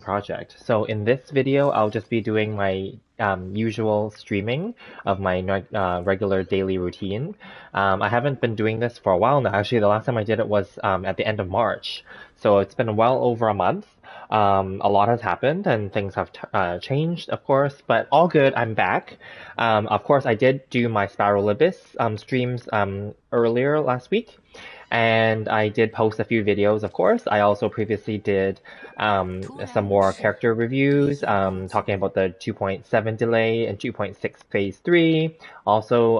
project. So in this video, I'll just be doing my usual streaming of my regular daily routine. I haven't been doing this for a while now. Actually, the last time I did it was at the end of March. So it's been well over a month. A lot has happened and things have changed, of course, but all good. I'm back. Of course, I did do my Spiralibus streams earlier last week. And I did post a few videos, of course. I also previously did some more character reviews, talking about the 2.7 delay and 2.6 phase 3. Also,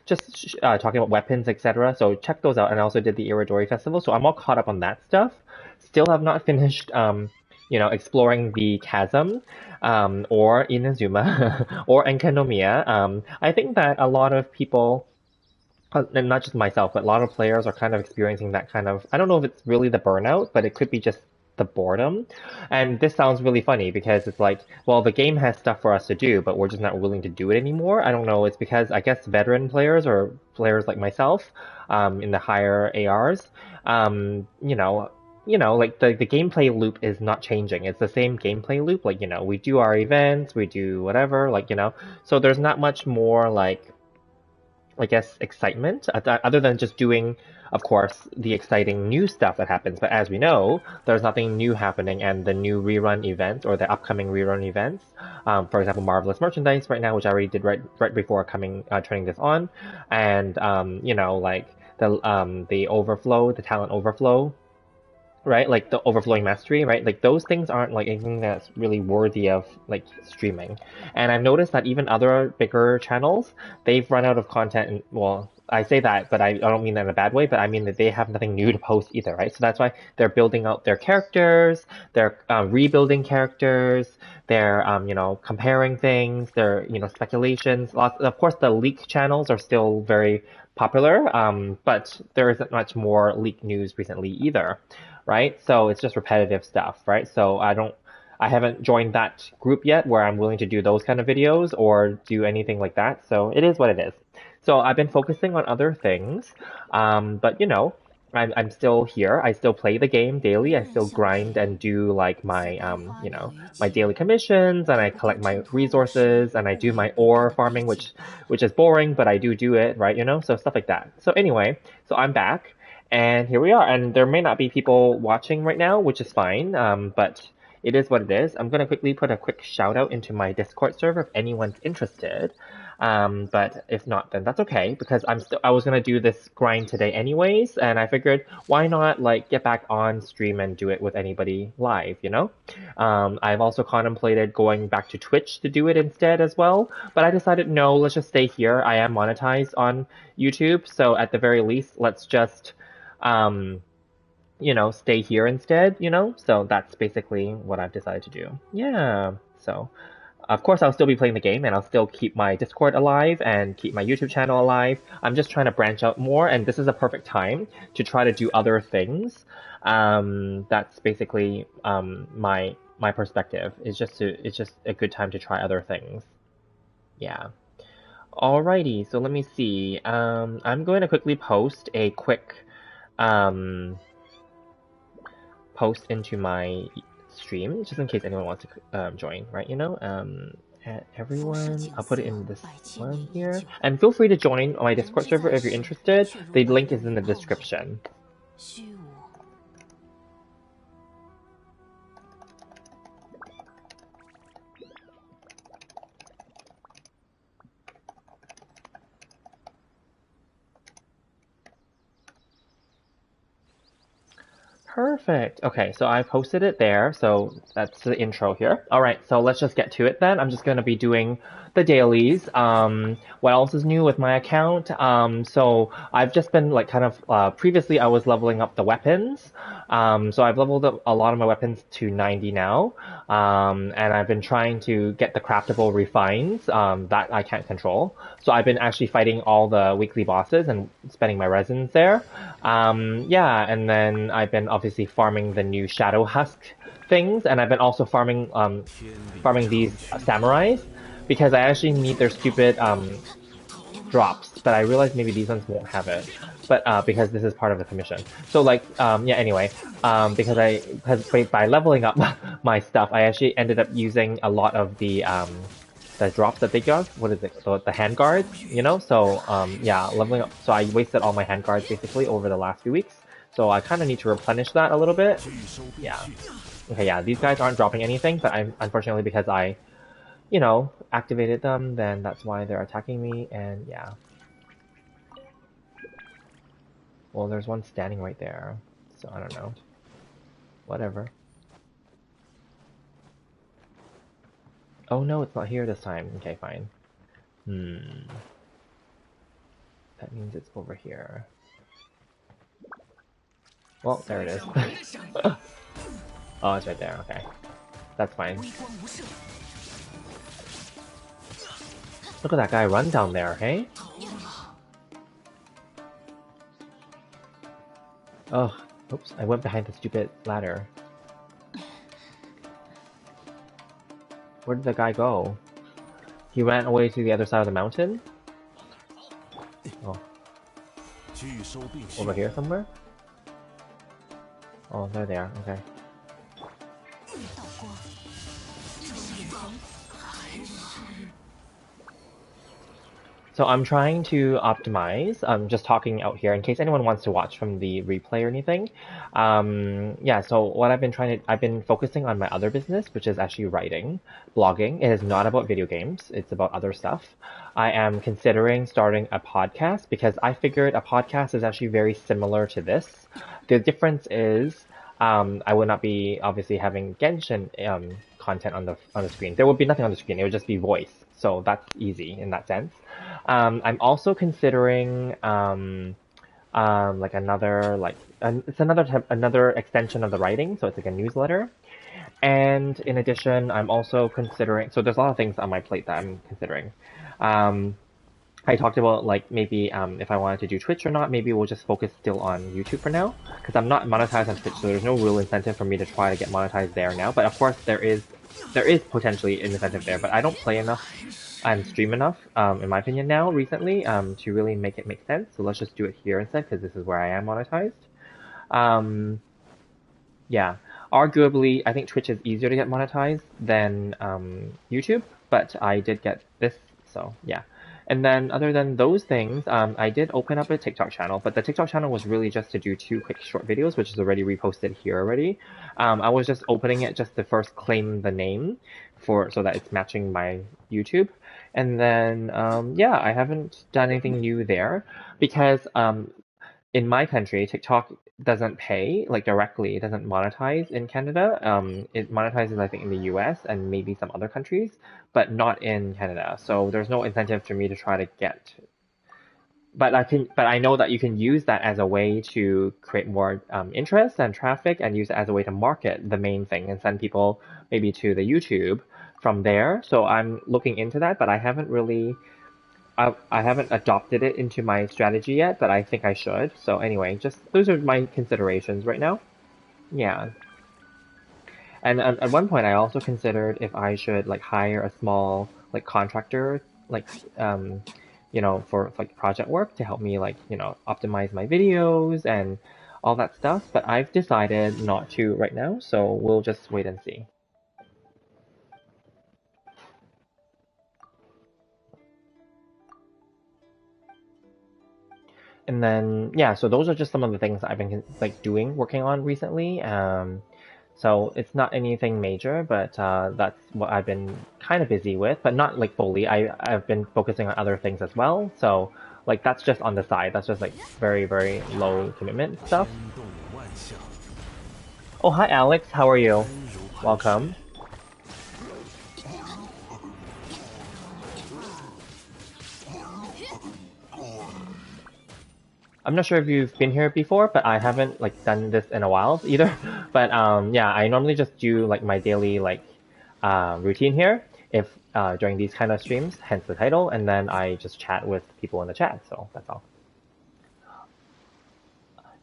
just talking about weapons, etc. So check those out. And I also did the Iridori Festival. So I'm all caught up on that stuff. Still have not finished, exploring the chasm, or Inazuma, or Enkanomiya. I think that a lot of people, and not just myself, but a lot of players are kind of experiencing that kind of, I don't know if it's really the burnout, but it could be just the boredom. And this sounds really funny because it's like, well, the game has stuff for us to do, but we're just not willing to do it anymore. I don't know. It's because I guess veteran players or players like myself, in the higher ARs, like the gameplay loop is not changing. It's the same gameplay loop. Like, we do our events, we do whatever, so there's not much more like, I guess, excitement, other than just doing, of course, the exciting new stuff that happens. But as we know, there's nothing new happening, and the new rerun events or the upcoming rerun events, for example, Marvelous Merchandise right now, which I already did right before turning this on, and like the overflow, the talent overflow, right? Like the overflowing mastery, right? Like those things aren't like anything that's really worthy of like streaming. And I've noticed that even other bigger channels, they've run out of content. And, well, I say that, but I don't mean that in a bad way, but I mean that they have nothing new to post either, right? So that's why they're building out their characters, they're rebuilding characters, they're comparing things, they're speculations. Of course, the leak channels are still very popular, but there isn't much more leak news recently either, right? So it's just repetitive stuff, right? So I haven't joined that group yet where I'm willing to do those kind of videos or do anything like that. So it is what it is. So I've been focusing on other things, but I'm still here. I still play the game daily. I still grind and do like my my daily commissions, and I collect my resources, and I do my ore farming, which is boring, but I do it, right? So stuff like that. So anyway, so I'm back. And here we are. And there may not be people watching right now, which is fine, but it is what it is. I'm going to quickly put a quick shout out into my Discord server if anyone's interested. But if not, then that's okay, because I was going to do this grind today anyways, and I figured why not like get back on stream and do it with anybody live, I've also contemplated going back to Twitch to do it instead as well, but I decided no, let's just stay here. I am monetized on YouTube, so at the very least, let's just stay here instead, So that's basically what I've decided to do. Yeah. So, of course, I'll still be playing the game, and I'll still keep my Discord alive and keep my YouTube channel alive. I'm just trying to branch out more, and this is a perfect time to try to do other things. That's basically my perspective. It's just a good time to try other things. Yeah. Alrighty, so let me see. I'm going to quickly post a quick post into my stream, just in case anyone wants to join, right? Everyone, I'll put it in this one here. And feel free to join my Discord server if you're interested. The link is in the description. Perfect. Okay, so I posted it there, so that's the intro here. All right, so let's just get to it then. I'm just going to be doing the dailies. What else is new with my account? So I've just been like kind of, previously I was leveling up the weapons. So I've leveled up a lot of my weapons to 90 now. And I've been trying to get the craftable refines, that I can't control. So I've been actually fighting all the weekly bosses and spending my resins there. Yeah, and then I've been obviously farming the new Shadow Husk things, and I've been also farming these samurais, because I actually need their stupid drops but I realized maybe these ones won't have it, but because this is part of the commission. So like, yeah. Anyway, because by leveling up my stuff, I actually ended up using a lot of the drops that they got. What is it? So the hand guards, you know. So yeah, leveling up. So I wasted all my hand guards basically over the last few weeks. So I kind of need to replenish that a little bit. Yeah. Okay, yeah, these guys aren't dropping anything, but I'm unfortunately because I, you know, activated them, then that's why they're attacking me, and yeah. Well, there's one standing right there, so I don't know. Whatever. Oh no, it's not here this time. Okay, fine. That means it's over here. Well, there it is. Oh, it's right there, okay. That's fine. Look at that guy run down there, hey? Oh, oops, I went behind the stupid ladder. Where did the guy go? He ran away to the other side of the mountain? Oh. Over here somewhere? Oh, they're there, okay. So I'm trying to optimize. I'm just talking out here in case anyone wants to watch from the replay or anything. Yeah, so what I've been focusing on my other business, which is actually writing, blogging. It is not about video games. It's about other stuff. I am considering starting a podcast because I figured a podcast is actually very similar to this. The difference is I would not be obviously having Genshin content on the screen. There would be nothing on the screen. It would just be voice. So that's easy in that sense. I'm also considering like it's another extension of the writing. So it's like a newsletter. And in addition, I'm also considering. So there's a lot of things on my plate that I'm considering. I talked about like maybe if I wanted to do Twitch or not. Maybe we'll just focus still on YouTube for now because I'm not monetized on Twitch, so there's no real incentive for me to try to get monetized there now. But of course, there is potentially an incentive there. But I don't play enough and stream enough, in my opinion, now recently to really make it make sense. So let's just do it here instead because this is where I am monetized. Yeah, arguably, I think Twitch is easier to get monetized than YouTube, but I did get this, so yeah. And then other than those things, I did open up a TikTok channel, but the TikTok channel was really just to do 2 quick short videos, which is already reposted here already. I was just opening it just to first claim the name so that it's matching my YouTube. And then, yeah, I haven't done anything new there because in my country, TikTok doesn't pay like directly. It doesn't monetize in Canada. It monetizes, I think, in the US and maybe some other countries, but not in Canada. So there's no incentive for me to try to get. But I know that you can use that as a way to create more interest and traffic, and use it as a way to market the main thing and send people maybe to the YouTube from there. So I'm looking into that, but I haven't really. I haven't adopted it into my strategy yet, but I think I should. So anyway, just those are my considerations right now. Yeah. And at one point, I also considered if I should like hire a small like contractor, like for like project work to help me like optimize my videos and all that stuff. But I've decided not to right now, so we'll just wait and see. And then yeah, so those are just some of the things I've been like working on recently. So it's not anything major, but that's what I've been kind of busy with, but not like fully. I've been focusing on other things as well. So like that's just on the side. That's just like very, very low commitment stuff. Oh, hi Alex, how are you? Welcome. I'm not sure if you've been here before, but I haven't like done this in a while either. But yeah, I normally just do like my daily like routine here if during these kind of streams, hence the title, and then I just chat with people in the chat. So that's all.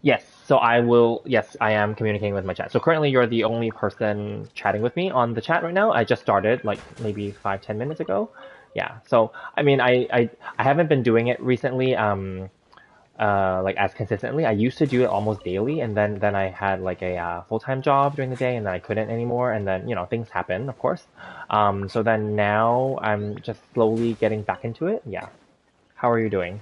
Yes, so I will. Yes, I am communicating with my chat. So currently, you're the only person chatting with me on the chat right now. I just started like maybe 5-10 minutes ago. Yeah. So I mean, I haven't been doing it recently. Like as consistently. I used to do it almost daily, and then I had like a full-time job during the day, and then I couldn't anymore, and then things happen, of course. So then now I'm just slowly getting back into it. Yeah. How are you doing?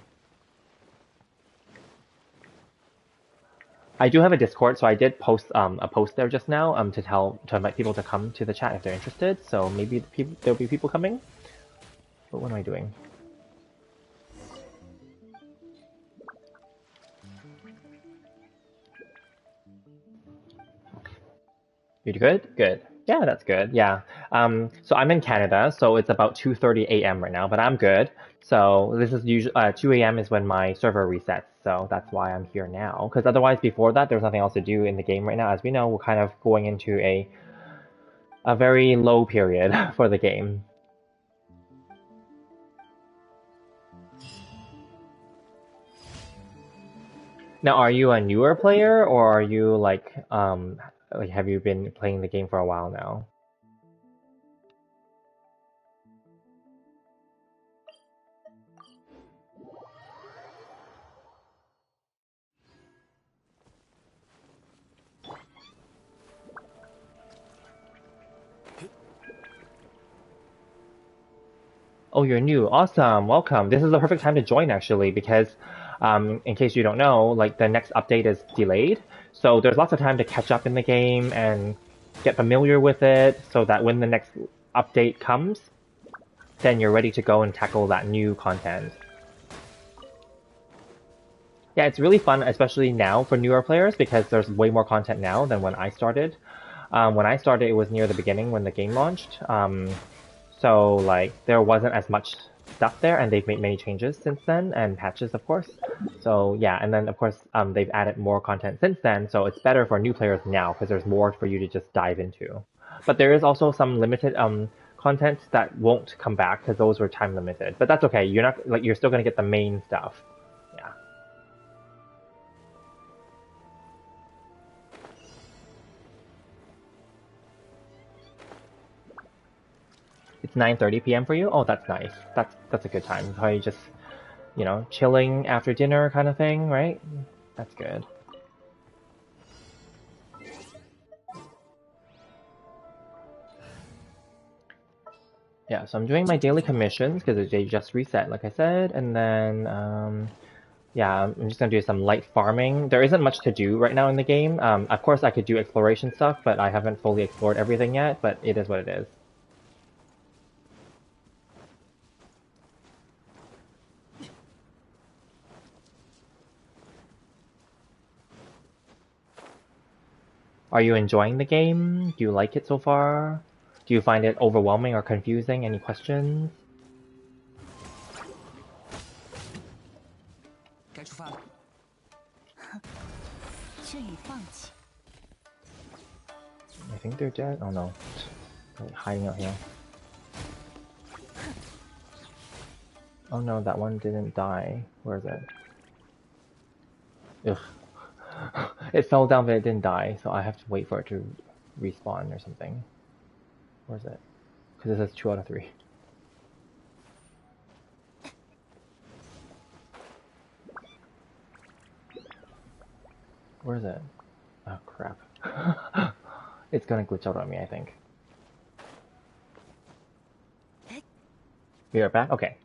I do have a Discord, so I did post a post there just now to invite people to come to the chat if they're interested. So maybe there'll be people coming. But what am I doing? You're good? Good. Yeah, that's good. Yeah. So I'm in Canada, so it's about 2:30 a.m. right now, but I'm good. So this is usually 2 a.m. is when my server resets, so that's why I'm here now. Because otherwise, before that, there's nothing else to do in the game right now. As we know, we're kind of going into a very low period for the game. Now, are you a newer player, or are you like have you been playing the game for a while now? Oh, you're new. Awesome. Welcome. This is the perfect time to join actually because in case you don't know, like the next update is delayed. So there's lots of time to catch up in the game and get familiar with it so that when the next update comes, then you're ready to go and tackle that new content. Yeah, it's really fun, especially now for newer players because there's way more content now than when I started. When I started, it was near the beginning when the game launched. So like there wasn't as much stuff there, and they've made many changes since then, and patches, of course. So yeah, and then of course they've added more content since then. So it's better for new players now because there's more for you to just dive into. But there is also some limited content that won't come back because those were time limited. But that's okay. You're still gonna get the main stuff. Yeah. It's 9:30 p.m. for you. Oh, that's nice. That's a good time. Probably just chilling after dinner kind of thing, right? That's good. Yeah, so I'm doing my daily commissions because they just reset, like I said, and then yeah, I'm just gonna do some light farming. There isn't much to do right now in the game. Of course, I could do exploration stuff, but I haven't fully explored everything yet. But it is what it is. Are you enjoying the game? Do you like it so far? Do you find it overwhelming or confusing? Any questions? 该出发了。却已放弃。I think they're dead. Oh no, they're hiding out here. Oh no, that one didn't die. Where is it? Ugh. It fell down but it didn't die, so I have to wait for it to respawn or something. Where is it? Because it says 2 out of 3. Where is it? Oh crap. It's gonna glitch out on me, I think. We are back? Okay.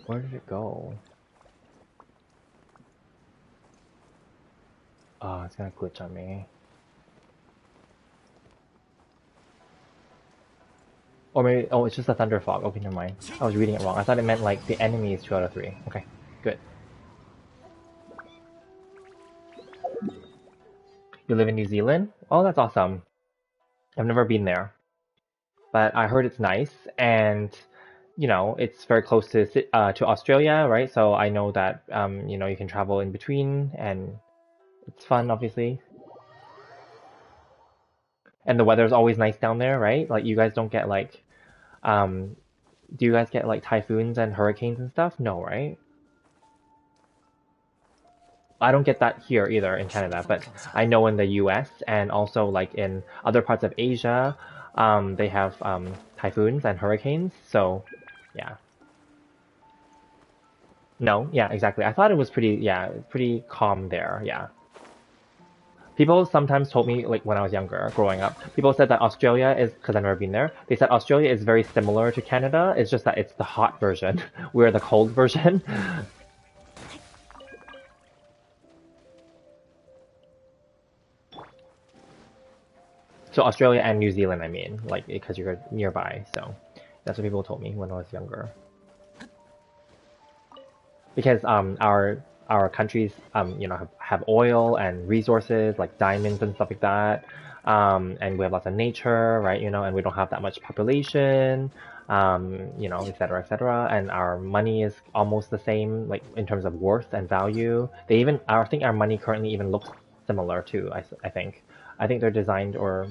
Where did it go? Oh, it's gonna glitch on me. Or maybe, oh, it's just a thunder fog. Okay, never mind. I was reading it wrong. I thought it meant like the enemy is 2 out of 3. Okay, good. You live in New Zealand? Oh, that's awesome. I've never been there. But I heard it's nice, and it's very close to Australia, right? So I know that you can travel in between, and it's fun, obviously. And the weather's always nice down there, right? Like you guys don't get um, do you guys get like typhoons and hurricanes and stuff? No, right? I don't get that here either in Canada, but I know in the US and also like in other parts of Asia, they have typhoons and hurricanes. So, yeah. No, yeah, exactly. I thought it was pretty, yeah, pretty calm there. Yeah. People sometimes told me, like when I was younger, growing up, people said that Australia is, because I've never been there, they said Australia is very similar to Canada. It's just that it's the hot version. We're the cold version. So Australia and New Zealand, I mean, like because you're nearby. So that's what people told me when I was younger. Because our countries have oil and resources like diamonds and stuff like that, and we have lots of nature, right? And we don't have that much population, et cetera, et cetera. And our money is almost the same, like in terms of worth and value. I think our money currently even looks similar too. I think they're designed or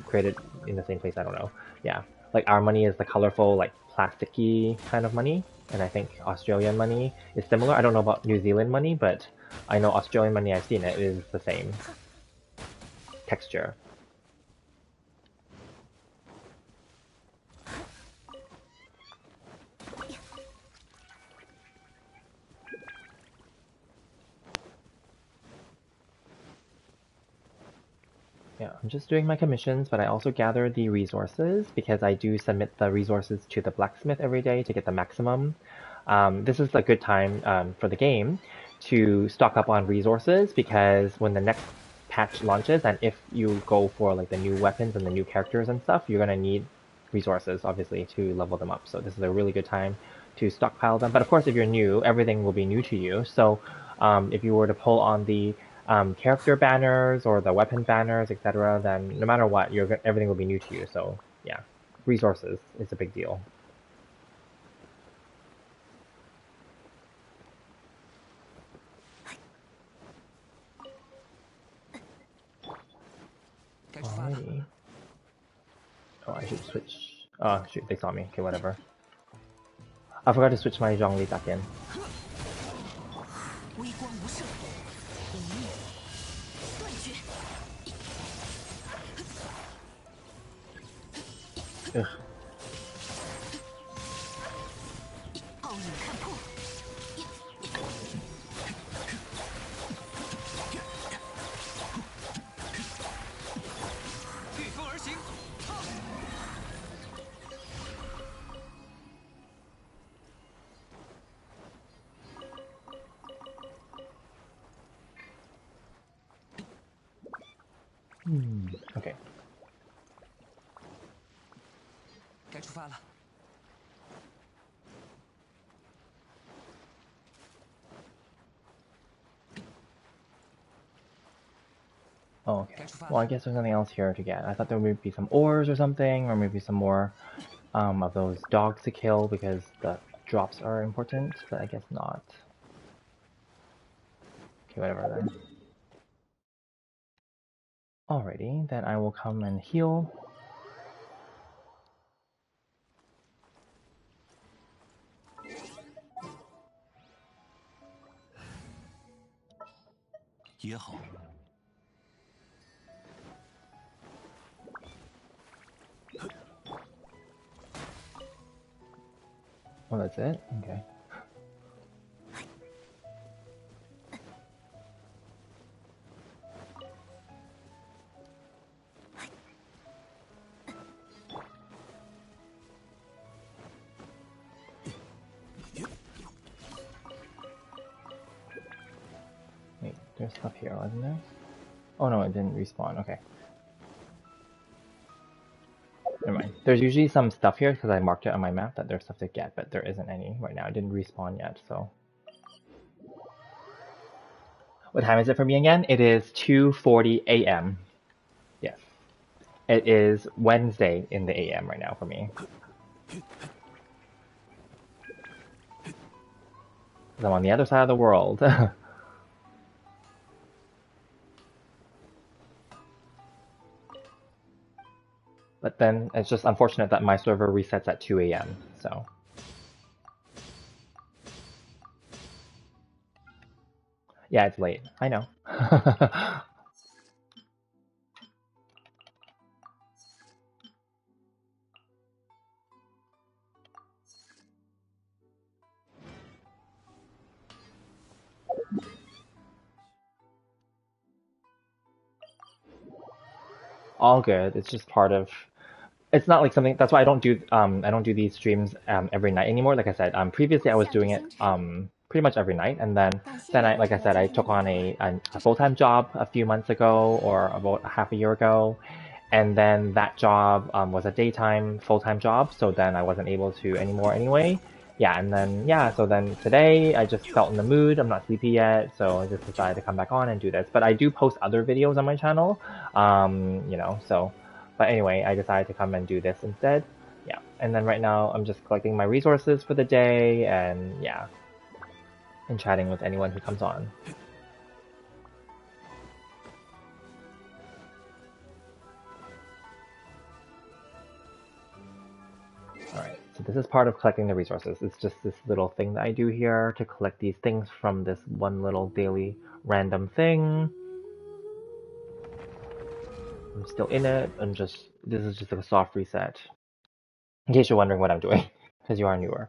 created in the same place. I don't know. Yeah, like our money is the colorful, like plasticky kind of money, and I think Australian money is similar. I don't know about New Zealand money, but I know Australian money, I've seen it, is the same texture. Yeah, I'm just doing my commissions, but I also gather the resources because I do submit the resources to the blacksmith every day to get the maximum. This is a good time for the game to stock up on resources because when the next patch launches, and if you go for like the new weapons and the new characters and stuff, you're gonna need resources obviously to level them up. So this is a really good time to stockpile them. But of course, if you're new, everything will be new to you. So if you were to pull on the character banners or the weapon banners, etc., then no matter what, everything will be new to you. So yeah, resources is a big deal. Alrighty. Oh, I should switch. Oh, shoot, they saw me. Okay, whatever. I forgot to switch my Zhongli back in. Ugh. Okay. 该出发了。Oh, okay. Well, I guess there's nothing else here to get. I thought there would be some ores or something, or maybe some more of those dogs to kill because the drops are important, but I guess not. Okay, whatever then. Alrighty, then I will come and heal. Oh, that's it? Okay. Wait, there's stuff here, wasn't there? Oh no, it didn't respawn. Okay. Never mind. There's usually some stuff here because I marked it on my map that there's stuff to get, but there isn't any right now. It didn't respawn yet, so. What time is it for me again? It is 2:40 a.m. Yes. It is Wednesday in the a.m. right now for me. I'm on the other side of the world. But then it's just unfortunate that my server resets at 2 a.m. So. Yeah, it's late. I know. All good. It's just part of. It's not like something. That's why I don't do these streams every night anymore. Like I said, previously I was doing it pretty much every night, and then I like I said I took on a full time job a few months ago or about half a year ago, and then that job was a daytime full time job. So then I wasn't able to anymore anyway. Yeah, and then yeah, so then today I just felt in the mood. I'm not sleepy yet, so I just decided to come back on and do this. But I do post other videos on my channel, so. But anyway, I decided to come and do this instead. Yeah, and then right now I'm just collecting my resources for the day, and yeah, and chatting with anyone who comes on. Alright, so this is part of collecting the resources. It's just this little thing that I do here to collect these things from this one little daily random thing. I'm still in it, and this is just like a soft reset. In case you're wondering what I'm doing, because you are newer.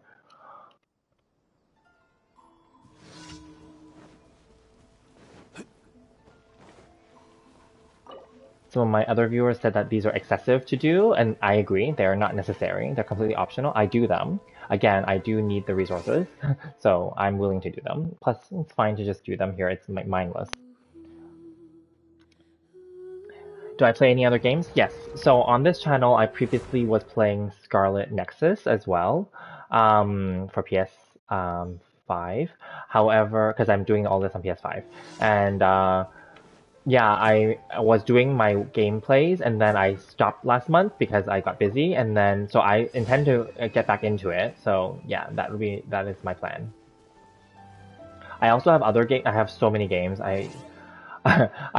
Some of my other viewers said that these are excessive to do, and I agree. They're not necessary. They're completely optional. I do them. Again, I do need the resources, so I'm willing to do them. Plus, it's fine to just do them here. It's mindless. Do I play any other games? Yes. So on this channel, I previously was playing Scarlet Nexus as well for PS 5. However, because I'm doing all this on PS5, and yeah, I was doing my gameplays and then I stopped last month because I got busy, and then so I intend to get back into it. So yeah, that is my plan. I also have other games. I have so many games. I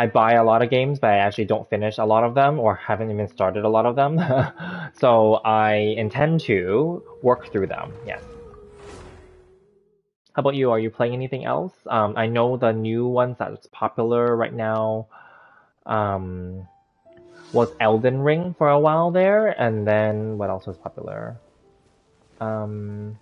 buy a lot of games, but I actually don't finish a lot of them or haven't even started a lot of them. So I intend to work through them. Yes. How about you? Are you playing anything else? I know the new ones that's popular right now. Um, was Elden Ring for a while there, and then what else was popular? Um,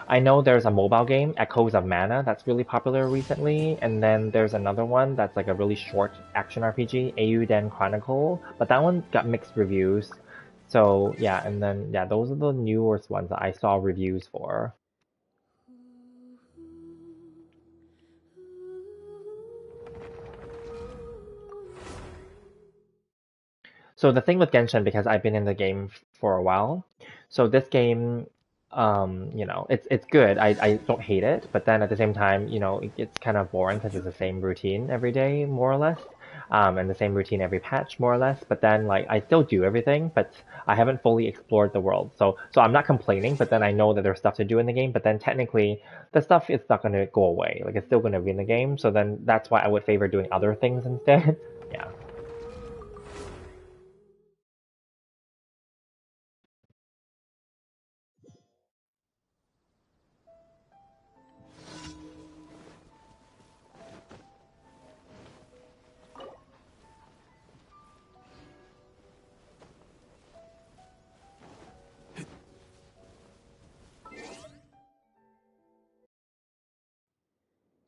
I know there's a mobile game, Echoes of Mana, that's really popular recently, and then there's another one that's like a really short action RPG, Eiyuden Chronicle, but that one got mixed reviews. So yeah, and then yeah, those are the newest ones that I saw reviews for. So the thing with Genshin, because I've been in the game for a while, so this game, it's good. I don't hate it, but then at the same time, it gets kind of boring because it's the same routine every day, more or less, and the same routine every patch, more or less. But then, like, I still do everything, but I haven't fully explored the world. So I'm not complaining, but then I know that there's stuff to do in the game. But then technically, the stuff is not going to go away. Like, it's still going to be in the game. So then that's why I would favor doing other things instead. Yeah.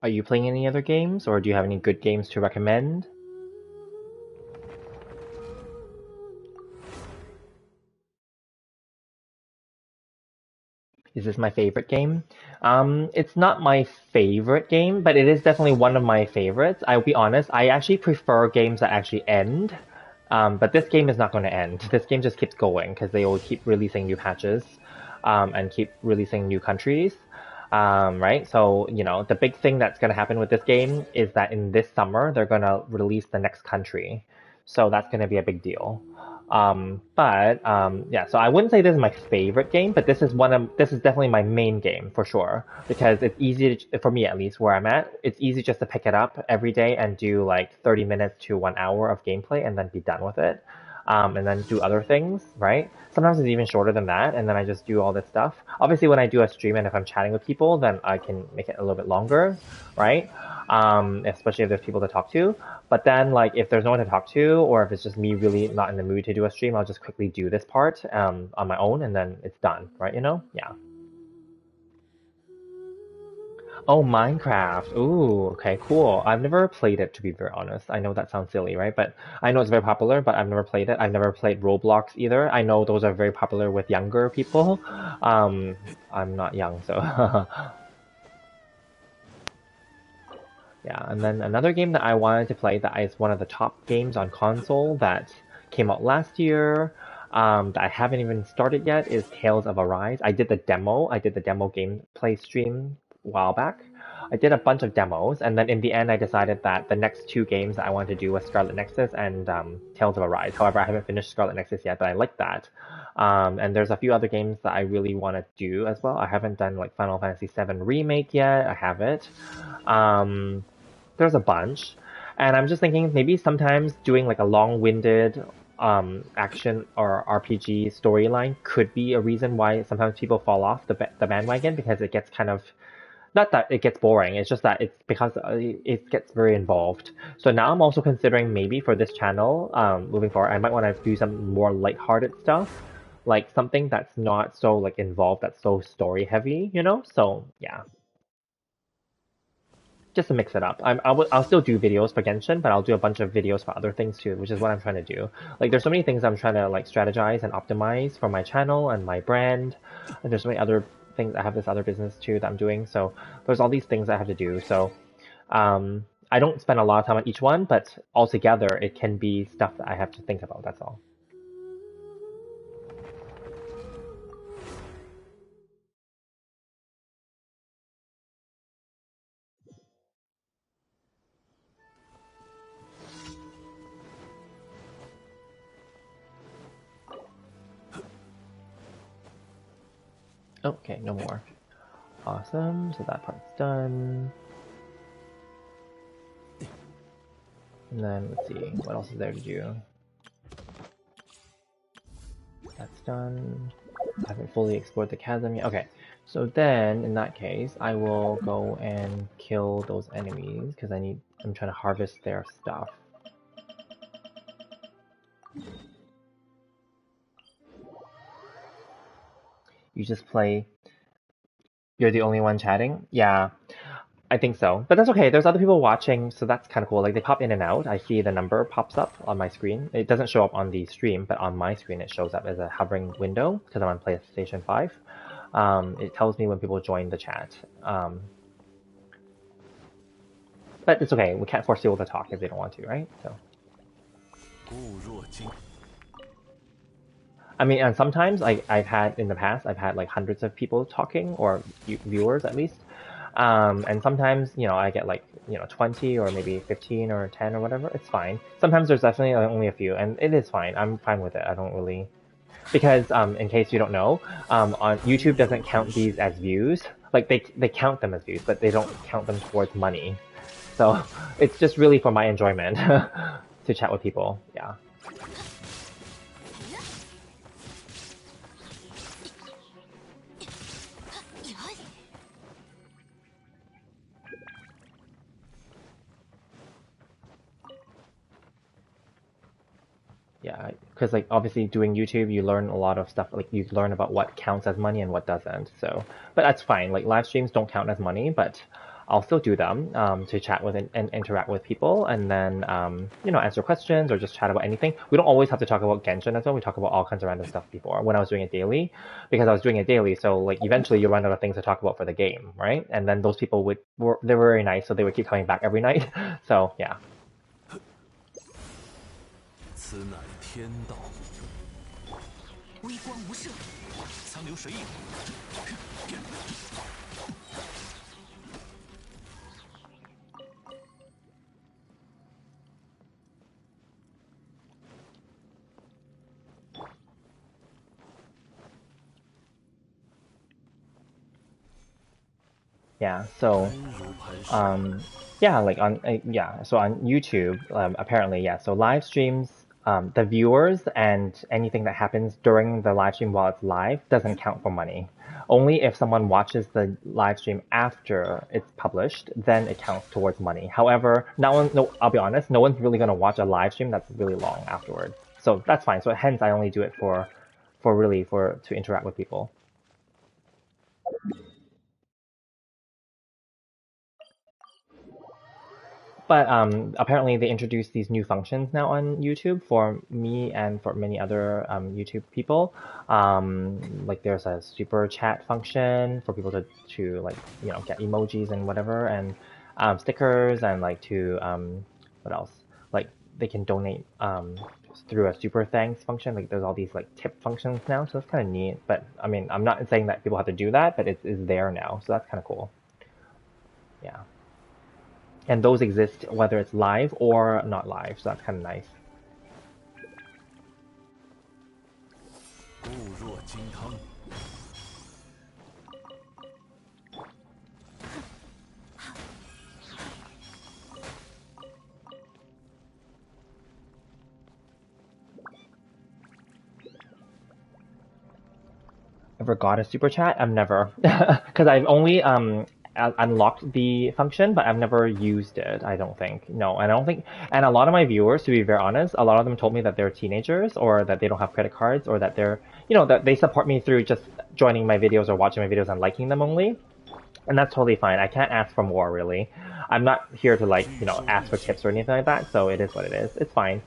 Are you playing any other games, or do you have any good games to recommend? Is this my favorite game? It's not my favorite game, but it is definitely one of my favorites. I'll be honest, I actually prefer games that actually end. But this game is not going to end. This game just keeps going because they will keep releasing new patches, and keep releasing new countries. Right? So, the big thing that's going to happen with this game is that in this summer, they're going to release the next country. So that's going to be a big deal. But yeah, so I wouldn't say this is my favorite game, but this is definitely my main game for sure because it's easy for me at least where I'm at. It's easy just to pick it up every day and do like 30 minutes to 1 hour of gameplay and then be done with it. and then do other things, right? Sometimes it's even shorter than that, and then I just do all this stuff. Obviously, when I do a stream and if I'm chatting with people, then I can make it a little bit longer, right? Especially if there's people to talk to. But then, like, if there's no one to talk to, or if it's just me really not in the mood to do a stream, I'll just quickly do this part on my own, and then it's done, right? You know? Yeah. Oh, Minecraft. Ooh, okay, cool. I've never played it, to be very honest. I know that sounds silly, right? But I know it's very popular, but I've never played it. I've never played Roblox either. I know those are very popular with younger people. Um, I'm not young, so yeah. And then another game that I wanted to play that is one of the top games on console that came out last year, that I haven't even started yet is Tales of Arise. I did the demo. I did the demo gameplay stream a while back. I did a bunch of demos, and then in the end, I decided that the next two games that I wanted to do was Scarlet Nexus and Tales of Arise. However, I haven't finished Scarlet Nexus yet, but I like that. And there's a few other games that I really want to do as well. I haven't done like Final Fantasy VII Remake yet. I have it. Um, there's a bunch, and I'm just thinking maybe sometimes doing like a long-winded action or RPG storyline could be a reason why sometimes people fall off the bandwagon because it gets kind of not that it gets boring, it's just that it's because it gets very involved. So now I'm also considering maybe for this channel, moving forward, I might want to do some more lighthearted stuff, like something that's not so like involved, that's so story heavy, you know? So yeah, just to mix it up. I'll still do videos for Genshin, but I'll do a bunch of videos for other things too, which is what I'm trying to do. Like there's so many things I'm trying to like strategize and optimize for my channel and my brand. And there's so many other things. I have this other business too that I'm doing. So there's all these things I have to do. So I don't spend a lot of time on each one, but altogether it can be stuff that I have to think about. That's all. Okay, no more. Awesome. So that part's done. And then let's see, what else is there to do? That's done. I haven't fully explored the chasm yet. Okay, so then in that case, I will go and kill those enemies because I'm trying to harvest their stuff. You just play. You're the only one chatting? Yeah, I think so. But that's okay. There's other people watching, so that's kind of cool. Like they pop in and out. I see the number pops up on my screen. It doesn't show up on the stream, but on my screen it shows up as a hovering window because I'm on PlayStation 5. It tells me when people join the chat. But it's okay. We can't force people to talk if they don't want to, right? So. I mean, and sometimes I've had in the past, I've had like hundreds of people talking or viewers at least. And sometimes, I get like, 20 or maybe 15 or 10 or whatever. It's fine. Sometimes there's definitely only a few, and it is fine. I'm fine with it. I don't really, because in case you don't know, on YouTube doesn't count these as views. Like they count them as views, but they don't count them towards money. So it's just really for my enjoyment to chat with people. Yeah. Yeah, because like obviously doing YouTube, you learn a lot of stuff. Like you learn about what counts as money and what doesn't. So, but that's fine. Like live streams don't count as money, but I'll still do them to chat with and interact with people, and then answer questions or just chat about anything. We don't always have to talk about Genshin as well. We talk about all kinds of random stuff before when I was doing it daily, because I was doing it daily. So like eventually you run out of things to talk about for the game, right? And then those people they were very nice, so they would keep coming back every night. So yeah. 此乃天道，微光无射，苍流水影。Yeah, so yeah, like on so on YouTube, apparently, yeah. So live streams the viewers and anything that happens during the live stream while it's live doesn't count for money. Only if someone watches the live stream after it's published, then it counts towards money. However, no, I'll be honest, no one's really gonna watch a live stream that's really long afterwards. So that's fine. So hence I only do it to interact with people. But apparently they introduced these new functions now on YouTube for me and for many other YouTube people. Like there's a super chat function for people to like get emojis and whatever, and stickers, and like to what else? Like they can donate through a super thanks function. Like there's all these like tip functions now, so that's kind of neat. But I mean, I'm not saying that people have to do that, but it's there now, so that's kind of cool. Yeah. And those exist whether it's live or not live, so that's kind of nice. Ever got a super chat? I've never, because I've only unlocked the function, but I've never used it. I don't think. No, I don't think. And a lot of my viewers, to be very honest, a lot of them told me that they're teenagers or that they don't have credit cards or that they're, that they support me through just joining my videos or watching my videos and liking them only. And that's totally fine. I can't ask for more, really. I'm not here to like, ask for tips or anything like that. So it is what it is. It's fine.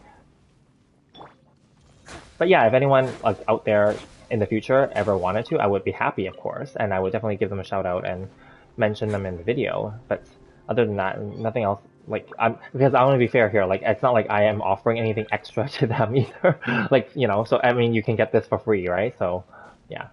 But yeah, if anyone like out there in the future ever wanted to, I would be happy, of course, and I would definitely give them a shout out and mention them in the video. But other than that, nothing else. Like because I want to be fair here. Like it's not like I am offering anything extra to them either. Like so I mean, you can get this for free, right? So yeah.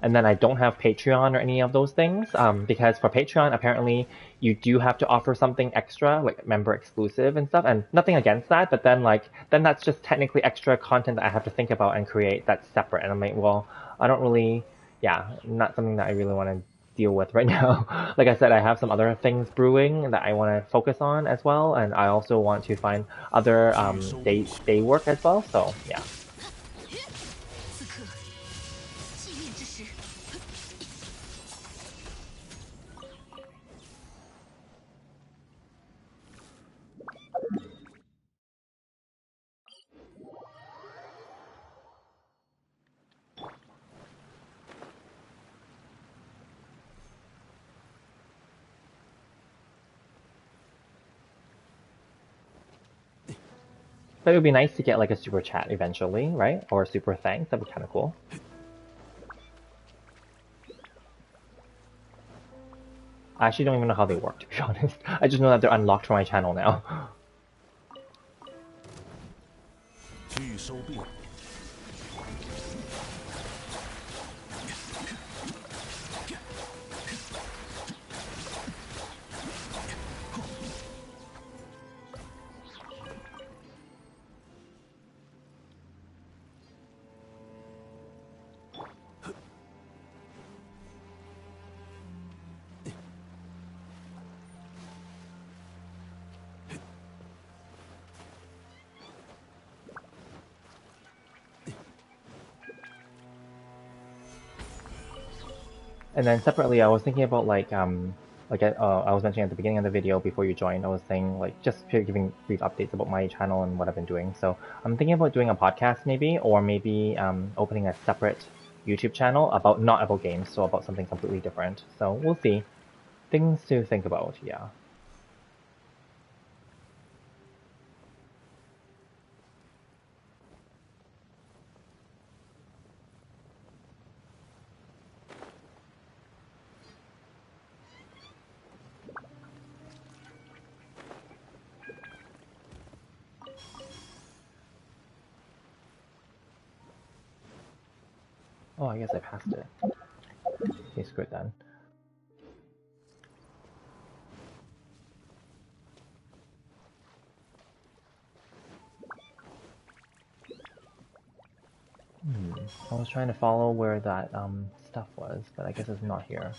And then I don't have Patreon or any of those things because for Patreon, apparently you do have to offer something extra, like member exclusive and stuff. And nothing against that, but then that's just technically extra content that I have to think about and create that's separate. And I'm like, well, I don't really, yeah, not something that I really want to deal with right now. Like I said, I have some other things brewing that I want to focus on as well, and I also want to find other day work as well. So yeah. But it would be nice to get like a super chat eventually, right? Or a super thanks. That'd be kind of cool. I actually don't even know how they work, to be honest. I just know that they're unlocked for my channel now. And then separately, I was thinking about I was mentioning at the beginning of the video before you joined, I was saying like just giving brief updates about my channel and what I've been doing. So I'm thinking about doing a podcast maybe, or maybe opening a separate YouTube channel about not about games, so about something completely different. So we'll see. Things to think about, yeah. Oh, I guess I passed it. Okay, screw it then. I was trying to follow where that stuff was, but I guess it's not here.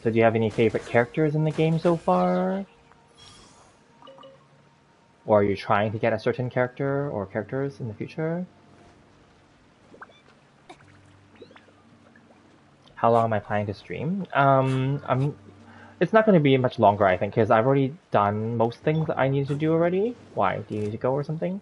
So do you have any favorite characters in the game so far? Or are you trying to get a certain character or characters in the future? How long am I planning to stream? It's not going to be much longer, I think, because I've already done most things that I need to do already. Why? Do you need to go or something?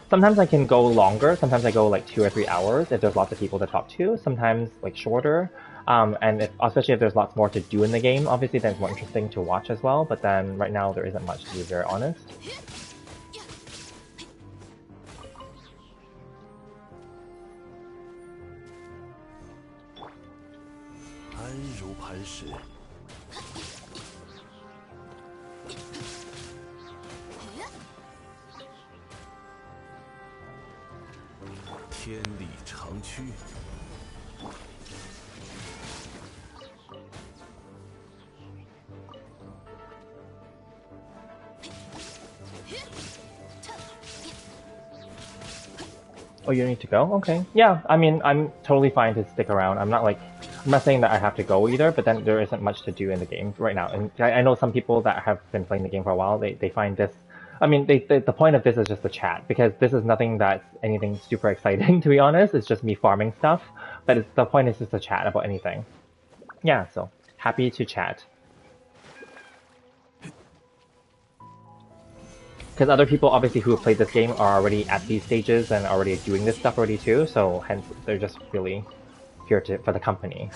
Sometimes I can go longer. Sometimes I go like 2 or 3 hours if there's lots of people to talk to. Sometimes like shorter. And especially if there's lots more to do in the game, obviously then it's more interesting to watch as well. But then right now there isn't much, to be very honest. Oh, you need to go? Okay. Yeah, I mean, I'm totally fine to stick around. I'm not saying that I have to go either, but then there isn't much to do in the game right now. And I know some people that have been playing the game for a while, they find this, I mean, the point of this is just the chat, because this is nothing that's anything super exciting, to be honest. It's just me farming stuff, but the point is just to chat about anything. Yeah, so happy to chat. Because other people, obviously, who have played this game are already at these stages and already doing this stuff already too, so hence they're just really here for the company.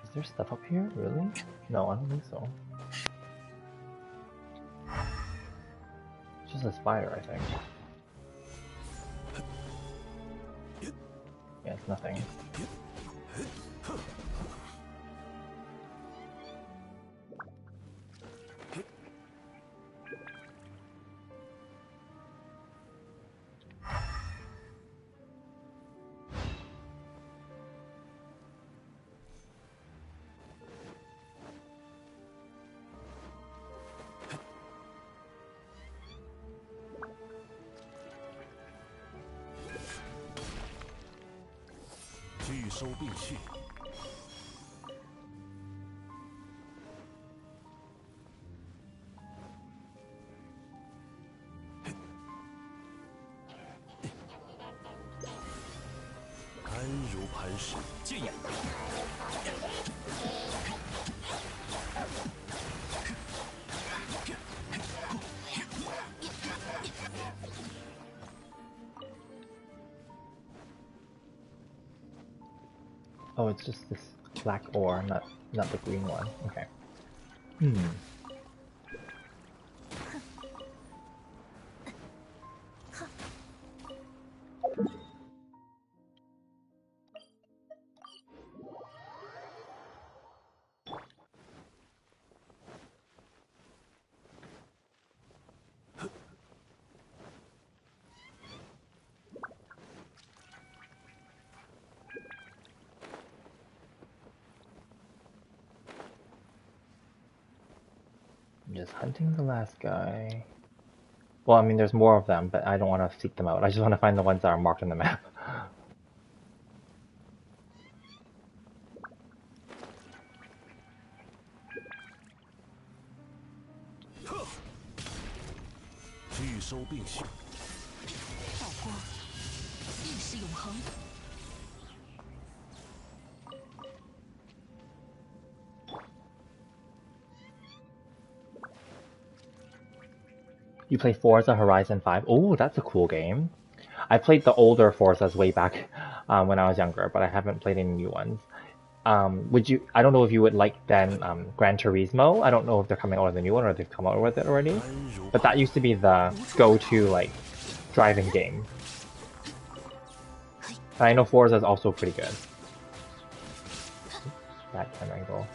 Is there stuff up here? Really? No, I don't think so. It's just a spider, I think. Yeah, it's nothing. 收并蓄。安如磐石，剑也。Oh, it's just this black ore, not the green one. Okay. I'm just hunting the last guy. Well, I mean, there's more of them, but I don't want to seek them out. I just want to find the ones that are marked on the map. 聚收并蓄。道光，意是永恒。You play Forza Horizon 5? Oh, that's a cool game. I played the older Forzas way back when I was younger, but I haven't played any new ones. Would you? I don't know if you would like then Gran Turismo. I don't know if they're coming out with a new one or they've come out with it already. But that used to be the go-to like driving game. And I know Forza is also pretty good. Bad camera angle.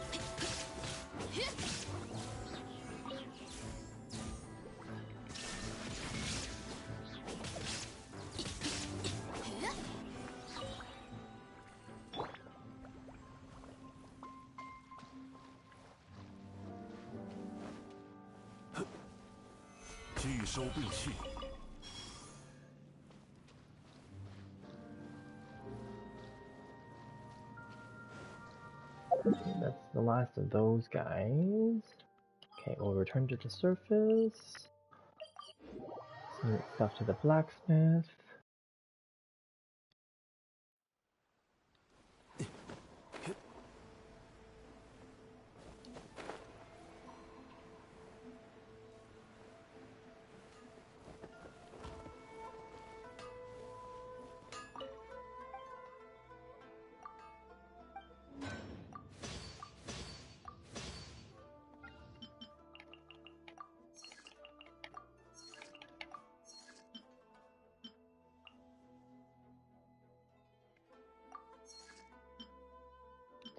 That's the last of those guys. Okay, we'll return to the surface. Send stuff to the blacksmith.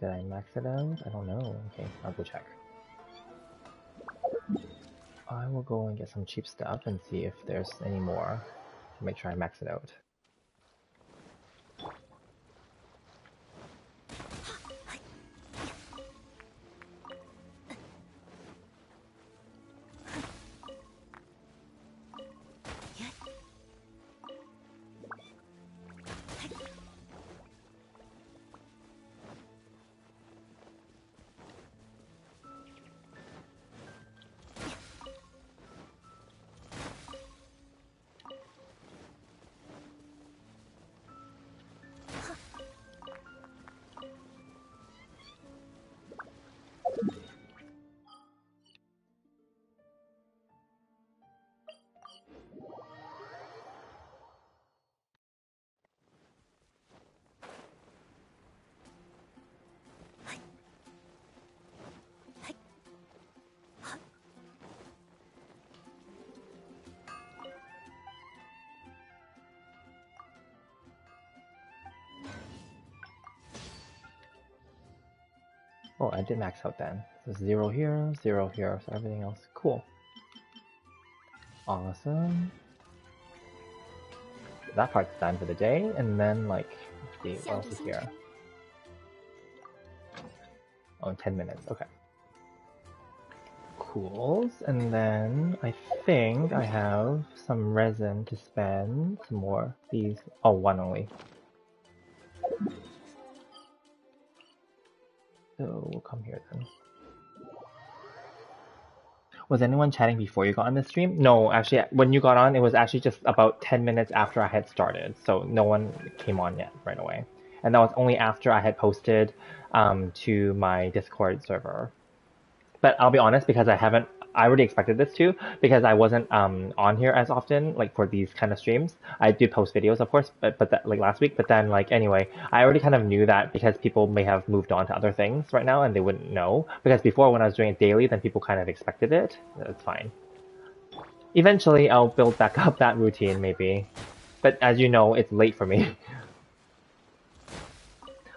Did I max it out? I don't know. Okay, I'll go check. I will go and get some cheap stuff and see if there's any more. Make sure I max it out. Oh, I did max out then. So 0 here, 0 here, so everything else cool. Awesome. That part's done for the day, and then like, let's see, what else is here? Oh, 10 minutes, okay. Cools, and then I think I have some resin to spend, some more. These, oh, one only. So we'll come here then. Was anyone chatting before you got on the stream? No, actually, when you got on, it was actually just about 10 minutes after I had started. So no one came on yet right away. And that was only after I had posted to my Discord server. But I'll be honest, because I already expected this too, because I wasn't on here as often, like for these kind of streams. I do post videos, of course, but that, like last week. But then, like anyway, I already kind of knew that because people may have moved on to other things right now and they wouldn't know. Because before, when I was doing it daily, then people kind of expected it. It's fine. Eventually, I'll build back up that routine, maybe. But as you know, it's late for me.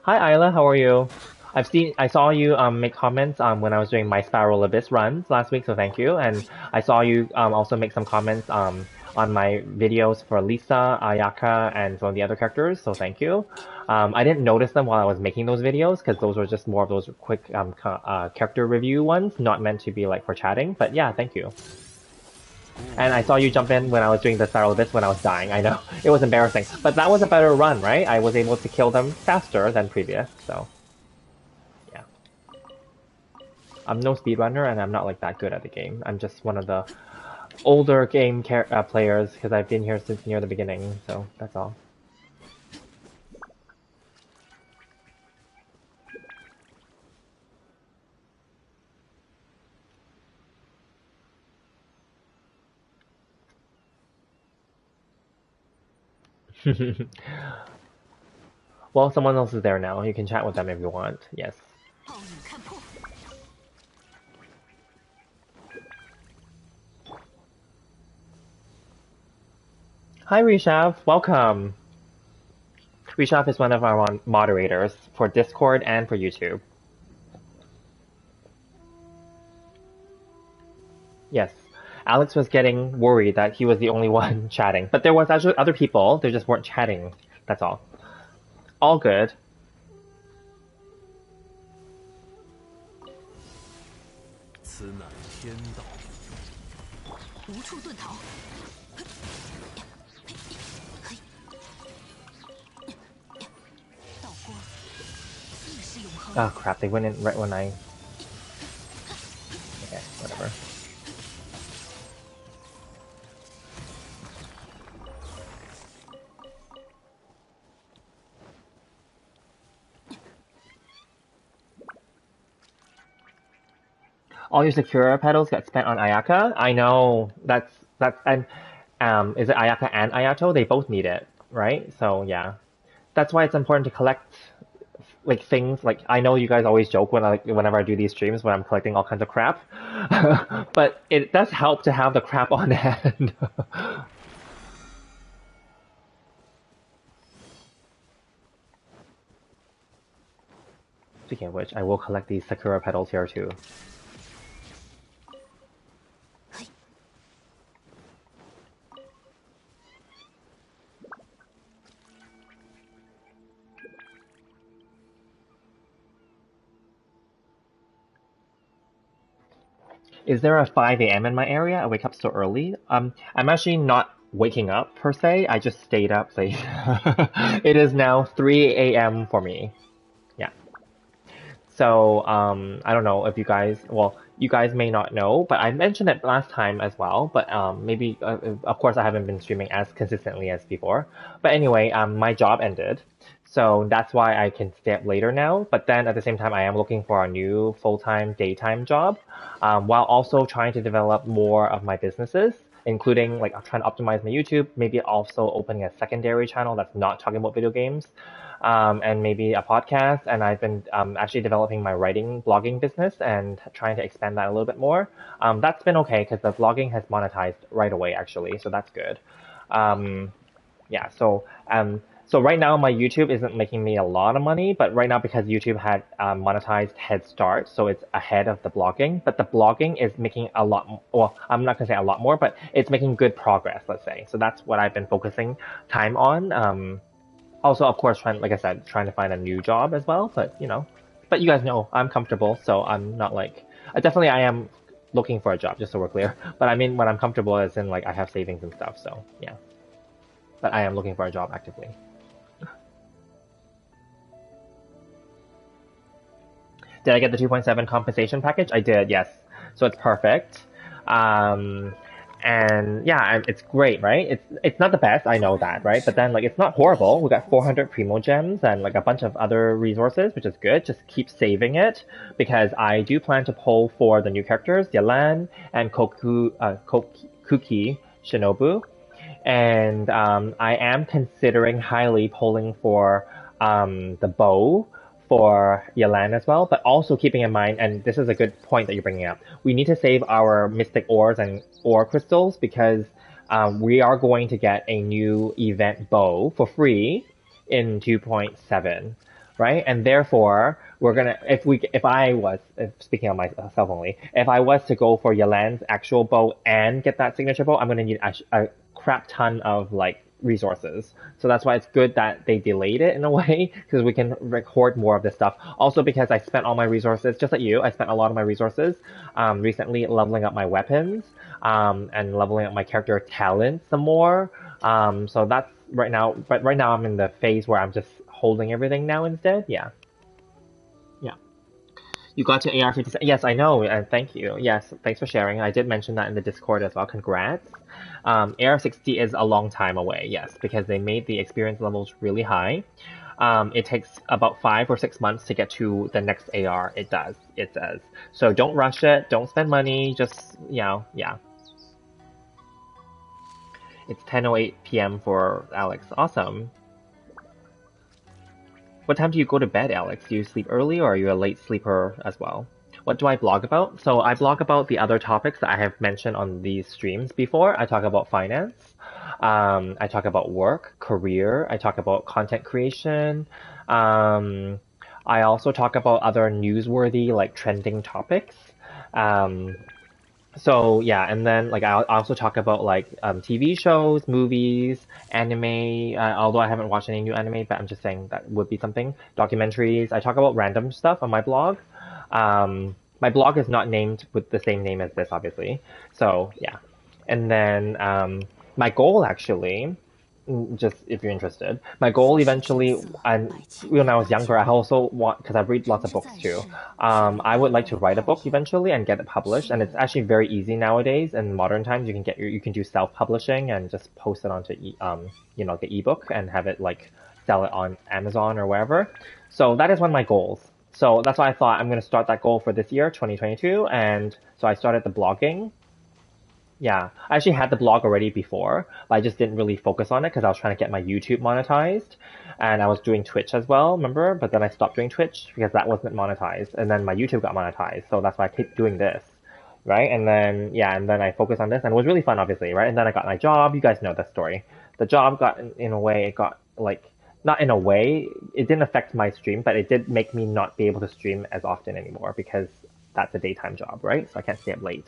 Hi Isla, how are you? I saw you make comments when I was doing my Spiral Abyss runs last week, so thank you. And I saw you also make some comments on my videos for Lisa, Ayaka, and some of the other characters, so thank you. I didn't notice them while I was making those videos because those were just more of those quick character review ones, not meant to be like for chatting. But yeah, thank you. And I saw you jump in when I was doing the Spiral Abyss when I was dying. I know. It was embarrassing. But that was a better run, right? I was able to kill them faster than previous, so. Yeah. I'm no speedrunner and I'm not like that good at the game. I'm just one of the older game players because I've been here since near the beginning, so that's all. Well, someone else is there now. You can chat with them if you want. Yes. Hi, Rishav. Welcome. Rishav is one of our moderators for Discord and for YouTube. Yes. Alex was getting worried that he was the only one chatting. But there was actually other people. They just weren't chatting. That's all. All good. Oh crap, they went in right when I... Okay, whatever. All your Sakura petals got spent on Ayaka? I know, and is it Ayaka and Ayato? They both need it, right? So yeah. That's why it's important to collect like things, like I know you guys always joke whenever I do these streams when I'm collecting all kinds of crap. But it does help to have the crap on hand. Speaking of which, I will collect these Sakura petals here too. Is there a 5 a.m. in my area? I wake up so early. I'm actually not waking up per se. I just stayed up late. It is now 3 a.m. for me. Yeah. So I don't know if you guys, well, you guys may not know, but I mentioned it last time as well. But maybe, of course, I haven't been streaming as consistently as before. But anyway, my job ended. So that's why I can stay up later now. But then at the same time, I am looking for a new full-time daytime job, while also trying to develop more of my businesses, including like trying to optimize my YouTube, maybe also opening a secondary channel that's not talking about video games, and maybe a podcast. And I've been actually developing my writing blogging business and trying to expand that a little bit more. That's been okay because the vlogging has monetized right away actually, so that's good. Yeah, so right now my YouTube isn't making me a lot of money, but right now because YouTube had monetized Head Start, so it's ahead of the blogging. But the blogging is making a lot more, well, I'm not gonna say a lot more, but it's making good progress, let's say. So that's what I've been focusing time on. Also, of course, like I said, trying to find a new job as well. But but you guys know I'm comfortable, so I'm not like definitely I am looking for a job, just so we're clear. But I mean when I'm comfortable, as in like I have savings and stuff. So yeah, but I am looking for a job actively. Did I get the 2.7 compensation package? I did, yes. So it's perfect. And yeah, it's great, right? It's not the best, I know that, right? But then like it's not horrible. We got 400 primo gems and like a bunch of other resources, which is good. Just keep saving it because I do plan to pull for the new characters, Yalan and Kuki Shinobu. And I am considering highly pulling for the bow for Yalan as well, but also keeping in mind, and this is a good point that you're bringing up, we need to save our mystic ores and ore crystals because we are going to get a new event bow for free in 2.7, right? And therefore, we're gonna speaking of myself only, if I was to go for Yalan's actual bow and get that signature bow, I'm gonna need a crap ton of like resources. So that's why it's good that they delayed it in a way because we can record more of this stuff. Also because I spent all my resources, just like you, I spent a lot of my resources recently leveling up my weapons and leveling up my character talent some more. So that's right now, but right now I'm in the phase where I'm just holding everything now instead. Yeah. Yeah. You got to AR57. Yes, I know, and thank you. Yes, thanks for sharing. I did mention that in the Discord as well. Congrats. AR60 is a long time away, yes, because they made the experience levels really high. It takes about 5 or 6 months to get to the next AR. It says. So don't rush it. Don't spend money. Just, yeah. It's 10:08 p.m. for Alex. Awesome. What time do you go to bed, Alex? Do you sleep early or are you a late sleeper as well? What do I blog about? So I blog about the other topics that I have mentioned on these streams before. I talk about finance. I talk about work, career. I talk about content creation. I also talk about other newsworthy, like trending topics. Um, so yeah, and then like I also talk about like TV shows, movies, anime. Although I haven't watched any new anime, but I'm just saying that would be something. Documentaries. I talk about random stuff on my blog. My blog is not named with the same name as this, obviously. So yeah, and then my goal actually just if you're interested. My goal eventually, and when I was younger, I also want, because I read lots of books too. I would like to write a book eventually and get it published, and it's actually very easy nowadays. In modern times, you can do self-publishing and just post it onto the ebook and have it like sell it on Amazon or wherever. So that is one of my goals. So that's why I thought I'm going to start that goal for this year, 2022, and so I started the blogging. Yeah, I actually had the blog already before, but I just didn't really focus on it because I was trying to get my YouTube monetized, and I was doing Twitch as well, remember? But then I stopped doing Twitch because that wasn't monetized, and then my YouTube got monetized, so that's why I keep doing this, right? And then and then I focused on this, and it was really fun, obviously, right? And then I got my job. You guys know the story. The job got in a way, it got like not in a way, it didn't affect my stream, but it did make me not be able to stream as often anymore because that's a daytime job, right? So I can't stay up late.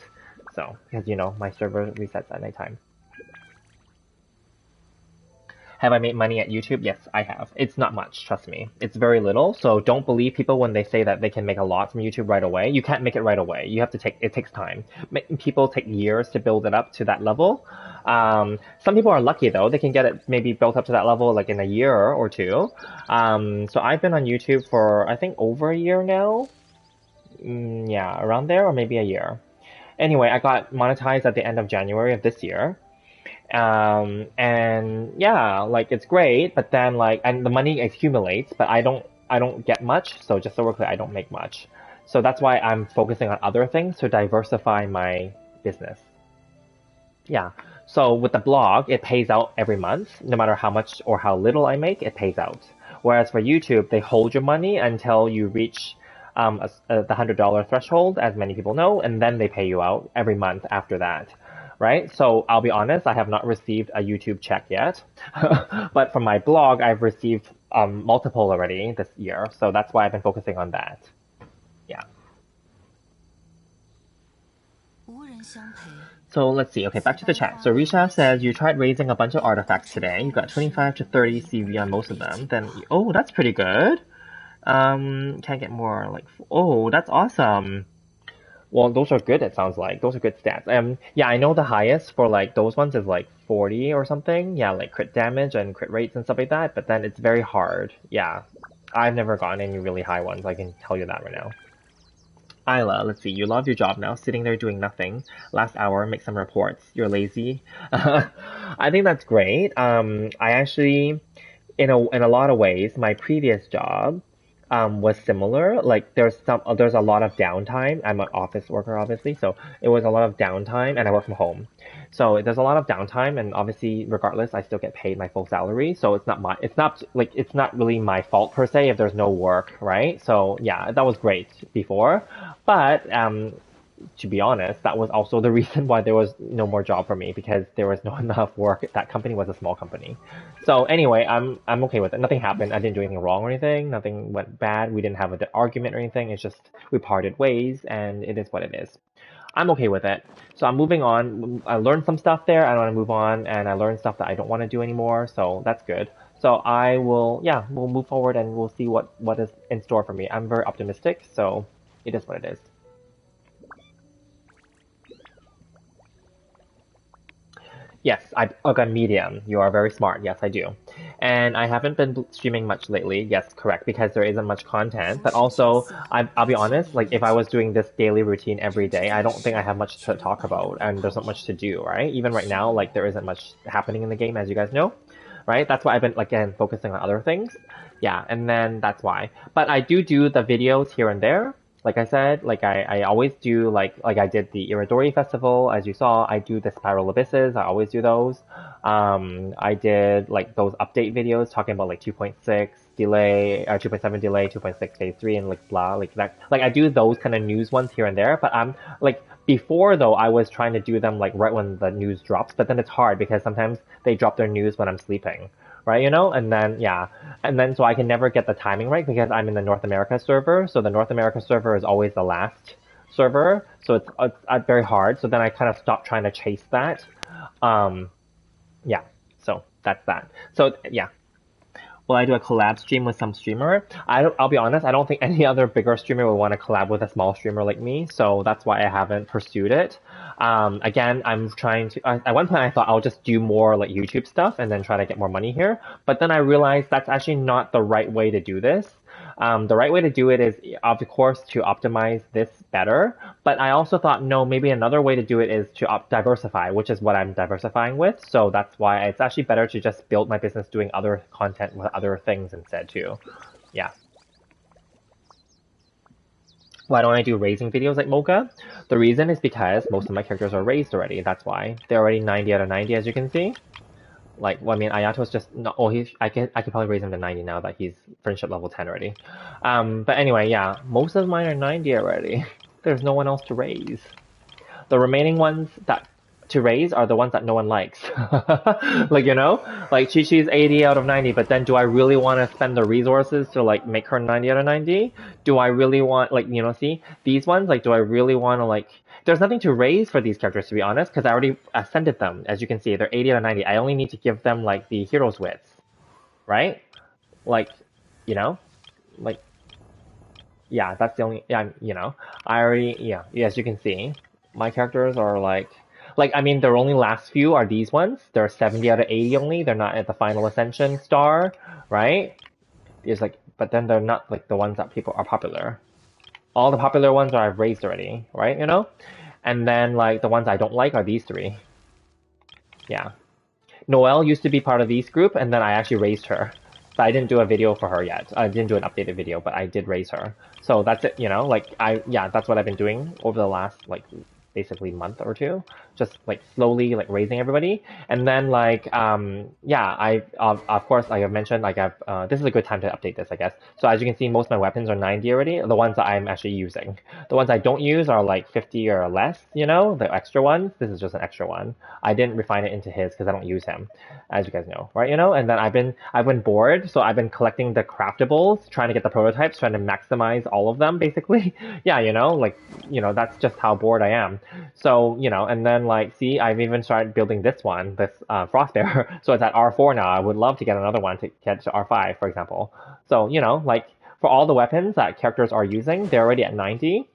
So, because my server resets at nighttime. Have I made money at YouTube? Yes, I have. It's not much, trust me. It's very little, so don't believe people when they say that they can make a lot from YouTube right away. You can't make it right away. It takes time. People take years to build it up to that level. Some people are lucky though. They can get it maybe built up to that level like in a year or two. So I've been on YouTube for, I think, over a year now. Yeah, around there, or maybe a year. Anyway, I got monetized at the end of January of this year. And yeah, like it's great, but then and the money accumulates, but I don't get much. So just so we're clear, I don't make much. So that's why I'm focusing on other things to diversify my business. Yeah. So with the blog, it pays out every month, no matter how much or how little I make, it pays out. Whereas for YouTube, they hold your money until you reach the $100 threshold, as many people know, and then they pay you out every month after that, right? So I'll be honest, I have not received a YouTube check yet, but from my blog, I've received multiple already this year, so that's why I've been focusing on that. Yeah. So let's see. Okay, back to the chat. So Risha says you tried raising a bunch of artifacts today. You got 25 to 30 CV on most of them. Then, oh, that's pretty good. Can't get more, oh, that's awesome. Well, those are good, it sounds like. Those are good stats. Yeah, I know the highest for, those ones is, 40 or something. Yeah, crit damage and crit rates and stuff like that, but then it's very hard. Yeah. I've never gotten any really high ones, I can tell you that right now. Isla, let's see. You love your job now, sitting there doing nothing. Last hour, make some reports. You're lazy. I think that's great. I actually, in a lot of ways, my previous job, was similar. Like there's a lot of downtime. I'm an office worker, obviously, so it was a lot of downtime, and I work from home. So there's a lot of downtime, and obviously, regardless, I still get paid my full salary. So it's not really my fault per se if there's no work, right? So yeah, that was great before, but to be honest, that was also the reason why there was no more job for me because there was not enough work. That company was a small company. So anyway, I'm okay with it. Nothing happened. I didn't do anything wrong or anything. Nothing went bad. We didn't have an argument or anything. It's just we parted ways, and it is what it is. I'm okay with it. So I'm moving on. I learned some stuff there. I want to move on, and I learned stuff that I don't want to do anymore. So that's good. So I will, yeah, we'll move forward and we'll see what is in store for me. I'm very optimistic, so it is what it is. Yes, I got Medium. You are very smart. Yes, I do. And I haven't been streaming much lately. Yes, correct, because there isn't much content. But also, I'll be honest, like if I was doing this daily routine every day, I don't think I have much to talk about, and there's not much to do, right? Even right now, like there isn't much happening in the game, as you guys know, right? That's why I've been, like, again, focusing on other things. Yeah, and then that's why. But I do the videos here and there. Like I said, like I always do like I did the Iridori Festival, as you saw. I do the Spiral Abysses. I always do those. I did like those update videos talking about like 2.6 delay, 2.7 delay, 2.6 phase 3, and like blah, like that. Like I do those kind of news ones here and there. But I'm like before though, I was trying to do them like right when the news drops. But then it's hard because sometimes they drop their news when I'm sleeping, right? You know, and then yeah, and then so I can never get the timing right because I'm in the North America server. So the North America server is always the last server, so it's very hard. So then I kind of stopped trying to chase that. Um, yeah, so that's that. So yeah, will I do a collab stream with some streamer? I'll be honest, I don't think any other bigger streamer would want to collab with a small streamer like me, so that's why I haven't pursued it. Again, I'm trying to. At one point, I thought I'll just do more like YouTube stuff and then try to get more money here. But then I realized that's actually not the right way to do this. The right way to do it is, of course, to optimize this better. But I also thought, no, maybe another way to do it is to diversify, which is what I'm diversifying with. So that's why it's actually better to just build my business doing other content with other things instead, too. Yeah. Why don't I do raising videos like Mocha? The reason is because most of my characters are raised already. That's why. They're already 90 out of 90, as you can see. Like, well, I mean, Ayato's just not. Oh, I can probably raise him to 90 now that he's friendship level 10 already. But anyway, yeah, most of mine are 90 already. There's no one else to raise. The remaining ones that to raise are the ones that no one likes. Like, you know, like Chi Chi's 80 out of 90, but then do I really want to spend the resources to like make her 90 out of 90? Do I really want, like, you know, see these ones, like, do I really want to, like, there's nothing to raise for these characters, to be honest, because I already ascended them. As you can see, they're 80 out of 90. I only need to give them like the hero's wits, right? Like, you know, like, yeah, that's the only, yeah, you know, I already, yeah, as you can see, my characters are like, I mean, their only last few are these ones. They're 70 out of 80 only. They're not at the final ascension star, right? It's like, but then they're not like the ones that people are popular. All the popular ones are I've raised already, right? You know? And then like the ones I don't like are these three. Yeah. Noelle used to be part of these group, and then I actually raised her. But I didn't do a video for her yet. I didn't do an updated video, but I did raise her. So that's it, you know, like yeah, that's what I've been doing over the last like basically month or two, just like slowly like raising everybody. And then like yeah, I of course like I've mentioned, like this is a good time to update this, I guess. So as you can see, most of my weapons are 90 already, the ones that I'm actually using. The ones I don't use are like 50 or less, you know, the extra ones. This is just an extra one. I didn't refine it into his because I don't use him, as you guys know, right? You know, and then I've been bored, so I've been collecting the craftables, trying to get the prototypes, trying to maximize all of them, basically. Yeah, you know, like, you know, that's just how bored I am. So, you know, and then like, see, I've even started building this one, this Frostbearer. So it's at R4 now. I would love to get another one to get to R5, for example. So, you know, like for all the weapons that characters are using, they're already at 90.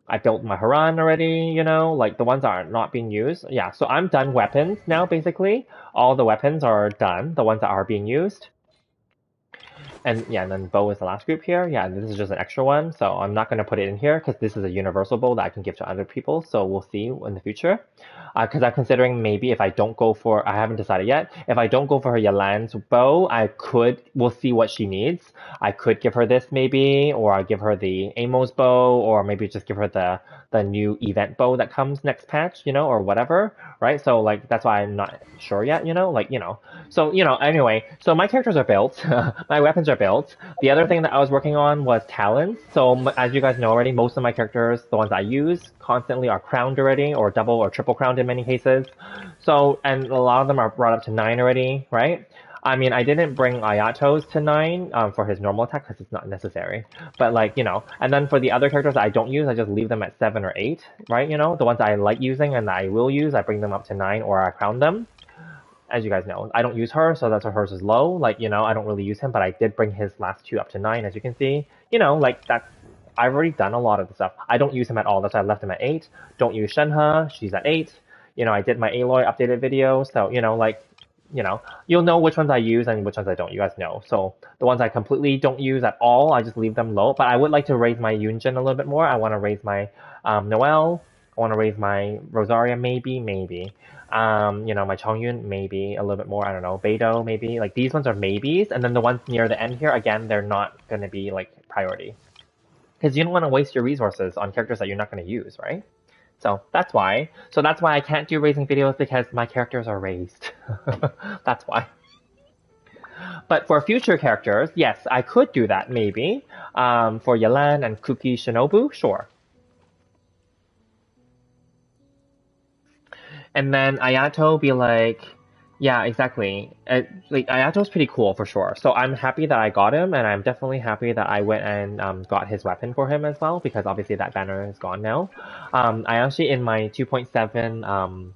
I built my Haran already, you know, like the ones that are not being used. Yeah, so I'm done weapons now, basically. All the weapons are done, the ones that are being used. And yeah, and then bow is the last group here. Yeah, this is just an extra one, so I'm not going to put it in here because this is a universal bow that I can give to other people, so we'll see in the future. Because I'm considering maybe if I don't go for, I haven't decided yet, if I don't go for her Yalan's bow, we'll see what she needs. I could give her this maybe, or I'll give her the Amos bow, or maybe just give her the new event bow that comes next patch, or whatever, right? So like, that's why I'm not sure yet, So, anyway, so my characters are built, my weapons are built. The other thing that I was working on was talents. So as you guys know already, most of my characters, the ones I use constantly are crowned already, or double or triple crowned in many cases. So, and a lot of them are brought up to 9 already, right? I mean, I didn't bring Ayato's to 9 for his normal attack because it's not necessary. But like, and then for the other characters I don't use, I just leave them at 7 or 8, right? The ones I like using and that I will use, I bring them up to 9 or I crown them. As you guys know, I don't use her, so that's why hers is low. Like, I don't really use him, but I did bring his last 2 up to 9, as you can see. Like that's, I've already done a lot of the stuff. I don't use him at all, that's why I left him at 8. Don't use Shenhe, she's at 8. I did my Aloy updated video, so, you'll know which ones I use and which ones I don't, you guys know. So the ones I completely don't use at all, I just leave them low. But I would like to raise my Yunjin a little bit more. I want to raise my Noelle. I want to raise my Rosaria, maybe. My Chongyun, maybe a little bit more. I don't know, Beidou, maybe. Like these ones are maybes, and then the ones near the end here, again, they're not going to be like priority, because you don't want to waste your resources on characters that you're not going to use, right? So that's why. So that's why I can't do raising videos, because my characters are raised. That's why. But for future characters, yes, I could do that maybe. For Yelan and Kuki Shinobu, sure. And then Ayato be like, yeah, exactly. Like Ayato's pretty cool for sure. So I'm happy that I got him, and I'm definitely happy that I went and got his weapon for him as well, because obviously that banner is gone now. I actually in my 2.7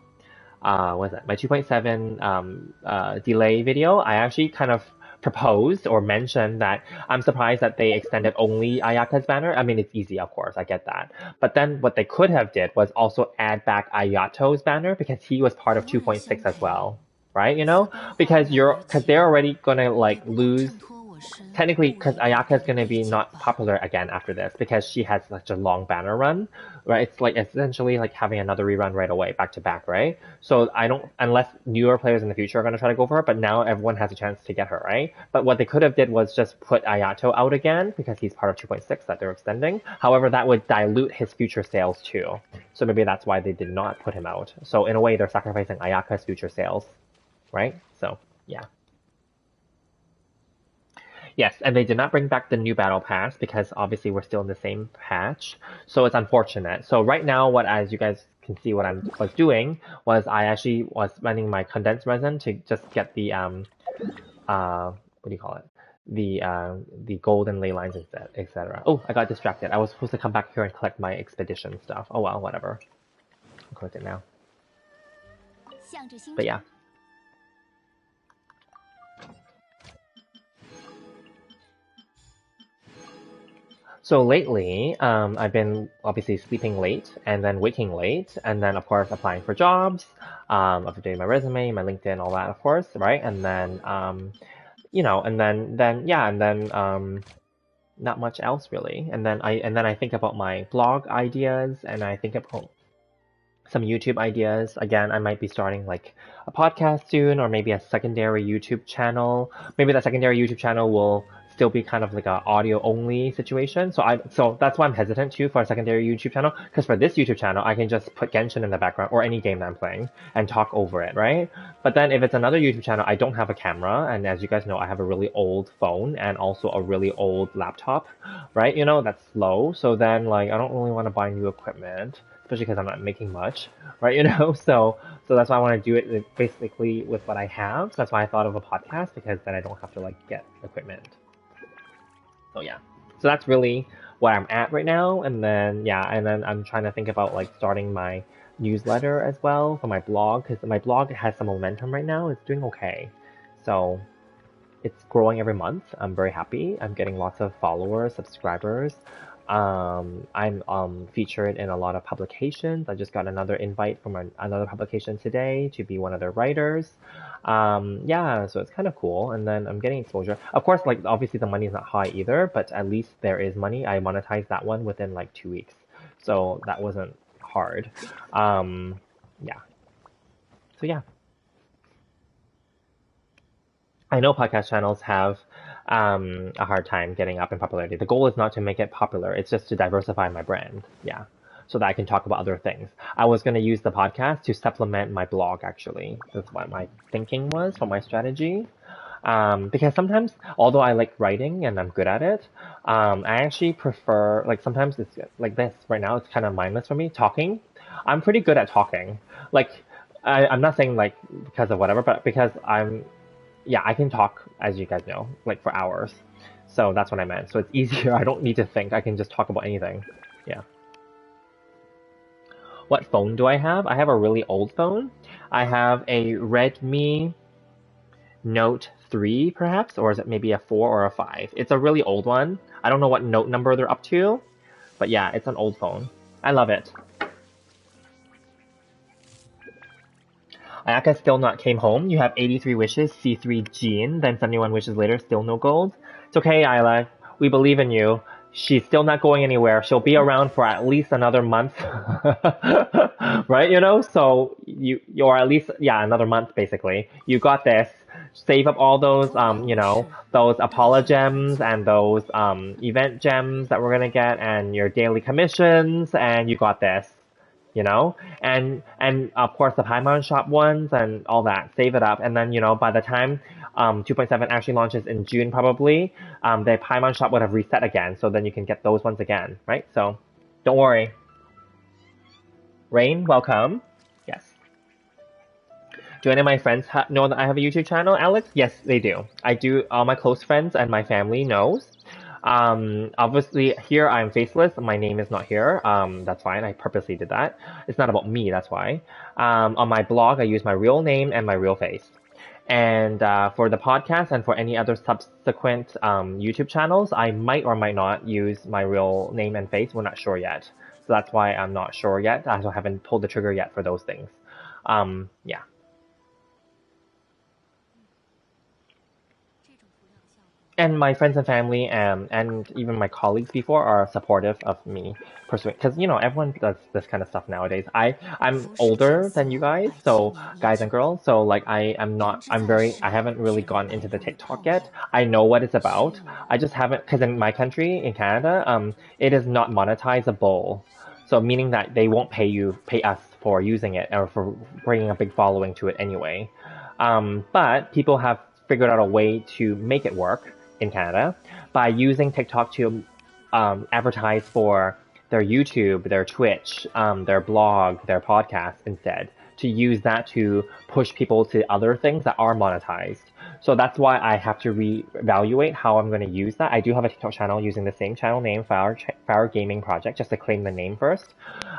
what is that? My 2.7 delay video, I actually kind of proposed or mentioned that I'm surprised that they extended only Ayaka's banner. I mean, it's easy, of course, I get that. But then what they could have did was also add back Ayato's banner, because he was part of 2.6 as well, right? Because they're already gonna like lose. Technically, because Ayaka is going to be not popular again after this, because she has such a long banner run, right? It's like essentially like having another rerun right away, back to back, right? So I don't, unless newer players in the future are going to try to go for her, but now everyone has a chance to get her, right? But what they could have did was just put Ayato out again, because he's part of 2.6 that they're extending. However, that would dilute his future sales too. So maybe that's why they did not put him out. So in a way, they're sacrificing Ayaka's future sales, right? So yeah. Yes, and they did not bring back the new battle pass, because obviously we're still in the same patch, so it's unfortunate. So right now, as you guys can see, what I was doing was I actually was spending my condensed resin to just get the what do you call it? The golden ley lines instead, etc. Oh, I got distracted. I was supposed to come back here and collect my expedition stuff. Oh well, whatever. I'll collect it now. But yeah. So lately, I've been obviously sleeping late and then waking late, and then of course applying for jobs, updating my resume, my LinkedIn, all that, of course, right? And then, and then not much else really. And then I think about my blog ideas, and I think about some YouTube ideas. Again, I might be starting like a podcast soon, or maybe a secondary YouTube channel. Maybe that secondary YouTube channel will still be kind of like a audio only situation. So that's why I'm hesitant too for a secondary YouTube channel, because for this YouTube channel, I can just put Genshin in the background or any game that I'm playing and talk over it, right? But then if it's another YouTube channel, I don't have a camera, and as you guys know, I have a really old phone and also a really old laptop, right? That's slow. So then like I don't really want to buy new equipment, especially because I'm not making much, right? So that's why I want to do it basically with what I have. So that's why I thought of a podcast, because then I don't have to like get equipment. So yeah, so that's really where I'm at right now. And then I'm trying to think about like starting my newsletter as well for my blog, because my blog has some momentum right now. It's doing okay, so it's growing every month. I'm very happy. I'm getting lots of followers, subscribers. I'm featured in a lot of publications. I just got another invite from another publication today to be one of their writers. Yeah, so it's kind of cool. And then I'm getting exposure. Of course, like obviously the money is not high either, but at least there is money. I monetized that one within like 2 weeks, so that wasn't hard. Yeah. So yeah. I know podcast channels have a hard time getting up in popularity. The goal is not to make it popular, it's just to diversify my brand. Yeah. So that I can talk about other things. I was going to use the podcast to supplement my blog, actually. That's what my thinking was for my strategy. Because sometimes, although I like writing and I'm good at it, I actually prefer, like sometimes it's like this. Right now, it's kind of mindless for me, talking. I'm pretty good at talking. Like, I'm not saying like because of whatever, but because yeah, I can talk, as you guys know, like for hours. So that's what I meant. So it's easier. I don't need to think. I can just talk about anything. Yeah. What phone do I have? I have a really old phone. I have a Redmi Note 3, perhaps, or is it maybe a 4 or a 5? It's a really old one. I don't know what note number they're up to, but yeah, it's an old phone. I love it. Ayaka still not came home. You have 83 wishes, C3 Jean, then 71 wishes later, still no gold. It's okay, Ayla. We believe in you. She's still not going anywhere. She'll be around for at least another month. Right, you know? So or at least, yeah, another month basically. You got this. Save up all those, those Apollo gems and those event gems that we're gonna get and your daily commissions, and you got this. And of course the Paimon shop ones and all that. Save it up, and then by the time 2.7 actually launches in June, probably the Paimon shop would have reset again, so then you can get those ones again, right? So don't worry. Rain, welcome. Yes. Do any of my friends know that I have a YouTube channel, Alex? Yes, they do. I do. All my close friends and my family knows. Obviously here I'm faceless. My name is not here. That's fine. I purposely did that. It's not about me. That's why. On my blog, I use my real name and my real face. And for the podcast and for any other subsequent YouTube channels, I might or might not use my real name and face. We're not sure yet. So that's why I'm not sure yet. I haven't pulled the trigger yet for those things. Yeah. And my friends and family and even my colleagues before are supportive of me pursuing, because everyone does this kind of stuff nowadays. I'm older than you guys, so guys and girls, so like I haven't really gone into the TikTok yet. I know what it's about. I just haven't, because in my country, in Canada, it is not monetizable. So meaning that they won't pay us for using it or for bringing a big following to it anyway. But people have figured out a way to make it work in Canada by using TikTok to advertise for their YouTube, their Twitch, their blog, their podcast instead. To use that to push people to other things that are monetized. So that's why I have to reevaluate how I'm going to use that. I do have a TikTok channel using the same channel name, Fire Gaming Project, just to claim the name first.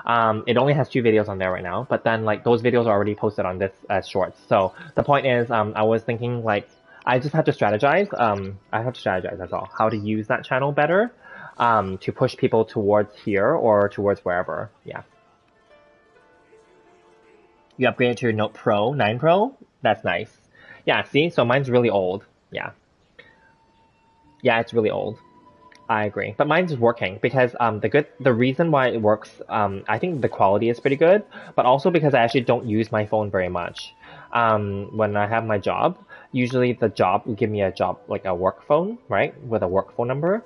It only has 2 videos on there right now, but then like those videos are already posted on this as shorts. So the point is, I was thinking like, I just have to strategize. I have to strategize, that's all. How to use that channel better to push people towards here or towards wherever. Yeah. You upgraded to your Note Pro, 9 Pro? That's nice. Yeah, see? So mine's really old. Yeah. Yeah, it's really old. I agree. But mine's working because the reason why it works, I think the quality is pretty good, but also because I actually don't use my phone very much. When I have my job, usually the job will give me a job, like a work phone, right? With a work phone number.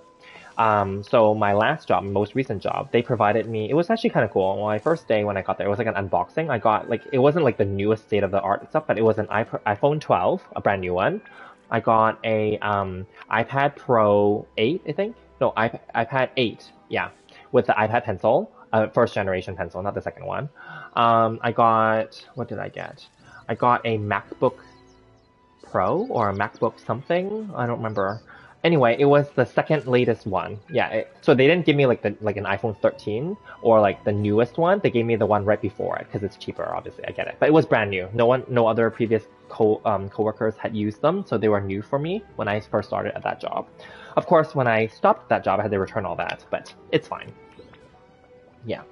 So my last job, most recent job, they provided me, it was actually kind of cool. On my first day when I got there, it was like an unboxing. I got like, it wasn't like the newest state of the art stuff, but it was an iPhone 12, a brand new one. I got a iPad Pro 8, I think. No, iPad 8, yeah, with the iPad Pencil, first generation pencil, not the second one. I got, what did I get? I got a MacBook Pro or a MacBook something. I don't remember. Anyway, it was the second latest one. Yeah, so they didn't give me like an iPhone 13 or like the newest one. They gave me the one right before it because it's cheaper. Obviously, I get it. But it was brand new. No other previous coworkers had used them, so they were new for me when I first started at that job. Of course, when I stopped that job, I had to return all that, but it's fine. Yeah.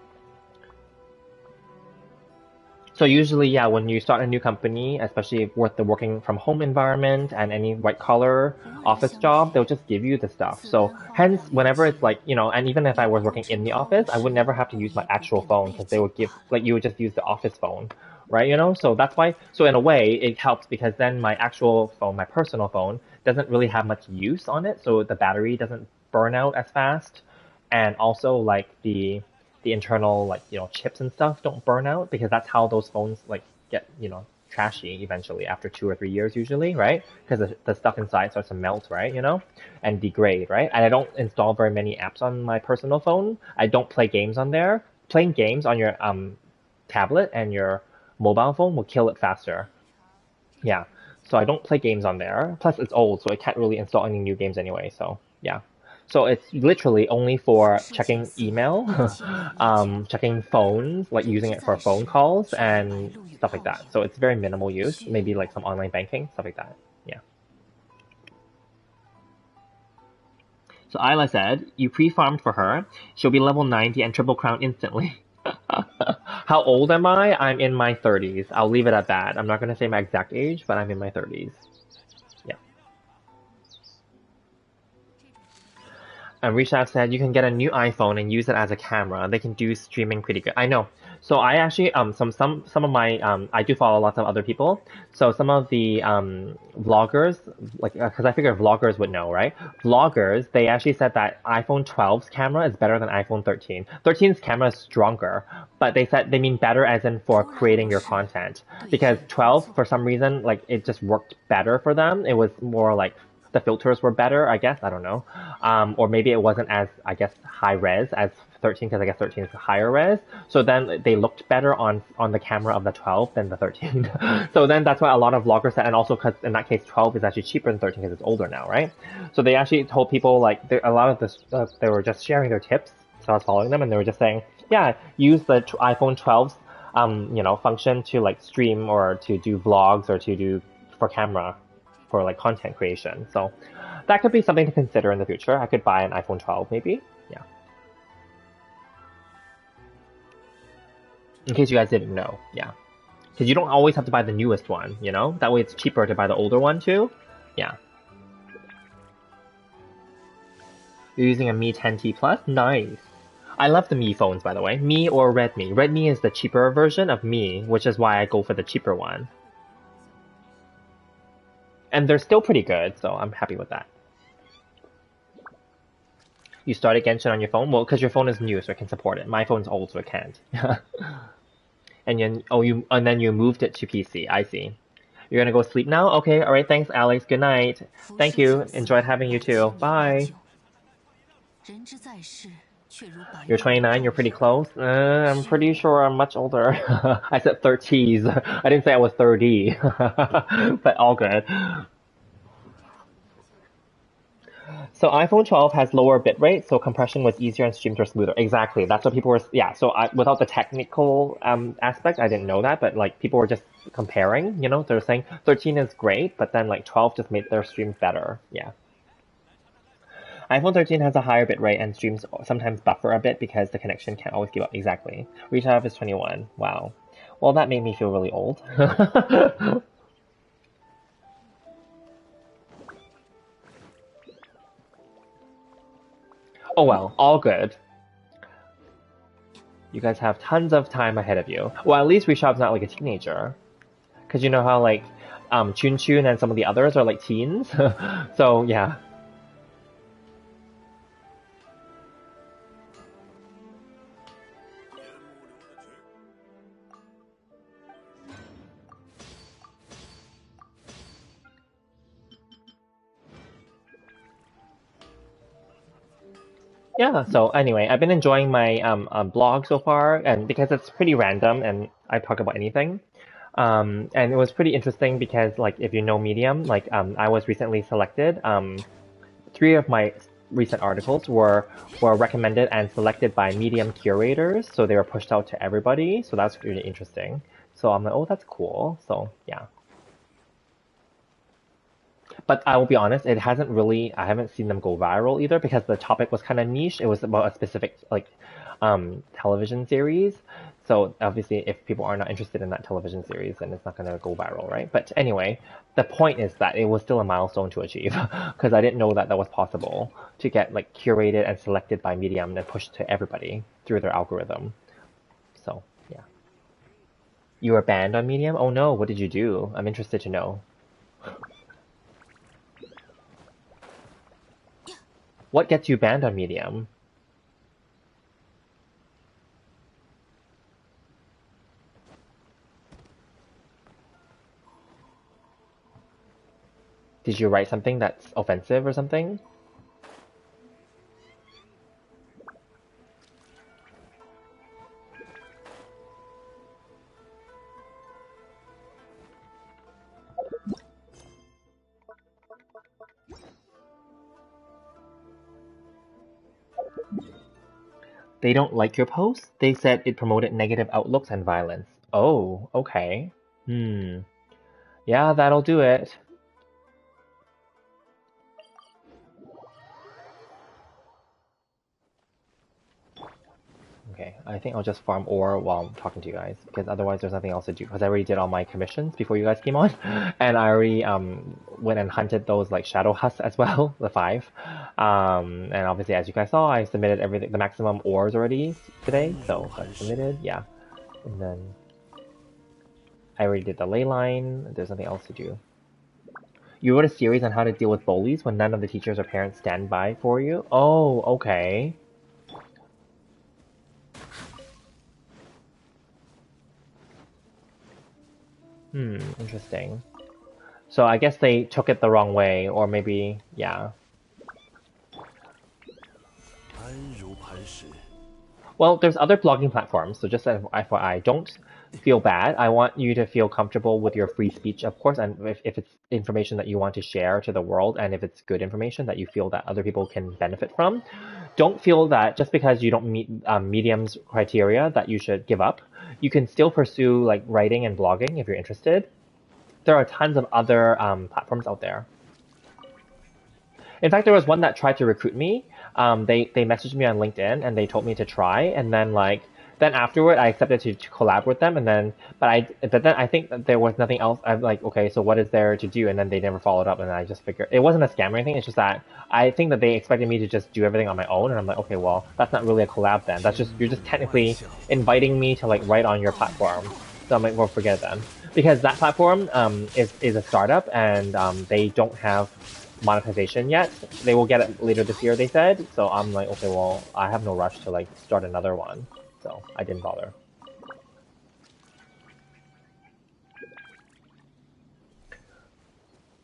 So usually, yeah, when you start a new company, especially with the working from home environment and any white collar office job, they'll just give you the stuff. So hence, whenever it's like, and even if I was working in the office, I would never have to use my actual phone because they would give, like, you would just use the office phone, right? So that's why, so in a way, it helps because then my actual phone, my personal phone, doesn't really have much use on it. So the battery doesn't burn out as fast. And also like the internal like chips and stuff don't burn out because that's how those phones like get trashy eventually after 2 or 3 years usually, right? Because the stuff inside starts to melt, right? And degrade, right? And I don't install very many apps on my personal phone. I don't play games on there. Playing games on your tablet and your mobile phone will kill it faster. Yeah. So I don't play games on there. Plus it's old, so I can't really install any new games anyway. So yeah. So it's literally only for checking email, checking phones, like using it for phone calls and stuff like that. So it's very minimal use. Maybe like some online banking, stuff like that. Yeah. So Isla said, you pre-farmed for her. She'll be level 90 and triple crown instantly. How old am I? I'm in my 30s. I'll leave it at that. I'm not going to say my exact age, but I'm in my 30s. Yeah. And Rishav said you can get a new iPhone and use it as a camera. They can do streaming pretty good. I know. So I actually some of my I do follow lots of other people. So some of the vloggers, like because I figure vloggers would know, right? Vloggers, they actually said that iPhone 12's camera is better than iPhone 13. 13's camera is stronger, but they said they mean better as in for creating your content because 12 for some reason like it just worked better for them. It was more like the filters were better, I guess. I don't know. Or maybe it wasn't as, I guess, high res as 13, because I guess 13 is higher res. So then they looked better on the camera of the 12 than the 13. So then that's why a lot of vloggers said, and also because in that case 12 is actually cheaper than 13 because it's older now, right? So they actually told people, like, a lot of this, they were just sharing their tips. So I was following them and they were just saying, yeah, use the iPhone 12's, function to like stream or to do vlogs or to do for camera, for like content creation. So that could be something to consider in the future. I could buy an iPhone 12 maybe. Yeah. In case you guys didn't know. Yeah. Because you don't always have to buy the newest one, That way it's cheaper to buy the older one too. Yeah. You're using a Mi 10T Plus? Nice. I love the Mi phones, by the way. Mi or Redmi. Redmi is the cheaper version of Mi, which is why I go for the cheaper one. And they're still pretty good, so I'm happy with that. You started Genshin on your phone? Well, because your phone is new, so it can support it. My phone's old, so it can't. And then you moved it to PC. I see. You're gonna go sleep now? Okay, alright, thanks, Alex. Good night. Thank you. Enjoyed having you too. Bye. You're 29, you're pretty close. I'm pretty sure I'm much older. I said 30s. I didn't say I was 30. But all good. So iPhone 12 has lower bitrate, so compression was easier and streams were smoother. Exactly, that's what people were. Yeah, so without the technical aspect, I didn't know that, but like people were just comparing. They're saying 13 is great, but then like 12 just made their streams better. Yeah. iPhone 13 has a higher bitrate and streams sometimes buffer a bit because the connection can't always keep up. Exactly. Rishav is 21. Wow. Well, that made me feel really old. Oh well, all good. You guys have tons of time ahead of you. Well, at least Rishab's not like a teenager. Because you know how like Chun Chun and some of the others are like teens? So yeah. Yeah, so anyway, I've been enjoying my blog so far, and because it's pretty random and I talk about anything. And it was pretty interesting because, like, if you know Medium, like, I was recently selected. Three of my recent articles were recommended and selected by Medium curators, so they were pushed out to everybody. So that's really interesting. So I'm like, oh, that's cool. So yeah. But I will be honest, it hasn't really, I haven't seen them go viral either because the topic was kind of niche. It was about a specific like television series. So obviously if people are not interested in that television series, then it's not going to go viral, right? But anyway, the point is that it was still a milestone to achieve because I didn't know that that was possible to get like curated and selected by Medium and pushed to everybody through their algorithm. So yeah. You were banned on Medium? Oh no, what did you do? I'm interested to know. What gets you banned on Medium? Did you write something that's offensive or something? They don't like your post? They said it promoted negative outlooks and violence. Oh, okay. Yeah, that'll do it. Okay, I think I'll just farm ore while I'm talking to you guys, because otherwise there's nothing else to do, because I already did all my commissions before you guys came on, and I already went and hunted those like shadow husks as well, the 5. And obviously as you guys saw, I submitted everything, the maximum ores already today, so I submitted, yeah. And then I already did the ley line, there's nothing else to do. You wrote a series on how to deal with bullies when none of the teachers or parents stand by for you? Oh, okay. Interesting. So I guess they took it the wrong way, or maybe, yeah. Well, there's other blogging platforms, so just as FYI, don't feel bad. I want you to feel comfortable with your free speech, of course, and if it's information that you want to share to the world, and if it's good information that you feel that other people can benefit from, don't feel that just because you don't meet Medium's criteria that you should give up. You can still pursue like writing and blogging if you're interested. There are tons of other platforms out there. In fact, there was one that tried to recruit me. They messaged me on LinkedIn and they told me to try, and then afterward I accepted to collab with them, and then but then I think that there was nothing else. I'm like, okay, so what is there to do? And then they never followed up, and I just figured it wasn't a scam or anything. It's just that I think that they expected me to just do everything on my own, and I'm like, okay, well, that's not really a collab then. That's just you're just technically inviting me to like write on your platform. So I'm like, well, forget it then, because that platform is a startup, and they don't have monetization yet. They will get it later this year, they said. So I'm like, okay, well, I have no rush to like start another one. So I didn't bother.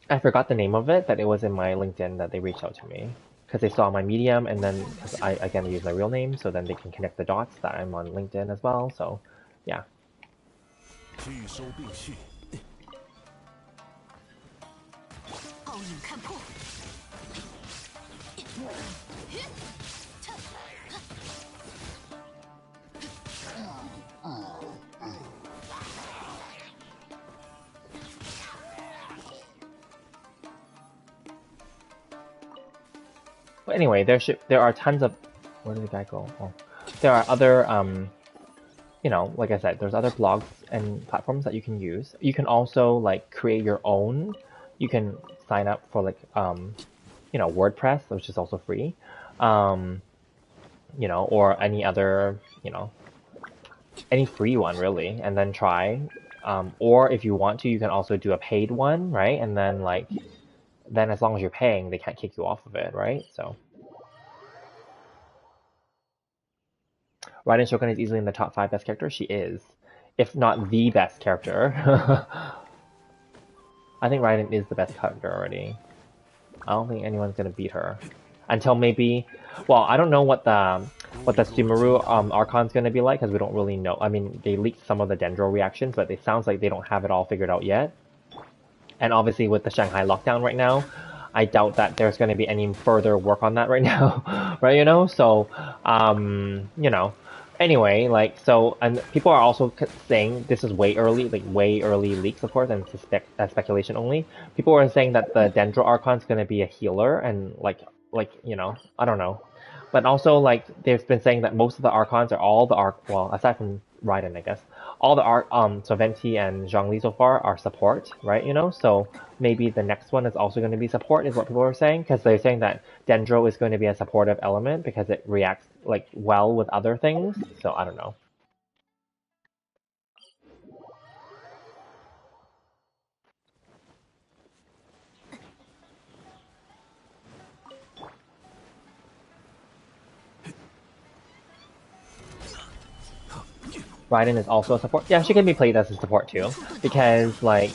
I forgot the name of it, but it was in my LinkedIn that they reached out to me. Because they saw my Medium, and then I again use my real name, so then they can connect the dots that I'm on LinkedIn as well. So, yeah. But anyway, there are tons of. Where did the guy go? Oh, there are other you know, like I said, there's other blogs and platforms that you can use. You can also like create your own. You can sign up for like you know, WordPress, which is also free. You know, or any other, you know, any free one really, and then try. Or if you want to, you can also do a paid one, right? And then like, then as long as you're paying, they can't kick you off of it, right? So. Raiden Shogun is easily in the top 5 best characters. She is, if not the best character. I think Raiden is the best character already. I don't think anyone's gonna beat her until maybe. Well, I don't know what the Sumeru Archon's gonna be like because we don't really know. I mean, they leaked some of the Dendro reactions, but it sounds like they don't have it all figured out yet. And obviously, with the Shanghai lockdown right now, I doubt that there's going to be any further work on that right now, right? You know, so you know. Anyway, like, so, and people are also saying this is way early, like way early leaks, of course, and speculation only. People are saying that the Dendro Archon is going to be a healer, and like, you know, I don't know. But also, like, they've been saying that most of the Archons are all the well, aside from Raiden, I guess, all the so Venti and Zhongli so far are support, right? You know, so maybe the next one is also going to be support, is what people are saying, because they're saying that Dendro is going to be a supportive element because it reacts like well with other things. So I don't know. Raiden is also a support. Yeah, she can be played as a support too, because like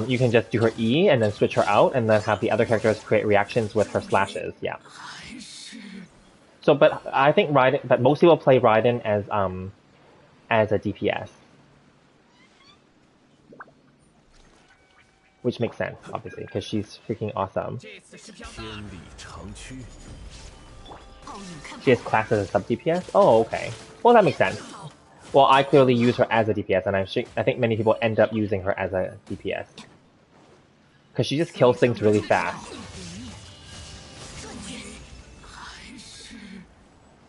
you can just do her E and then switch her out, and then have the other characters create reactions with her slashes. Yeah. So, but I think Raiden, but most people play Raiden as a DPS, which makes sense, obviously, because she's freaking awesome. 天理长驱， She has class as a sub DPS. Oh, okay. Well, that makes sense. Well, I clearly use her as a DPS, and I think many people end up using her as a DPS because she just kills things really fast.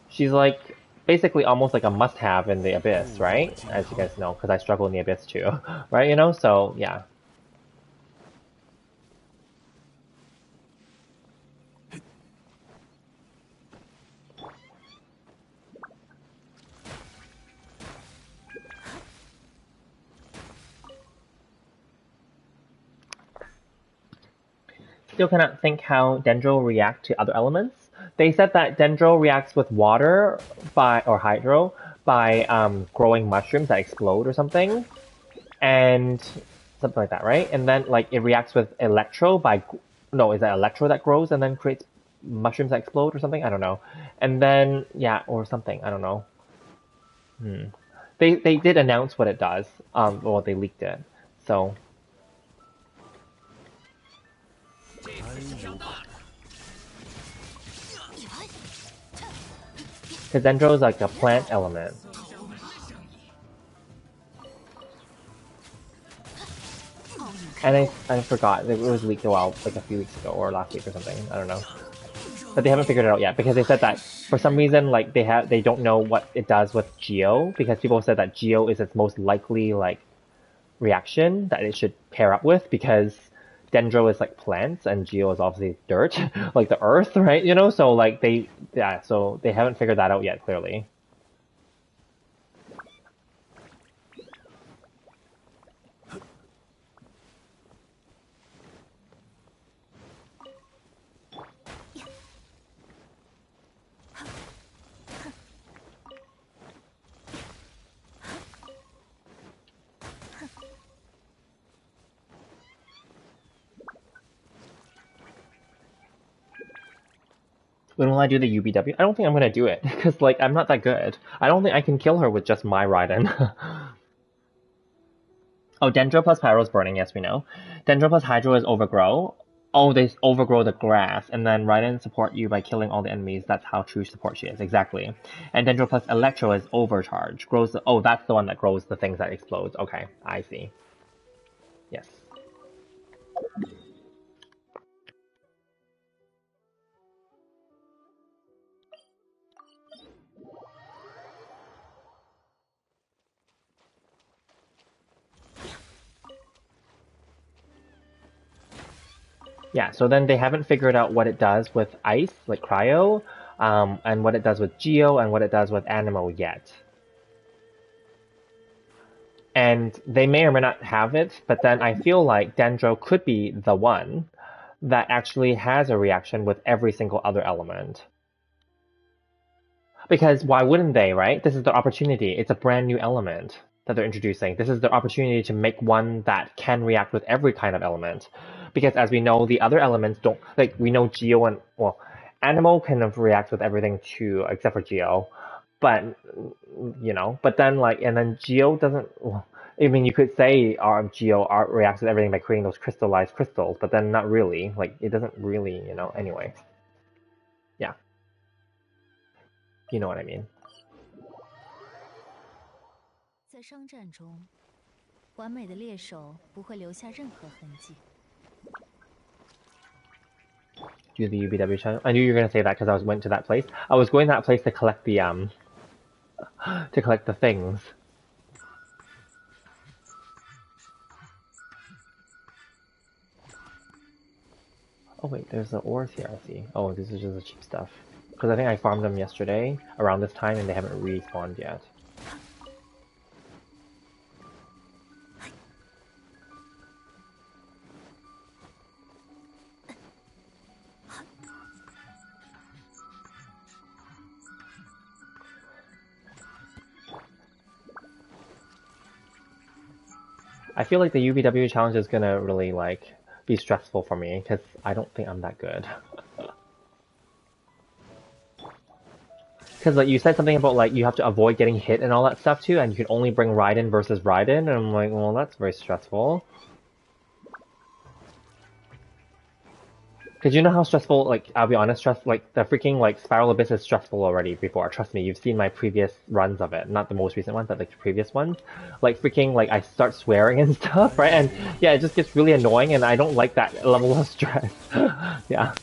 She's like basically almost like a must-have in the Abyss, right? As you guys know, because I struggle in the Abyss too, right? You know, so yeah. Still cannot think how Dendro react to other elements. They said that Dendro reacts with water or hydro by growing mushrooms that explode or something, and something like that, right? And then like it reacts with electro by no, is that electro that grows and then creates mushrooms that explode or something? I don't know. And then yeah, or something. I don't know. They did announce what it does. Well, they leaked it. So 安无可 because Dendro is like a plant element. And I forgot it was leaked like a few weeks ago or last week or something. I don't know, but they haven't figured it out yet because they said that for some reason like they don't know what it does with Geo, because people said that Geo is its most likely like reaction that it should pair up with, because Dendro is like plants and Geo is obviously dirt, like the earth, right? You know, so like so they haven't figured that out yet clearly. When will I do the UBW? I don't think I'm gonna do it because like I'm not that good. I don't think I can kill her with just my Raiden. Oh, Dendro plus Pyro is burning. Yes, we know. Dendro plus Hydro is overgrow. Oh, they overgrow the grass, and then Raiden support you by killing all the enemies. That's how true support she is, exactly. And Dendro plus Electro is overcharge. Grows the, oh, that's the one that grows the things that explodes. Okay, I see. Yes. Yeah, so then they haven't figured out what it does with ice, like cryo, and what it does with geo, and what it does with animo yet. And they may or may not have it, but then I feel like Dendro could be the one that actually has a reaction with every single other element. Because why wouldn't they, right? This is their opportunity. It's a brand new element that they're introducing. This is their opportunity to make one that can react with every kind of element. Because as we know, the other elements don't, like, we know Geo and, well, Animo kind of reacts with everything too, except for Geo. But, you know, but then, like, and then Geo doesn't, well, I mean, you could say Geo reacts with everything by creating those crystallized crystals, but then not really. Like, it doesn't really, you know, anyway. Yeah. You know what I mean. 商战中，完美的猎手不会留下任何痕迹。 Do the UBW challenge. I knew you were gonna say that because I went to that place. I was going to that place to collect the things. Oh wait, there's the ores here. I see. Oh, this is just the cheap stuff. Because I think I farmed them yesterday around this time and they haven't respawned yet. I feel like the UBW challenge is gonna really like be stressful for me because I don't think I'm that good. Because like you said something about like you have to avoid getting hit and all that stuff too, and you can only bring Raiden versus Raiden, and I'm like, well, that's very stressful. Because you know how stressful, like, I'll be honest, like, the freaking, like, Spiral Abyss is stressful already before. Trust me, you've seen my previous runs of it. Not the most recent ones, but like, the previous ones. Like, freaking, like, I start swearing and stuff, right? And, yeah, it just gets really annoying, and I don't like that level of stress. Yeah.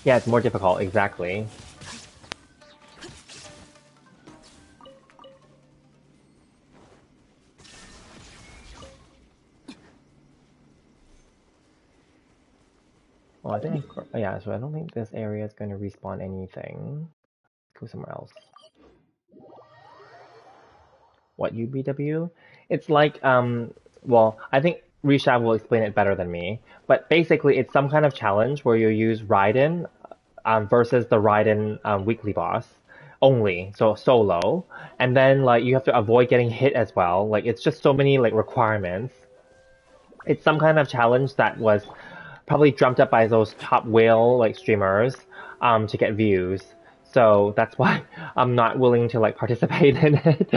Yeah, it's more difficult, exactly. Well, I think, yeah, so I don't think this area is going to respawn anything. Go somewhere else. What UBW? It's like, well, I think Risha will explain it better than me, but basically it's some kind of challenge where you use Raiden versus the Raiden weekly boss only, so solo, and then like you have to avoid getting hit as well. Like it's just so many like requirements. It's some kind of challenge that was probably dreamt up by those top whale like streamers to get views. So that's why I'm not willing to like participate in it.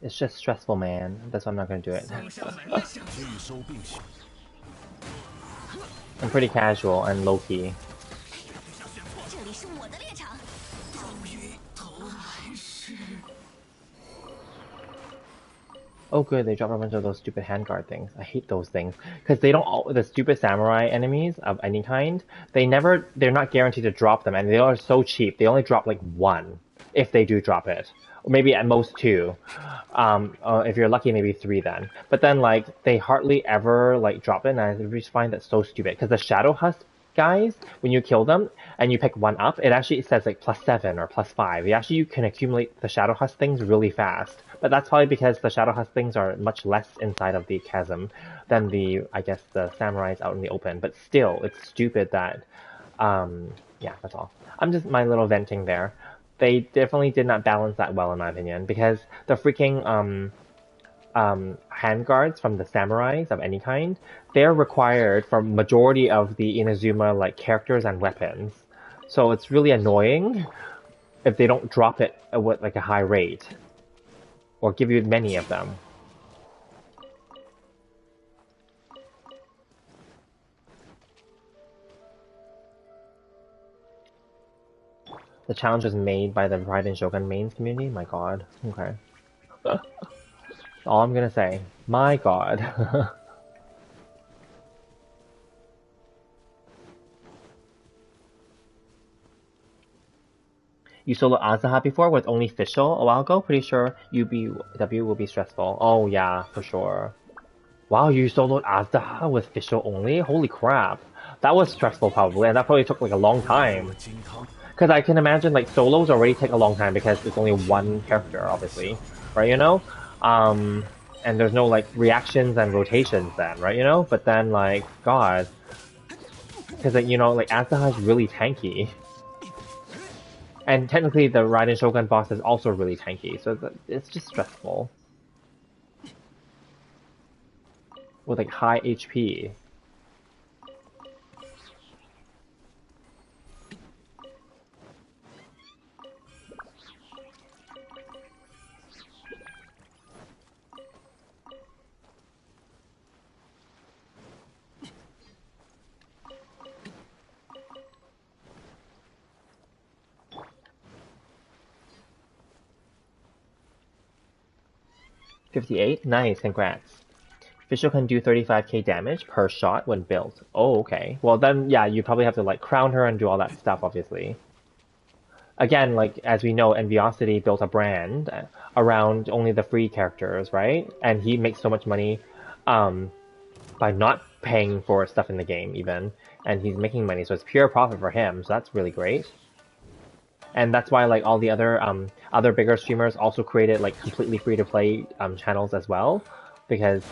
It's just stressful, man. That's why I'm not gonna do it. I'm pretty casual and low-key. Oh good, they dropped a bunch of those stupid handguard things. I hate those things. Because they don't, the stupid samurai enemies of any kind, they're not guaranteed to drop them, and they are so cheap. They only drop like one, if they do drop it. Or maybe at most two. If you're lucky, maybe three then. But then like, they hardly ever like drop it, and I just find that so stupid. Because the Shadow Husk guys, when you kill them, and you pick one up, it actually says like +7 or +5. You can accumulate the Shadow Husk things really fast. But that's probably because the Shadow Husk things are much less inside of the chasm than I guess, the samurais out in the open. But still, it's stupid that, yeah, that's all. I'm just my little venting there. They definitely did not balance that well, in my opinion, because the freaking, handguards from the samurais of any kind, they're required for majority of the Inazuma like characters and weapons. So it's really annoying if they don't drop it with like a high rate. Or give you many of them. The challenge was made by the Raiden Shogun mains community? My god. Okay. That's all I'm gonna say. My god. You solo Azaha before with only Fischl a while ago? Pretty sure UBW will be stressful. Oh yeah, for sure. Wow, you soloed Azaha with Fischl only? Holy crap. That was stressful probably, and that probably took like a long time. Because I can imagine like solos already take a long time because it's only one character, obviously. Right, you know? And there's no like reactions and rotations then, right, you know? But then like, god. Because like, you know, like Azaha is really tanky. And technically the Raiden Shogun boss is also really tanky, so it's just stressful. With like high HP. $58? Nice, congrats. Fischl can do 35k damage per shot when built. Oh, okay. Well then, yeah, you probably have to like crown her and do all that stuff, obviously. Again, like, as we know, Enviosity built a brand around only the free characters, right? And he makes so much money, by not paying for stuff in the game, even. And he's making money, so it's pure profit for him, so that's really great. And that's why like all the other bigger streamers also created like completely free to play channels as well, because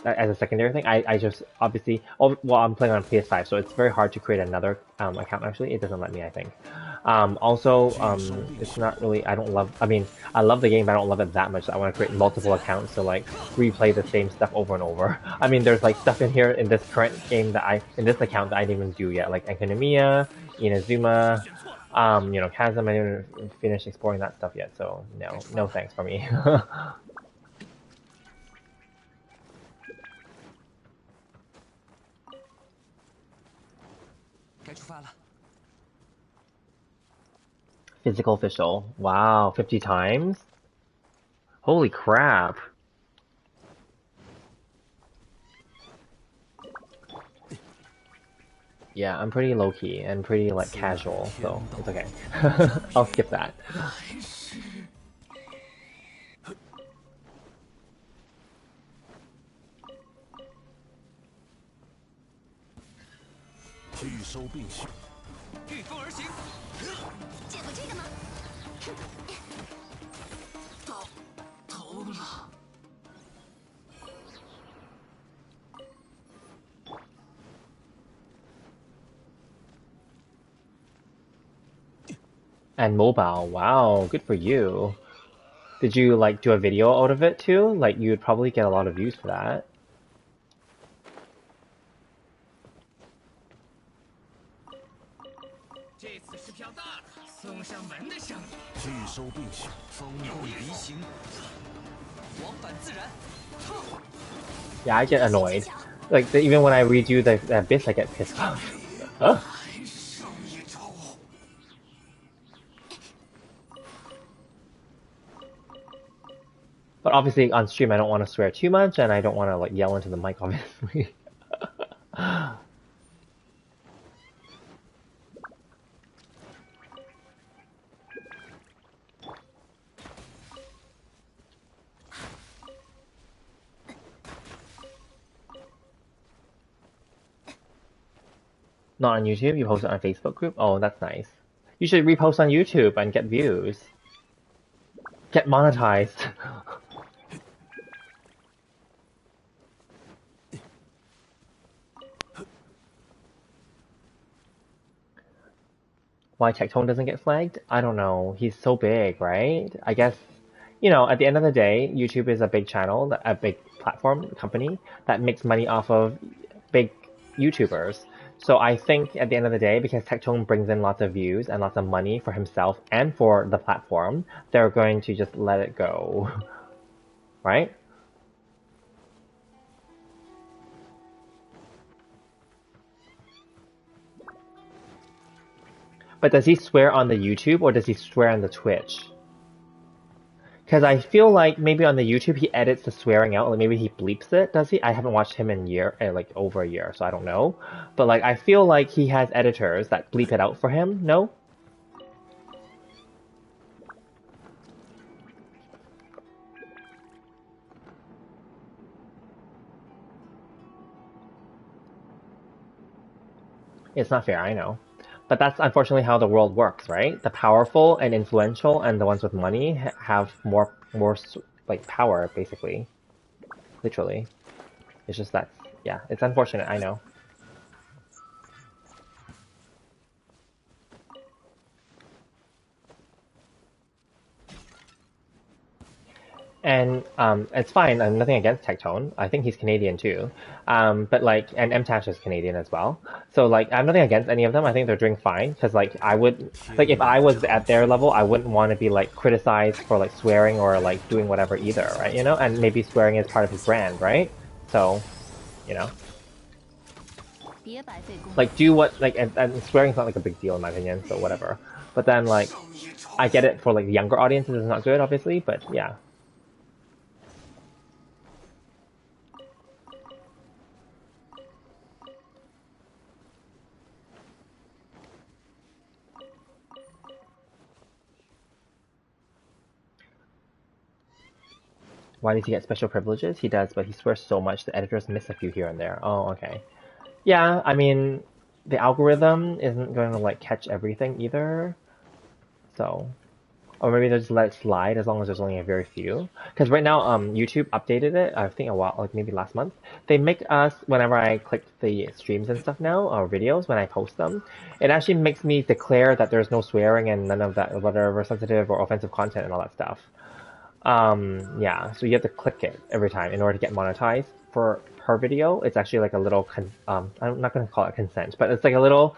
as a secondary thing, I just obviously, oh, well, I'm playing on PS5, so it's very hard to create another account. Actually, it doesn't let me, I think. Also, it's not really, I don't love, I mean, I love the game, but I don't love it that much, so I want to create multiple accounts to like replay the same stuff over and over. I mean, there's like stuff in here in this current game in this account that I didn't even do yet, like Enkanomiya, Inazuma, you know, Chasm. I didn't finish exploring that stuff yet, so no thanks for me. Physical official. Wow, 50 times? Holy crap. Yeah, I'm pretty low-key and pretty like casual, so it's okay. I'll skip that. And mobile, wow, good for you. Did you like do a video out of it too? Like you'd probably get a lot of views for that. Yeah, I get annoyed. Like even when I redo the abyss, I get pissed off. Huh? But obviously on stream I don't want to swear too much, and I don't want to like yell into the mic, obviously. Not on YouTube, you post it on Facebook group? Oh, that's nice. You should repost on YouTube and get views. Get monetized. Why Tectone doesn't get flagged? I don't know. He's so big, right? I guess, you know, at the end of the day, YouTube is a big channel, a big platform company that makes money off of big YouTubers. So I think at the end of the day, because Tectone brings in lots of views and lots of money for himself and for the platform, they're going to just let it go. Right? But does he swear on the YouTube or does he swear on the Twitch? Because I feel like maybe on the YouTube he edits the swearing out, like maybe he bleeps it, does he? I haven't watched him in like over a year, so I don't know. But like I feel like he has editors that bleep it out for him, no? It's not fair, I know. But that's unfortunately how the world works, right? The powerful and influential and the ones with money have more like power, basically, literally. It's just that, yeah, it's unfortunate, I know. And it's fine. I'm nothing against Tectone. I think he's Canadian too. But like, and MTash is Canadian as well. So like, I have nothing against any of them. I think they're doing fine. Because like, I would like if I was at their level, I wouldn't want to be like criticized for like swearing or like doing whatever either, right? You know, and maybe swearing is part of his brand, right? So, you know, like do what like and swearing's not like a big deal in my opinion. So whatever. But then like, I get it for like younger audiences, it's not good, obviously. But yeah. Why does he get special privileges? He does, but he swears so much the editors miss a few here and there. Oh, okay. Yeah, I mean, the algorithm isn't going to like catch everything either. So, or maybe they'll just let it slide as long as there's only a very few. Because right now, YouTube updated it. I think a while, like maybe last month. They make us whenever I click the streams and stuff now, or videos when I post them, it actually makes me declare that there's no swearing and none of that whatever sensitive or offensive content and all that stuff. Yeah, so you have to click it every time in order to get monetized for per video. It's actually like a little, I'm not going to call it consent, but it's like a little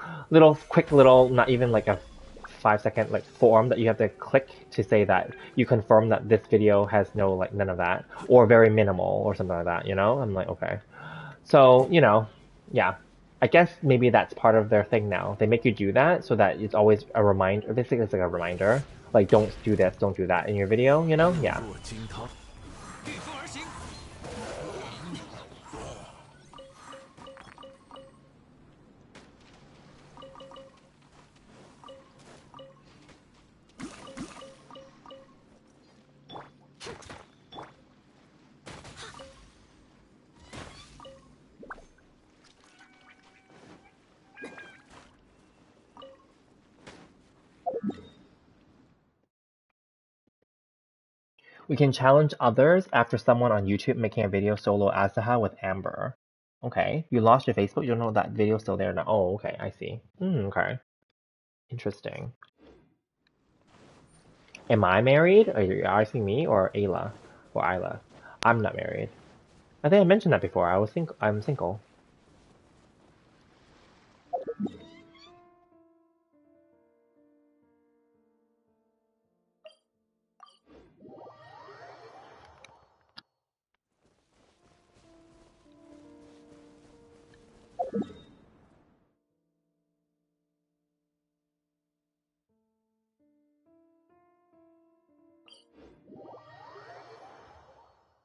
quick little, not even like a 5 second like form that you have to click to say that you confirm that this video has no like none of that or very minimal or something like that, you know? I'm like, okay. So, you know, yeah. I guess maybe that's part of their thing now. They make you do that so that it's always a reminder. Basically, it's like a reminder. Like, don't do this, don't do that in your video, you know? Yeah. We can challenge others after someone on YouTube making a video solo Asaha with Amber. Okay. You lost your Facebook? You don't know that video's still there now. Oh, okay. I see. Okay. Interesting. Am I married? Are you asking me or Ayla? Or Isla? I'm not married. I think I mentioned that before. I'm single.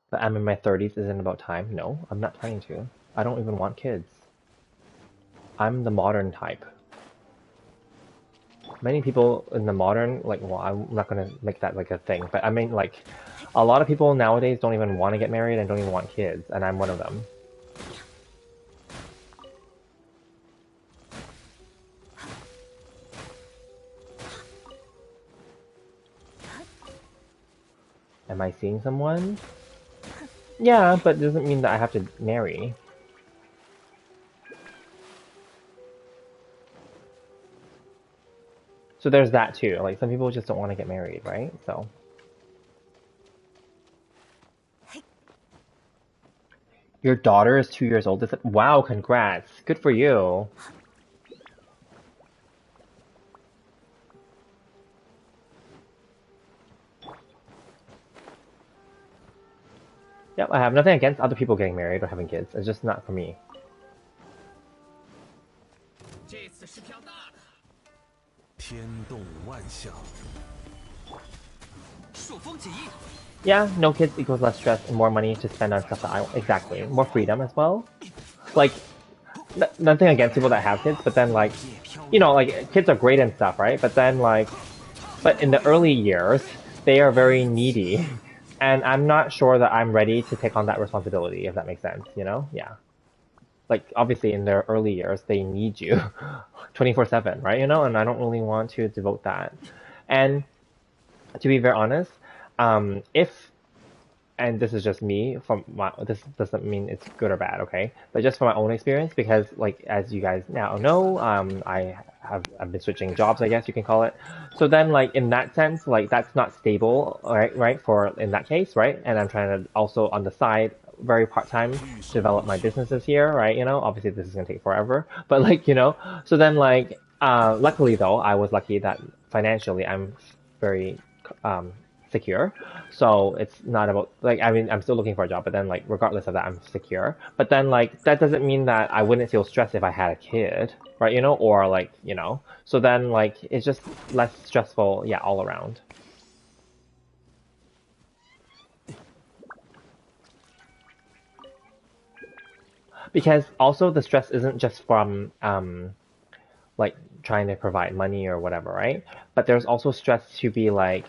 But I'm in my 30s isn't about time. No, I'm not planning to. I don't even want kids. I'm the modern type. Many people in the modern, like, well, I'm not gonna make that like a thing, but I mean, like, a lot of people nowadays don't even want to get married and don't even want kids, and I'm one of them. Am I seeing someone? Yeah, but it doesn't mean that I have to marry. So there's that too. Like, some people just don't want to get married, right? So. Your daughter is 2 years old. Wow, congrats. Good for you. Yep, I have nothing against other people getting married or having kids. It's just not for me. Yeah, no kids equals less stress and more money to spend on stuff that I want. Exactly. More freedom as well. Like, nothing against people that have kids, but then like, you know, like kids are great and stuff, right? But then like, but in the early years, they are very needy. And I'm not sure that I'm ready to take on that responsibility, if that makes sense, you know? Yeah. like obviously in their early years they need you 24/7, right? You know, and I don't really want to devote that. And to be very honest, if and this is just me from my this doesn't mean it's good or bad, okay, but just from my own experience, because like as you guys now know, I've been switching jobs, I guess you can call it. So then like in that sense, like that's not stable, right, for in that case, right? And I'm trying to also on the side very part-time develop my businesses here, right? You know, obviously this is gonna take forever, but like, you know, so then like luckily though, I was lucky that financially I'm very um secure. So it's not about like, I mean, I'm still looking for a job, but then like regardless of that, I'm secure. But then like that doesn't mean that I wouldn't feel stressed if I had a kid, right? You know, or like, you know. So then like it's just less stressful, yeah, all around. Because also the stress isn't just from like trying to provide money or whatever, right? But there's also stress to be like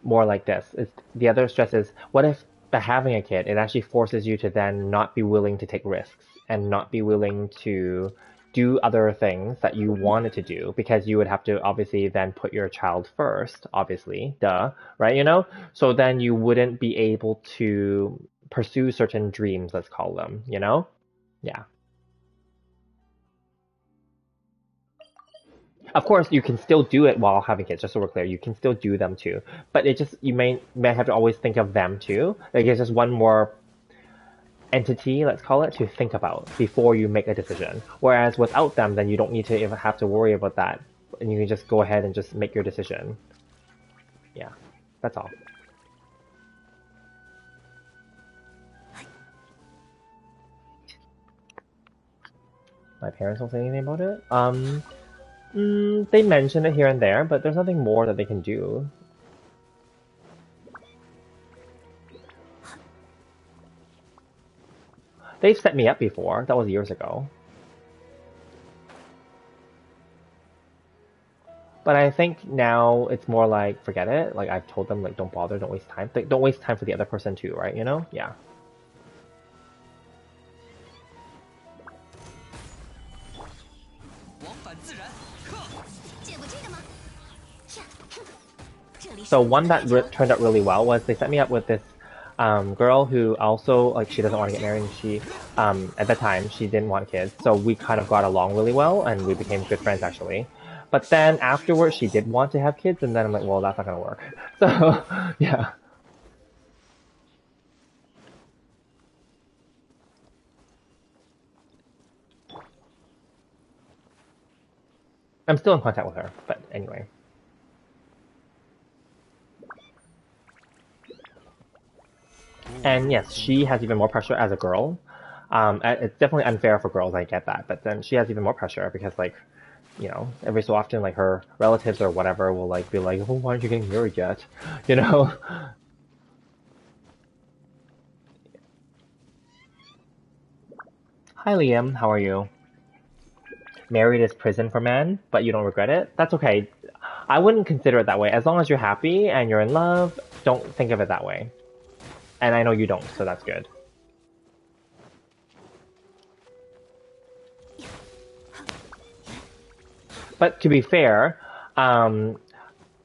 more like this. It's, the other stress is what if by having a kid, it actually forces you to then not be willing to take risks and not be willing to do other things that you wanted to do because you would have to obviously then put your child first, obviously, duh, right? You know? So then you wouldn't be able to pursue certain dreams, let's call them, you know? Yeah. Of course, you can still do it while having kids, just so we're clear. You can still do them too. But it just, you may have to always think of them too. Like it's just one more entity, let's call it, to think about before you make a decision. Whereas without them, then you don't need to even have to worry about that. And you can just go ahead and just make your decision. Yeah, that's all. My parents don't say anything about it. They mention it here and there, but there's nothing more that they can do. They've set me up before. That was years ago. But I think now it's more like forget it. Like I've told them like don't bother, don't waste time. Like, don't waste time for the other person too, right? You know? Yeah. So one that turned out really well was they set me up with this girl who also like she doesn't want to get married. And she at the time she didn't want kids, so we kind of got along really well and we became good friends actually. But then afterwards she did want to have kids, and then I'm like, well, that's not gonna work. So yeah. I'm still in contact with her, but anyway. And yes, she has even more pressure as a girl. It's definitely unfair for girls, I get that, but then she has even more pressure because, like, you know, every so often, like, her relatives or whatever will, like, be like, oh, why aren't you getting married yet? You know? Hi, Liam, how are you? Married is prison for men, but you don't regret it? That's okay. I wouldn't consider it that way. As long as you're happy and you're in love, don't think of it that way. And I know you don't, so that's good. But to be fair,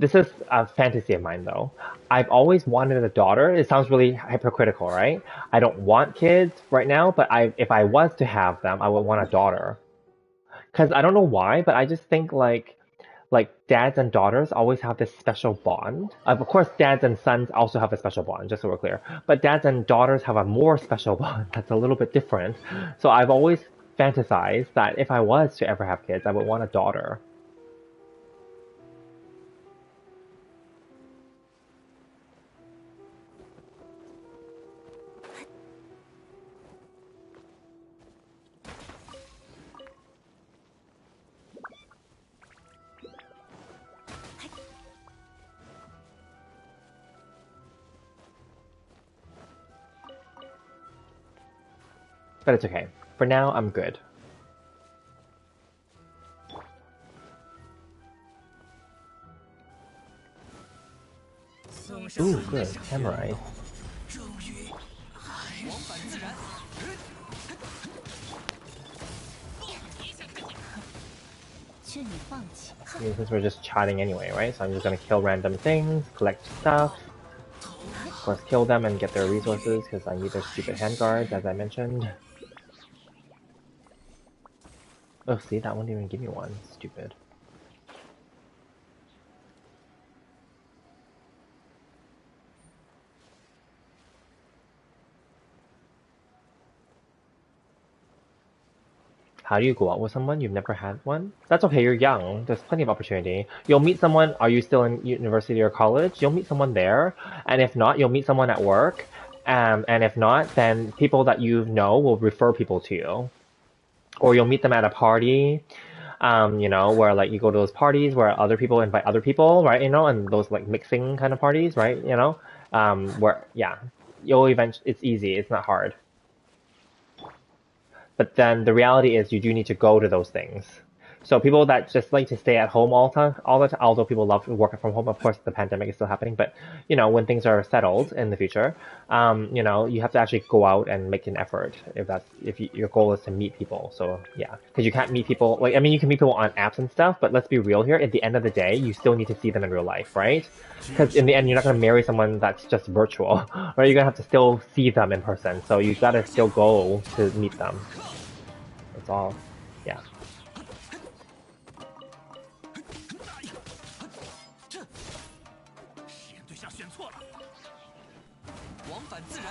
this is a fantasy of mine though. I've always wanted a daughter. It sounds really hypocritical, right? I don't want kids right now, but if I was to have them, I would want a daughter. Cause I don't know why, but I just think like dads and daughters always have this special bond. Of course, dads and sons also have a special bond, just so we're clear. But dads and daughters have a more special bond that's a little bit different. So I've always fantasized that if I was to ever have kids, I would want a daughter. But it's okay. For now, I'm good. Ooh, good. Samurai. 劝你放弃。 I mean, since we're just chatting anyway, right? So I'm just gonna kill random things, collect stuff, of course kill them and get their resources because I need their stupid handguards, as I mentioned. Oh, see, that one didn't even give me one. Stupid. How do you go out with someone you've never had one? That's okay, you're young. There's plenty of opportunity. You'll meet someone, are you still in university or college? You'll meet someone there. And if not, you'll meet someone at work. And if not, then people that you know will refer people to you. Or you'll meet them at a party, where like you go to those parties where other people invite other people, right? And those like mixing kind of parties, right? Where, yeah, it's easy, it's not hard. But then the reality is you do need to go to those things. So people that just like to stay at home all the time, although people love working from home, of course the pandemic is still happening, but when things are settled in the future, you have to actually go out and make an effort if your goal is to meet people. So yeah, because you can't meet people, like, I mean, you can meet people on apps and stuff, but let's be real here, at the end of the day, you still need to see them in real life, right? Because in the end, you're not going to marry someone that's just virtual, right? You're going to have to still see them in person. So you got to still go to meet them. That's all. Yeah. 实验对象选错了，往返自然。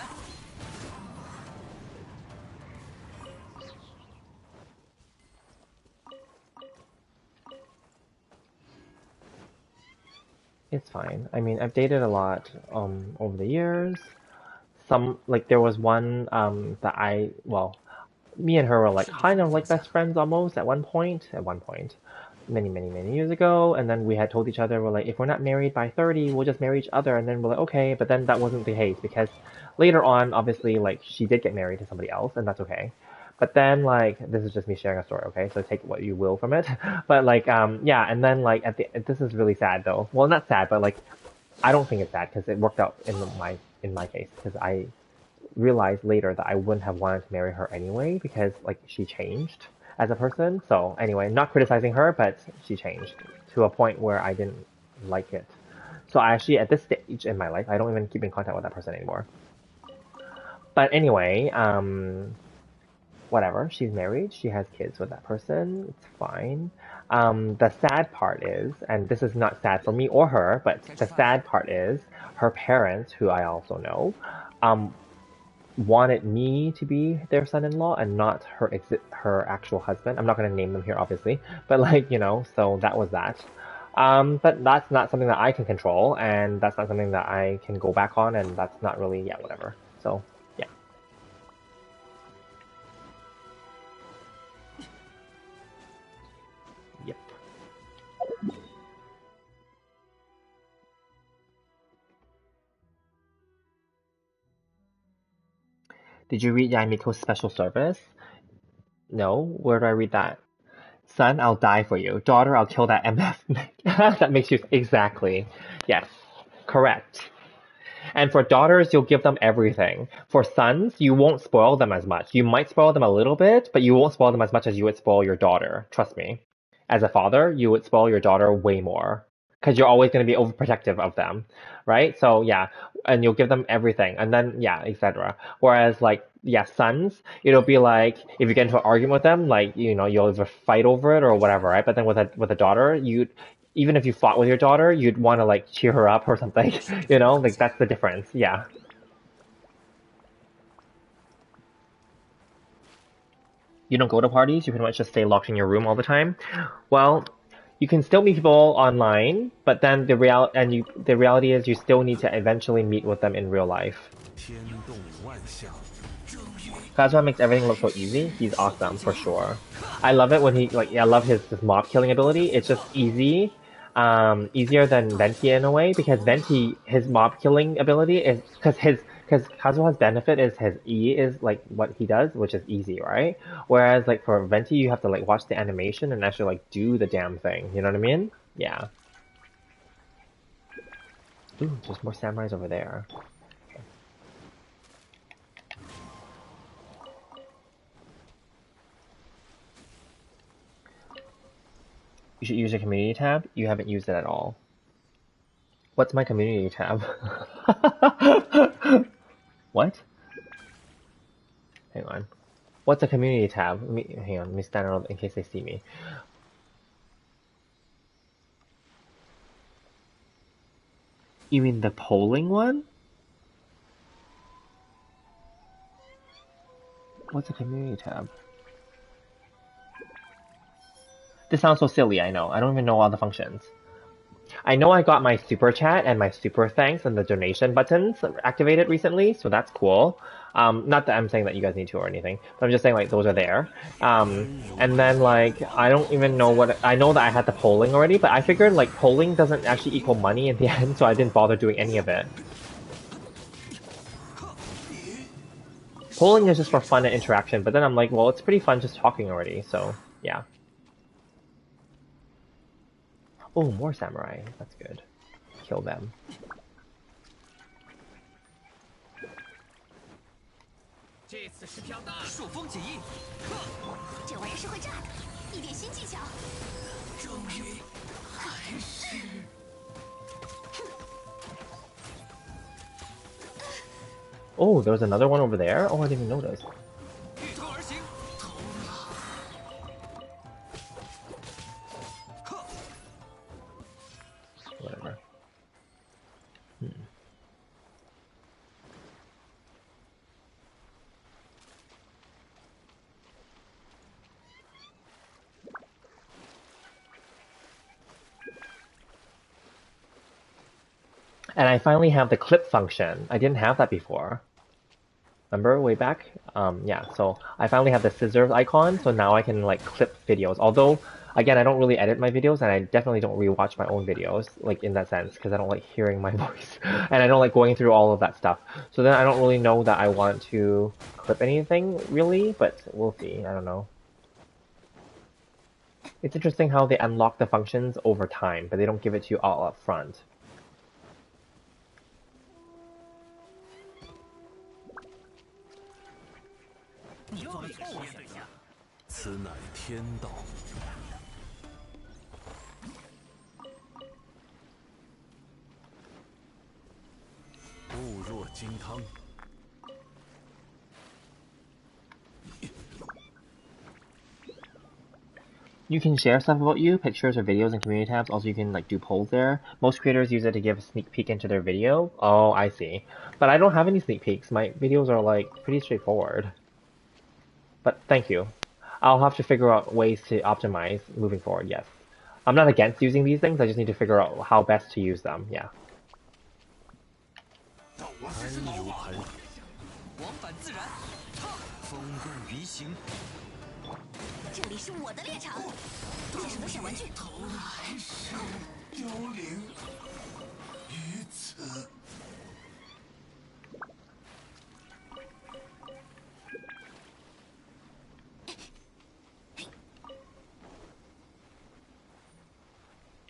It's fine. I mean, I've dated a lot over the years. Some, like, there was one me and her were like kind of like best friends almost at one point, many, many, many years ago. And then we had told each other, we're like, if we're not married by 30, we'll just marry each other. And then we're like, okay. But then that wasn't the case because later on, obviously, like, she did get married to somebody else, and that's okay. But then, like, this is just me sharing a story, okay? So take what you will from it. But like, yeah, and then like this is really sad though. Well, not sad, but like, I don't think it's sad because it worked out in my case because I realized later that I wouldn't have wanted to marry her anyway because like she changed as a person. So anyway, not criticizing her, but she changed to a point where I didn't like it. So I actually, at this stage in my life, I don't even keep in contact with that person anymore. But anyway, whatever. She's married. She has kids with that person. It's fine. The sad part is, and this is not sad for me or her, but the sad part is her parents, who I also know, wanted me to be their son-in-law and not her actual husband. I'm not going to name them here, obviously, but like so that was that. But that's not something that I can control, and that's not something that I can go back on, and that's not really whatever. So yeah. Yep. Did you read Yamiko's special service? No. Where do I read that? Son, I'll die for you. Daughter, I'll kill that MF. That makes you exactly. Yes. Correct. And for daughters, you'll give them everything. For sons, you won't spoil them as much. You might spoil them a little bit, but you won't spoil them as much as you would spoil your daughter. Trust me. As a father, you would spoil your daughter way more. Because you're always going to be overprotective of them, right? So yeah, and you'll give them everything, and then yeah, etc. Whereas like yeah, sons, it'll be like if you get into an argument with them, like you'll either fight over it or whatever, right? But then with a daughter, you even if you fought with your daughter, you'd want to like cheer her up or something, like that's the difference. Yeah. You don't go to parties, you pretty much just stay locked in your room all the time. Well, you can still meet people online, but then the reality is you still need to eventually meet with them in real life. 天动万象， Kazuha makes everything look so easy. He's awesome for sure. I love it when I love his mob killing ability. It's just easy, easier than Venti in a way because Venti his mob killing ability is because Kazuha's benefit is his E is like what he does, which is easy, right? Whereas like for Venti you have to like watch the animation and actually like do the damn thing. You know what I mean? Yeah. Ooh, there's more samurais over there. You should use your community tab. You haven't used it at all. What's my community tab? What? Hang on. What's a community tab? Hang on, let me stand around in case they see me. You mean the polling one? What's a community tab? This sounds so silly, I know. I don't even know all the functions. I know I got my super chat and my super thanks and the donation buttons activated recently, so that's cool. Not that I'm saying that you guys need to or anything, but I'm just saying like those are there. And then like I don't even know what I know that I had the polling already, but I figured like polling doesn't actually equal money in the end, so I didn't bother doing any of it. Polling is just for fun and interaction, but then I'm like, well, it's pretty fun just talking already, so yeah. Oh, more samurai. That's good. Kill them. 这次是飘大朔风起义，这玩意是会炸的，一点新技巧。终于还是。Oh, there was another one over there? Oh, I didn't even notice. 御头而行，头脑。Whatever. And I finally have the clip function. I didn't have that before. Remember way back? Yeah, so I finally have the scissors icon, so now I can like clip videos. Although, again, I don't really edit my videos, and I definitely don't rewatch my own videos, like in that sense, because I don't like hearing my voice. And I don't like going through all of that stuff. So then I don't really know that I want to clip anything, really, but we'll see. I don't know. It's interesting how they unlock the functions over time, but they don't give it to you all up front. 此乃天道。物若金汤。You can share stuff about you, pictures or videos in community tabs. Also, you can like do polls there. Most creators use it to give a sneak peek into their video. Oh, I see. But I don't have any sneak peeks. My videos are like pretty straightforward. But thank you. I'll have to figure out ways to optimize moving forward, yes. I'm not against using these things, I just need to figure out how best to use them, yeah. 安如磐石，往返自然，风动鱼行。这里是我的猎场，这是什么小玩具？来世幽灵于此。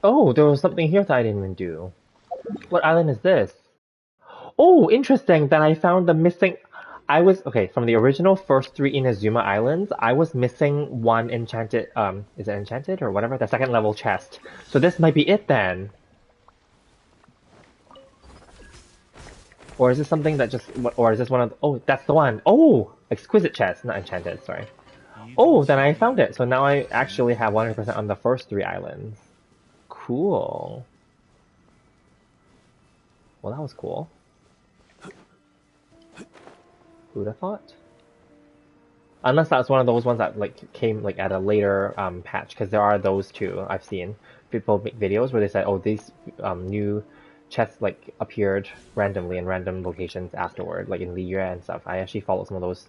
Oh, there was something here that I didn't even do. What island is this? Oh, interesting that I found the missing... okay, from the original first 3 Inazuma Islands, I was missing one enchanted, is it enchanted or whatever? The second level chest. So this might be it then. Or is this something that just, or is this one of, oh, that's the one. Oh, exquisite chest, not enchanted, sorry. Oh, then I found it. So now I actually have 100% on the first 3 islands. Cool. Well, that was cool. Who'd have thought? Unless that's one of those ones that like came like at a later patch, because there are those too. I've seen people make videos where they said, "Oh, these new chests like appeared randomly in random locations afterward, like in Liyue and stuff." I actually followed some of those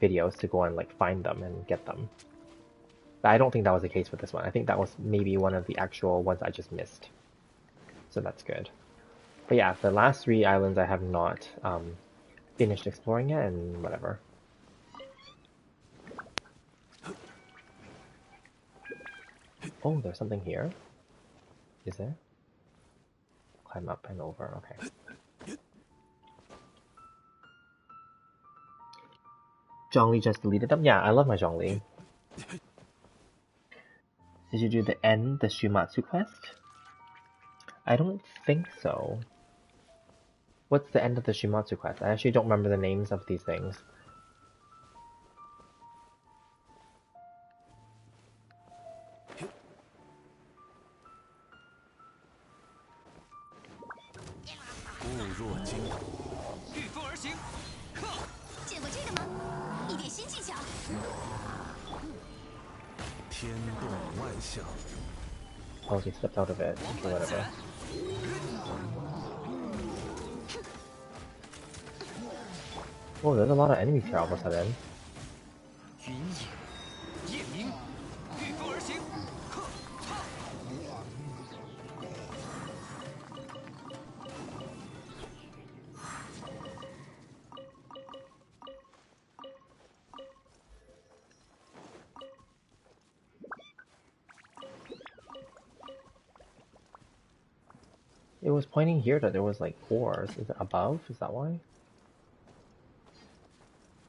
videos to go and like find them and get them. But I don't think that was the case with this one. I think that was maybe one of the actual ones I just missed. So that's good. But yeah, the last 3 islands I have not finished exploring yet, and whatever. Oh, there's something here. Is there? Climb up and over, okay. Zhongli just deleted them? Yeah, I love my Zhongli. Did you do the Shumatsu quest? I don't think so. What's the end of the Shumatsu quest? I actually don't remember the names of these things. Oh, he stepped out of it. Okay, whatever. Oh, there's a lot of enemies here all of a sudden. It was pointing here that there was like ores. Is it above? Is that why?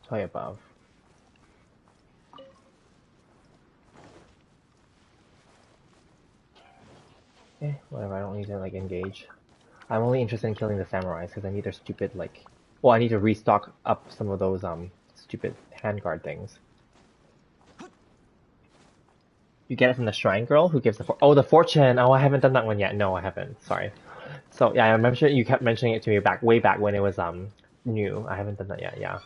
Try above. Whatever, I don't need to like engage. I'm only interested in killing the samurais because I need their stupid like... Well, I need to restock up some of those stupid handguard things. You get it from the shrine girl who gives the the fortune! Oh, I haven't done that one yet. No, I haven't. Sorry. So yeah, I remember you kept mentioning it to me way back when it was new. I haven't done that yet, yeah.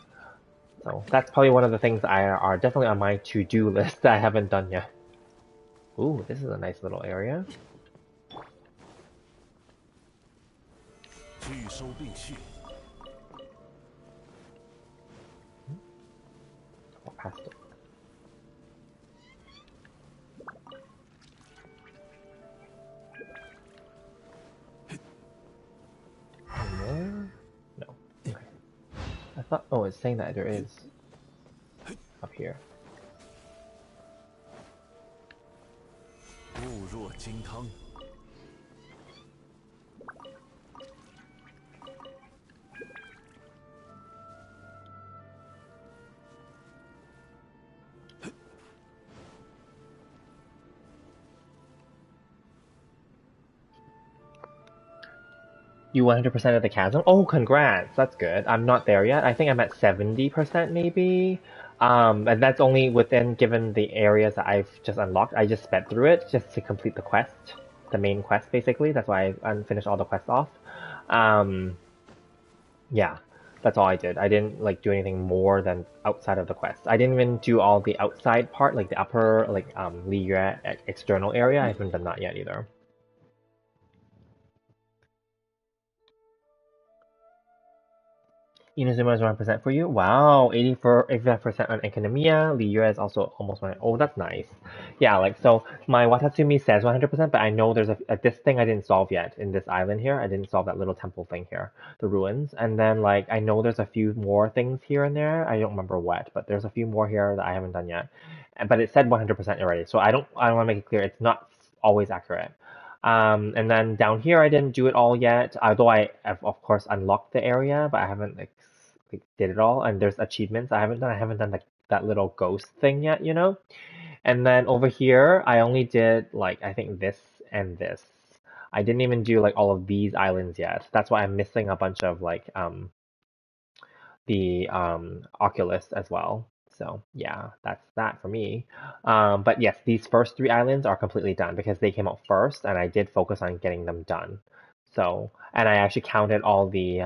So that's probably one of the things that are definitely on my to-do list that I haven't done yet. Ooh, this is a nice little area. Walk past it. And there? No. Okay. I thought, oh, it's saying that there is up here. You 100% of the chasm? Oh, congrats! That's good. I'm not there yet. I think I'm at 70% maybe. And that's only within, given the areas that I've just unlocked. I just sped through it just to complete the quest. The main quest, basically. That's why I finished all the quests off. Yeah. That's all I did. I didn't like do anything more than outside of the quest. I didn't even do all the outside part, like the upper, like Liyue external area. I haven't done that yet either. Inazuma is 1% for you. Wow, 85% on Economia. Liyue is also almost 1. Oh, that's nice. Yeah, like, so my Watatsumi says 100%, but I know there's this thing I didn't solve yet in this island here. I didn't solve that little temple thing here, the ruins. And then, like, I know there's a few more things here and there. I don't remember what, but there's a few more here that I haven't done yet. But it said 100% already, so I want to make it clear it's not always accurate. And then down here, I didn't do it all yet, although I have, of course, unlocked the area, but I haven't like did it all. And there's achievements I haven't done. I haven't done like that little ghost thing yet, you know? And then over here, I only did like, I think this and this. I didn't even do like all of these islands yet. That's why I'm missing a bunch of like, the Oculus as well. So yeah, that's that for me. But yes, these first 3 islands are completely done because they came out first, and I did focus on getting them done. So, and I actually counted all the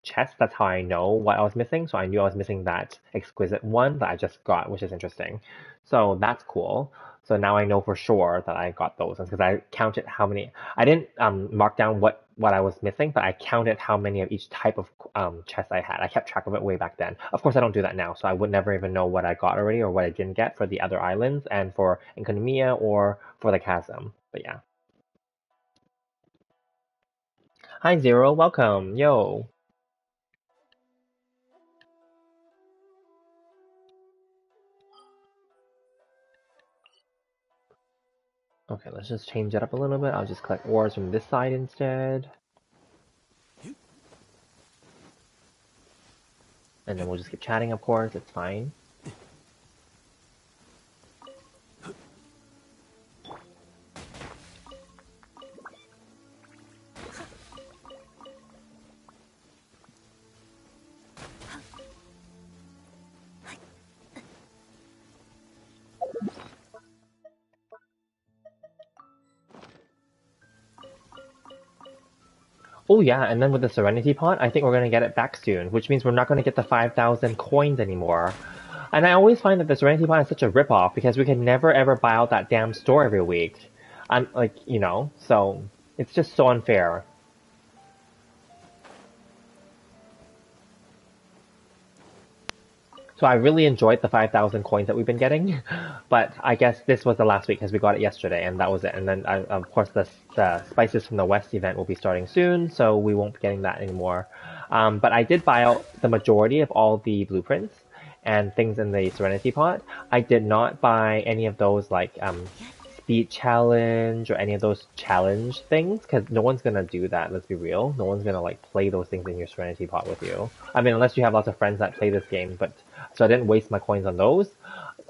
chests. That's how I know what I was missing. So I knew I was missing that exquisite one that I just got, which is interesting. So that's cool. So now I know for sure that I got those because I counted how many. I didn't mark down what I was missing, but I counted how many of each type of chest I had. I kept track of it way back then. Of course, I don't do that now, so I would never even know what I got already or what I didn't get for the other islands and for Economia or for the chasm. But yeah. Hi Zero, welcome. Yo. Okay, let's just change it up a little bit. I'll just collect ores from this side instead. And then we'll just keep chatting, of course. It's fine. Oh yeah, and then with the Serenity Pot, I think we're gonna get it back soon, which means we're not gonna get the 5,000 coins anymore. And I always find that the Serenity Pot is such a ripoff because we can never ever buy out that damn store every week. I'm like, so it's just so unfair. So I really enjoyed the 5,000 coins that we've been getting, but I guess this was the last week because we got it yesterday and that was it. And then of course the Spices from the West event will be starting soon, so we won't be getting that anymore. But I did buy out the majority of all the blueprints and things in the Serenity Pot. I did not buy any of those like speed challenge or any of those challenge things because no one's gonna do that. Let's be real. No one's gonna like play those things in your Serenity Pot with you. I mean, unless you have lots of friends that play this game, but so I didn't waste my coins on those.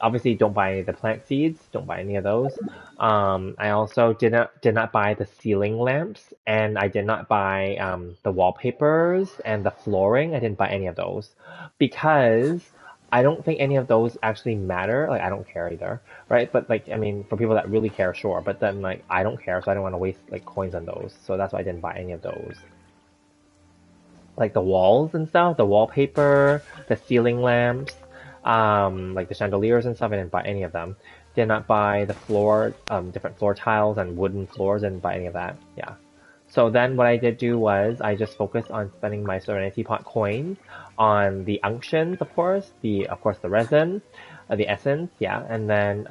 Obviously, don't buy any of the plant seeds. Don't buy any of those. I also did not buy the ceiling lamps, and I did not buy the wallpapers and the flooring. I didn't buy any of those because I don't think any of those actually matter. Like I don't care either, right? But like I mean, for people that really care, sure. But then like I don't care, so I don't want to waste like coins on those. So that's why I didn't buy any of those. Like the walls and stuff, the wallpaper, the ceiling lamps, like the chandeliers and stuff. I didn't buy any of them. Did not buy the floor, different floor tiles and wooden floors. Didn't buy any of that. Yeah. So then what I did do was I just focused on spending my Serenity Pot coins on the unctions, of course the resin, the essence, yeah, and then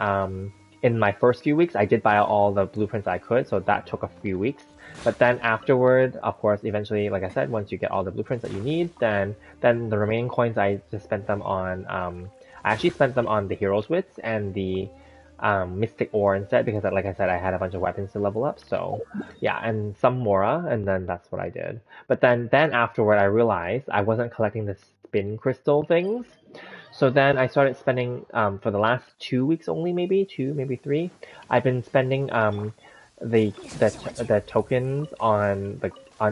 in my first few weeks I did buy all the blueprints I could, so that took a few weeks. But then afterward, of course, eventually, like I said, once you get all the blueprints that you need, then the remaining coins I just spent them on. I actually spent them on the Hero's Wits and the Mystic Ore instead because, like I said, I had a bunch of weapons to level up. So yeah, and some Mora, and then that's what I did. But then afterward, I realized I wasn't collecting the spin crystal things. So then I started spending for the last 2 weeks only, maybe two, maybe three. I've been spending the tokens on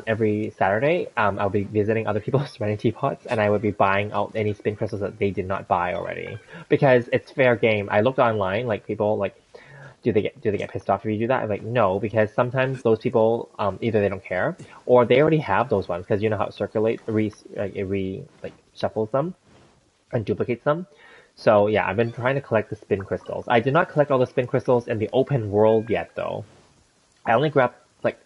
every Saturday. I'll be visiting other people's Serenity Pots, and I would be buying out any spin crystals that they did not buy already because it's fair game. I looked online, like people like. Do they get pissed off if you do that? I'm like, no, because sometimes those people either they don't care or they already have those ones because you know how it circulates, it shuffles them and duplicates them. So yeah, I've been trying to collect the spin crystals. I did not collect all the spin crystals in the open world yet though. I only grabbed like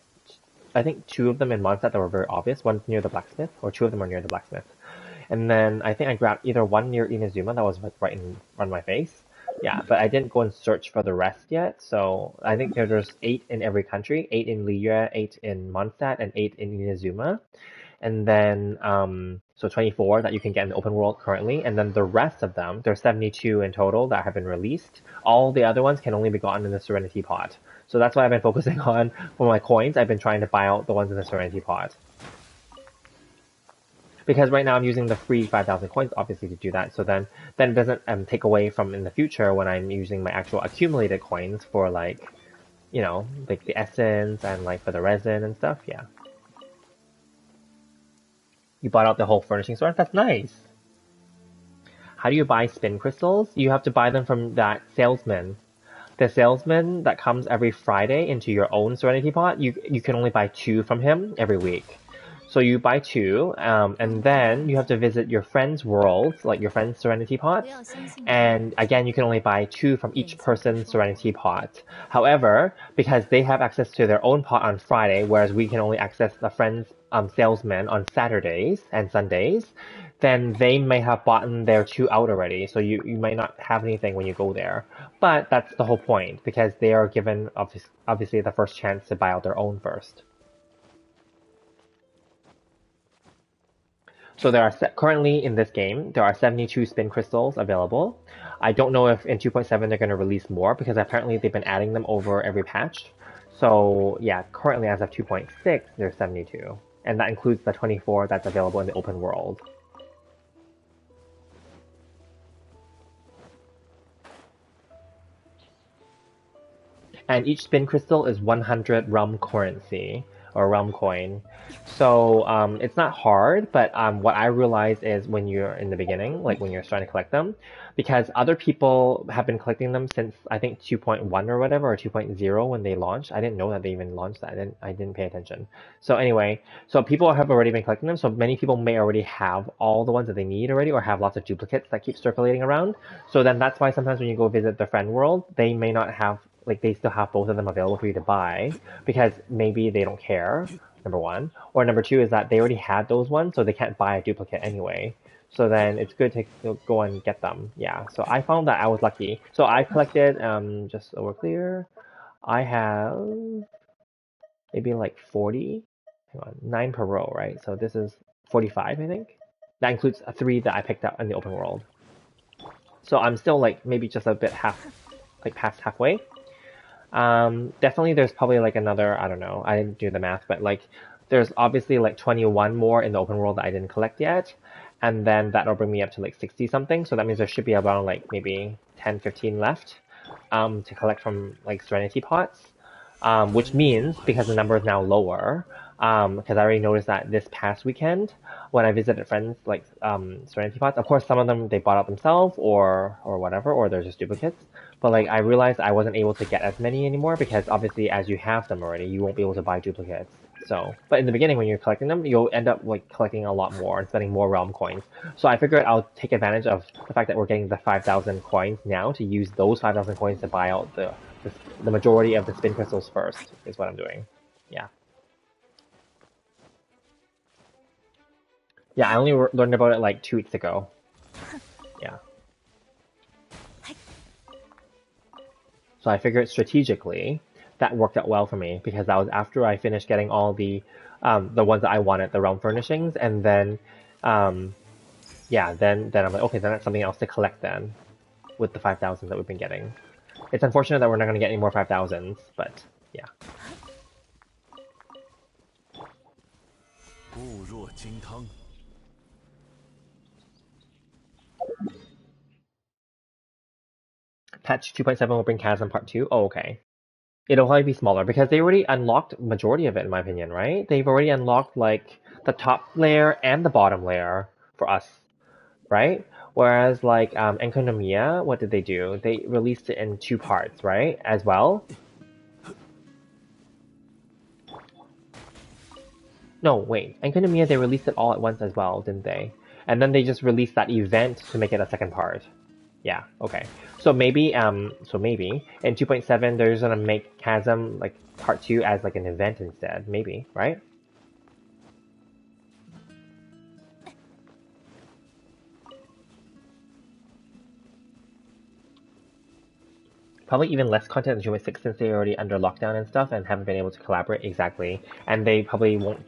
I think two of them in Mondstadt that were very obvious. One's near the blacksmith, or two of them are near the blacksmith. And then I think I grabbed either one near Inazuma that was like right in front of my face. Yeah, but I didn't go and search for the rest yet. So I think there's 8 in every country, 8 in Liyue, 8 in Mondstadt, and 8 in Inazuma. And then so 24 that you can get in the open world currently, and then the rest of them, there's 72 in total that have been released. All the other ones can only be gotten in the Serenity Pot. So that's what I've been focusing on for my coins. I've been trying to buy out the ones in the Serenity Pot. Because right now I'm using the free 5,000 coins obviously to do that, so then it doesn't take away from in the future when I'm using my actual accumulated coins for like the essence and like for the resin and stuff. Yeah. You bought out the whole furnishing store? That's nice. How do you buy spin crystals? You have to buy them from that salesman. The salesman that comes every Friday into your own Serenity Pot, you can only buy 2 from him every week. So you buy 2, and then you have to visit your friend's worlds, like your friend's Serenity Pots. And again, you can only buy 2 from each person's Serenity Pot. However, because they have access to their own pot on Friday, whereas we can only access the friend's salesman on Saturdays and Sundays, then they may have bought their 2 out already. So you might not have anything when you go there. But that's the whole point, because they are given, obviously, the first chance to buy out their own first. So currently in this game, there are 72 spin crystals available. I don't know if in 2.7 they're going to release more because apparently they've been adding them over every patch. So yeah, currently as of 2.6, there's 72. And that includes the 24 that's available in the open world. And each spin crystal is 100 rum currency. or realm coin. So it's not hard, but what I realize is when you're in the beginning, like when you're starting to collect them, because other people have been collecting them since I think 2.1 or whatever, or 2.0 when they launched. I didn't know that they even launched that. I didn't pay attention. So anyway, so people have already been collecting them. So many people may already have all the ones that they need already, or have lots of duplicates that keep circulating around. So then that's why sometimes when you go visit the friend world, they may not have, like, they still have both of them available for you to buy because maybe they don't care, number one. Or number two is that they already had those ones, so they can't buy a duplicate anyway. So then it's good to go and get them. Yeah, so I found that I was lucky. So I collected, just so we're clear, I have maybe like 40, hang on, 9 per row, right? So this is 45, I think. That includes 3 that I picked up in the open world. So I'm still like maybe just a bit like past halfway. Definitely there's probably like another, I don't know, I didn't do the math, but like there's obviously like 21 more in the open world that I didn't collect yet. And then that'll bring me up to like 60 something. So that means there should be around like maybe 10, 15 left to collect from like Serenity Pots. Which means, because the number is now lower, because I already noticed that this past weekend when I visited friends like Serenity Pots, of course some of them they bought out themselves or whatever, or they're just duplicates. But like I realized I wasn't able to get as many anymore because obviously as you have them already, you won't be able to buy duplicates. So, but in the beginning when you're collecting them, you'll end up like collecting a lot more and spending more realm coins. So I figured I'll take advantage of the fact that we're getting the 5,000 coins now to use those 5,000 coins to buy out the majority of the spin crystals first, is what I'm doing. Yeah. Yeah, I only learned about it like 2 weeks ago. Yeah. So I figured strategically that worked out well for me because that was after I finished getting all the ones that I wanted, the realm furnishings, and then yeah, then I'm like, okay, then that's something else to collect then with the 5,000 that we've been getting. It's unfortunate that we're not going to get any more 5,000s, but yeah. 固若金汤。Patch 2.7 will bring Chasm Part 2. Oh, okay. It'll probably be smaller because they already unlocked majority of it, in my opinion, right? They've already unlocked like the top layer and the bottom layer for us, right? Whereas like Enkonomiya, what did they do? They released it in 2 parts, right? As well. No, wait. Enkonomiya, they released it all at once as well, didn't they? And then they just released that event to make it a second part. Yeah, okay. So maybe in 2.7 they're just gonna make Chasm like part 2 as like an event instead, maybe, right? Probably even less content in 2.6 since they're already under lockdown and stuff and haven't been able to collaborate exactly. And they probably won't.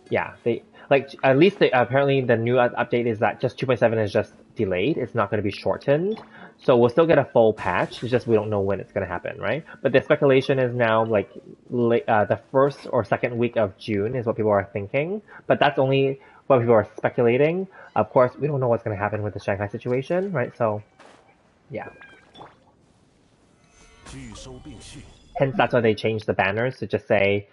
Yeah, they like at least apparently the new update is that just 2.7 is just delayed. It's not going to be shortened, so we'll still get a full patch. It's just we don't know when it's going to happen, right? But the speculation is now like the first or second week of June is what people are thinking. But that's only what people are speculating. Of course, we don't know what's going to happen with the Shanghai situation, right? So, yeah. 拒收并蓄。 Hence, that's why they changed the banners to just say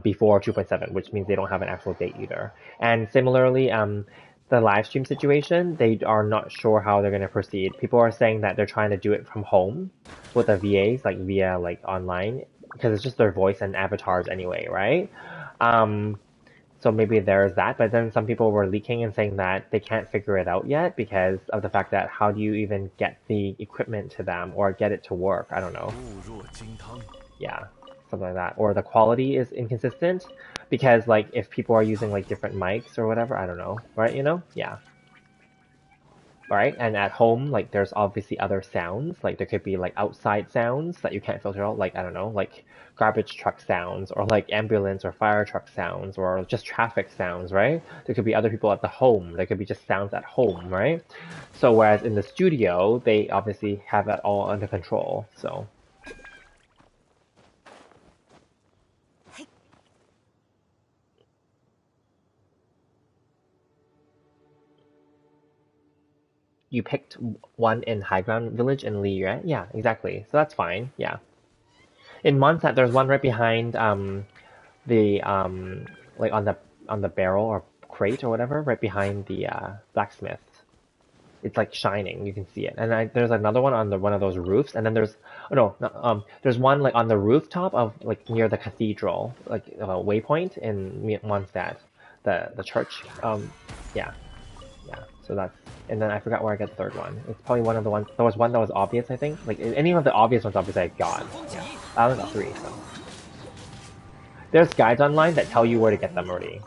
before 2.7, which means they don't have an actual date either. And similarly, the live stream situation, they are not sure how they're going to proceed. People are saying that they're trying to do it from home with the VAs, like via like online, because it's just their voice and avatars anyway, right? So maybe there's that, but then some people were leaking and saying that they can't figure it out yet because of the fact that how do you even get the equipment to them or get it to work? I don't know. 固若金汤。 Yeah, something like that. Or the quality is inconsistent because like if people are using like different mics or whatever, I don't know, right? You know? Yeah. Right? And at home, like there's obviously other sounds. Like there could be like outside sounds that you can't filter out, like I don't know, like garbage truck sounds or like ambulance or fire truck sounds or just traffic sounds, right? There could be other people at the home. There could be just sounds at home, right? So whereas in the studio, they obviously have that all under control. So you picked one in High Ground Village in Liyue? Yeah, exactly. So that's fine. Yeah. In Monsat, there's one right behind the like on the barrel or crate or whatever, right behind the blacksmith. It's like shining. You can see it. And there's another one on one of those roofs, and then there's there's one like on the rooftop of like near the cathedral, like waypoint in Mondstadt, the church. Yeah, yeah. So that's, and then I forgot where I got the third one. It's probably one of the ones. There was one that was obvious, I think. Like any of the obvious ones, obviously I got. Yeah. I only got 3. So there's guides online that tell you where to get them already.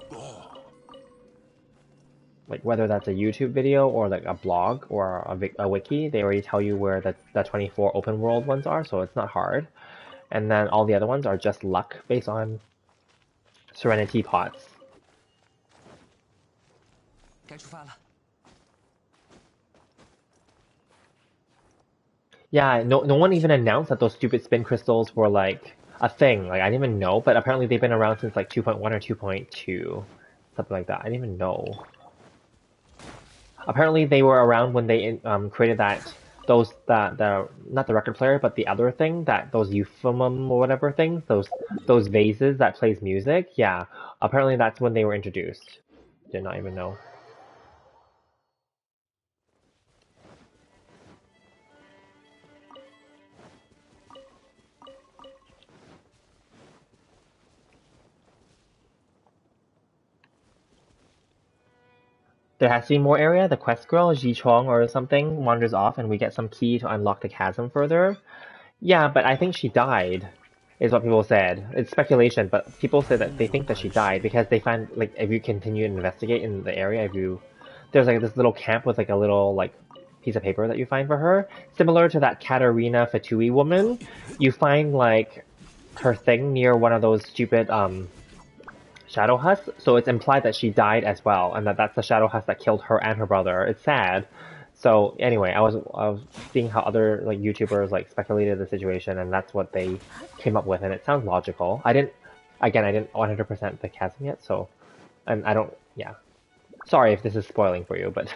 Like whether that's a YouTube video or like a blog or a wiki, they already tell you where the 24 open world ones are, so it's not hard. And then all the other ones are just luck based on Serenity Teapots. Yeah, no one even announced that those stupid spin crystals were like a thing. Like I didn't even know, but apparently they've been around since like 2.1 or 2.2, something like that. I didn't even know. Apparently they were around when they created the not the record player, but the other thing, those euphemum or whatever things, those vases that plays music. Yeah, apparently that's when they were introduced. Did not even know. There has to be more area. The quest girl, Ji Chong or something, wanders off and we get some key to unlock the chasm further. Yeah, but I think she died, is what people said. It's speculation, but people said that they think that she died because they find, like, if you continue to investigate in the area, there's like this little camp with like a little like piece of paper that you find for her, similar to that Katarina Fatui woman. You find like her thing near one of those stupid shadow huts, so it's implied that she died as well, and that's the shadow huts that killed her and her brother. It's sad. So anyway, I was seeing how other like YouTubers like speculated the situation, and that's what they came up with, and it sounds logical. I didn't 100% the chasm yet, so, and I don't, yeah. Sorry if this is spoiling for you, but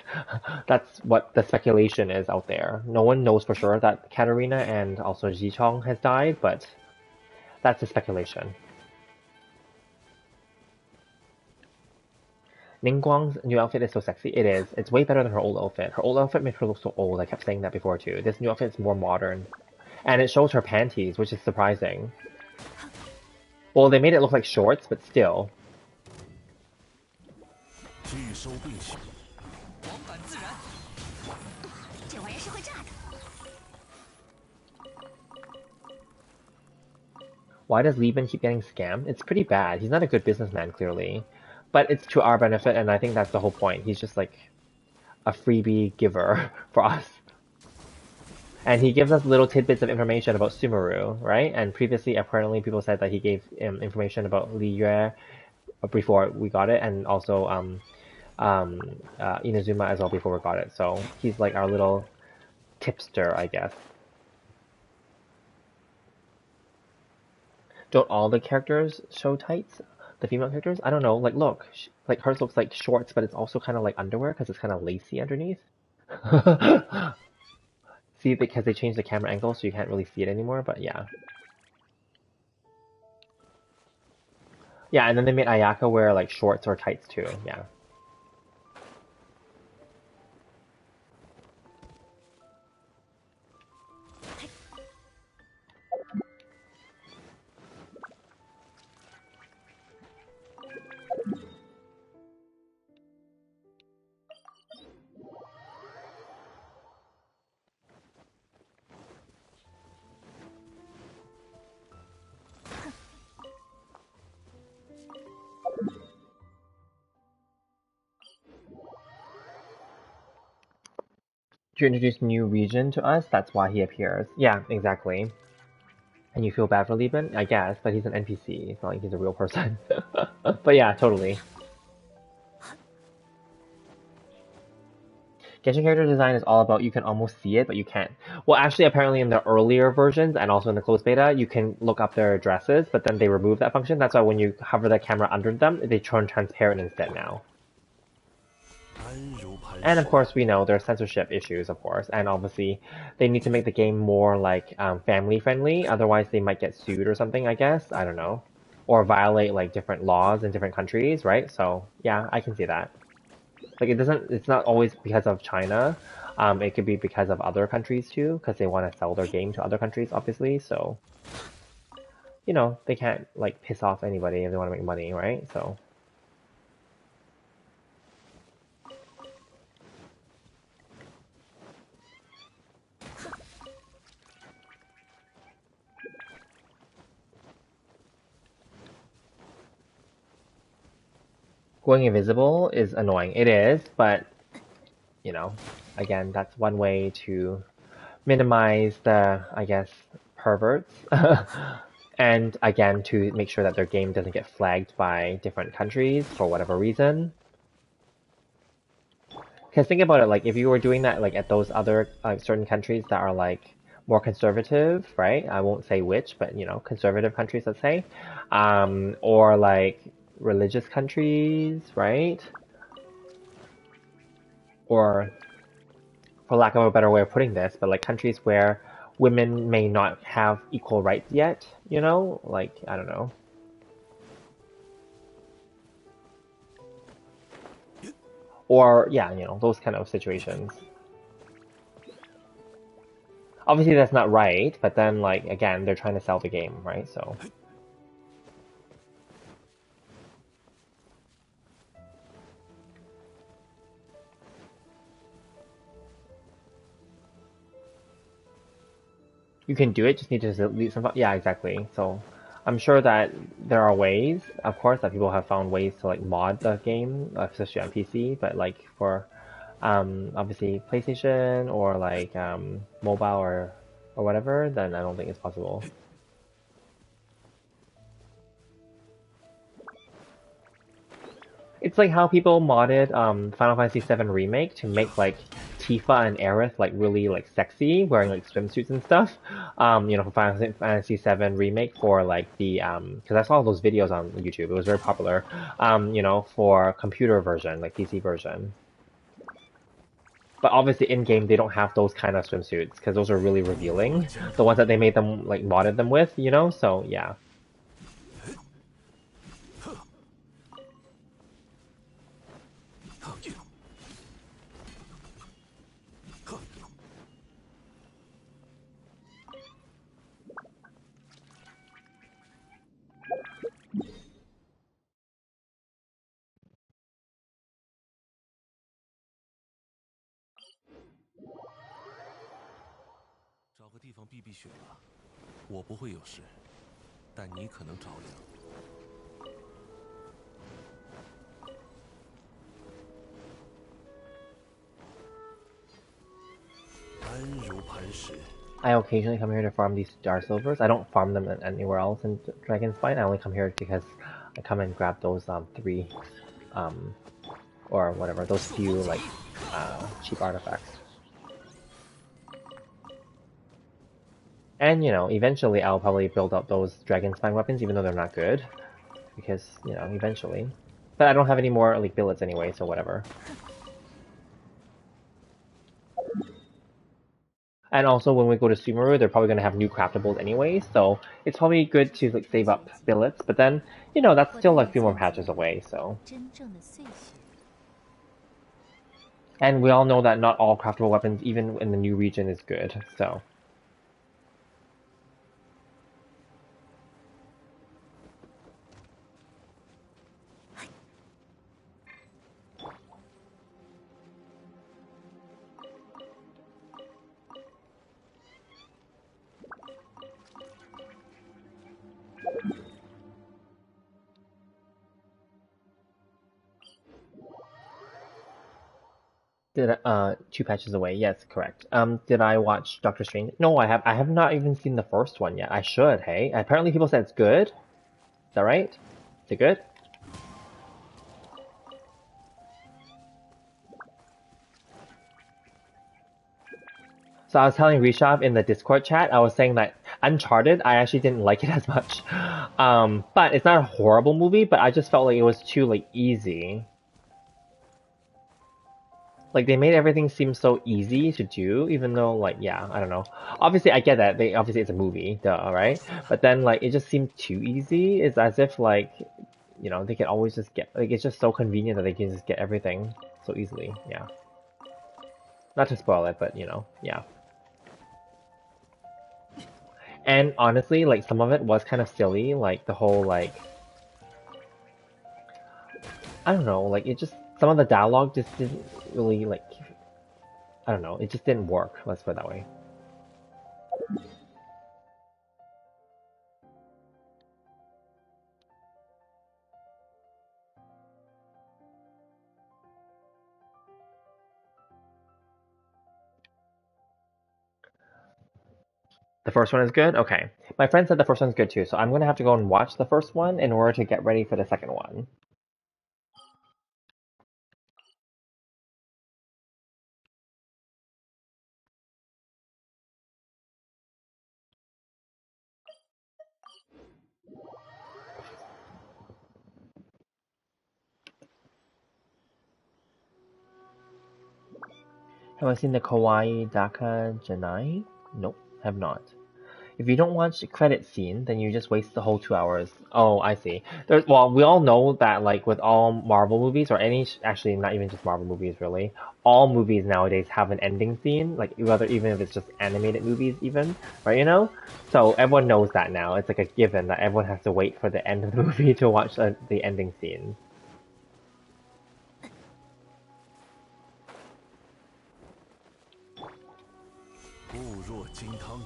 that's what the speculation is out there. No one knows for sure that Katarina and also Ji Chong has died, but that's the speculation. Ningguang's new outfit is so sexy. It is. It's way better than her old outfit. Her old outfit made her look so old. I kept saying that before too. This new outfit is more modern. And it shows her panties, which is surprising. Well, they made it look like shorts, but still. Why does Lieben keep getting scammed? It's pretty bad. He's not a good businessman, clearly. But it's to our benefit, and I think that's the whole point. He's just like a freebie giver for us. And he gives us little tidbits of information about Sumeru, right? And previously, apparently, people said that he gave information about Li Yue before we got it, and also Inazuma as well before we got it. So he's like our little tipster, I guess. Don't all the characters show tights? The female characters? I don't know. Like, look, like hers looks like shorts, but it's also kind of like underwear because it's kind of lacy underneath. See, because they changed the camera angle, so you can't really see it anymore. But yeah, yeah, and then they made Ayaka wear like shorts or tights too. Yeah. To introduce new region to us, that's why he appears. Yeah, exactly. And you feel bad for Lieben? I guess, but he's an NPC. It's not like he's a real person. But yeah, totally. Genshin character design is all about you can almost see it, but you can't. Well, actually, apparently in the earlier versions, and also in the closed beta, you can look up their dresses, but then they remove that function. That's why when you hover the camera under them, they turn transparent instead now. And of course, we know there's censorship issues, of course, and obviously they need to make the game more like family friendly. Otherwise, they might get sued or something. I guess I don't know. or violate like different laws in different countries, right? So yeah, I can see that. Like it's not always because of China. It could be because of other countries too, because they want to sell their game to other countries, obviously. So, they can't like piss off anybody if they want to make money, right? So, going invisible is annoying. It is, but you know, again, that's one way to minimize the, I guess, perverts. And again, to make sure that their game doesn't get flagged by different countries for whatever reason. Because think about it, like if you were doing that like at those other certain countries that are like more conservative, right? I won't say which, but conservative countries, let's say, or like religious countries, right? Or for lack of a better way of putting this, but like countries where women may not have equal rights yet, like I don't know. Or yeah, those kind of situations. Obviously that's not right, but then like again, they're trying to sell the game, right? So you can do it, just need to delete some. Yeah, exactly. So I'm sure that there are ways, of course, that people have found ways to like mod the game, especially on PC. But like for obviously PlayStation or like mobile or whatever, then I don't think it's possible. It's like how people modded Final Fantasy VII Remake to make like Tifa and Aerith like really like sexy, wearing like swimsuits and stuff. For Final Fantasy VII Remake for like the because I saw those videos on YouTube. It was very popular. For computer version, like PC version. But obviously in game they don't have those kind of swimsuits because those are really revealing. The ones that they made them like modded them with, So yeah. I occasionally come here to farm these star silvers. I don't farm them anywhere else in Dragonspine. I only come here because I come and grab those three, or whatever, those few like cheap artifacts. And eventually I'll probably build up those Dragonspine weapons, even though they're not good, because eventually. But I don't have any more like billets anyway, so whatever. And also, when we go to Sumeru, they're probably going to have new craftables anyway, so it's probably good to like save up billets. But then, that's still like a few more patches away, so. And we all know that not all craftable weapons, even in the new region, is good, so. Did 2 patches away? Yes, correct. Did I watch Doctor Strange? No, I have. I have not even seen the first one yet. I should. Hey, apparently people said it's good. Is that right? Is it good? So I was telling Rishav in the Discord chat, I was saying that Uncharted, I actually didn't like it as much. But it's not a horrible movie, but I just felt like it was too like easy. Like they made everything seem so easy to do, even though like yeah, I don't know. Obviously I get that. Obviously it's a movie, duh, right? But then like it just seemed too easy. It's as if like they can always just get like it's just so convenient that they can just get everything so easily. Yeah. Not to spoil it, but yeah. And honestly, like some of it was kind of silly, like the whole like I don't know, like it just some of the dialogue just didn't really like I don't know, it just didn't work, let's put it that way. The first one is good? Okay. My friend said the first one's good too, so I'm gonna have to go and watch the first one in order to get ready for the second one. Have I seen the Kawaii Daka Janai? Nope, have not. If you don't watch the credit scene, then you just waste the whole 2 hours. Oh, I see. Well, we all know that like with all Marvel movies or any, actually not even just Marvel movies really, all movies nowadays have an ending scene, like even if it's just animated movies even, right, So everyone knows that now. It's like a given that everyone has to wait for the end of the movie to watch the ending scene. 固若金汤。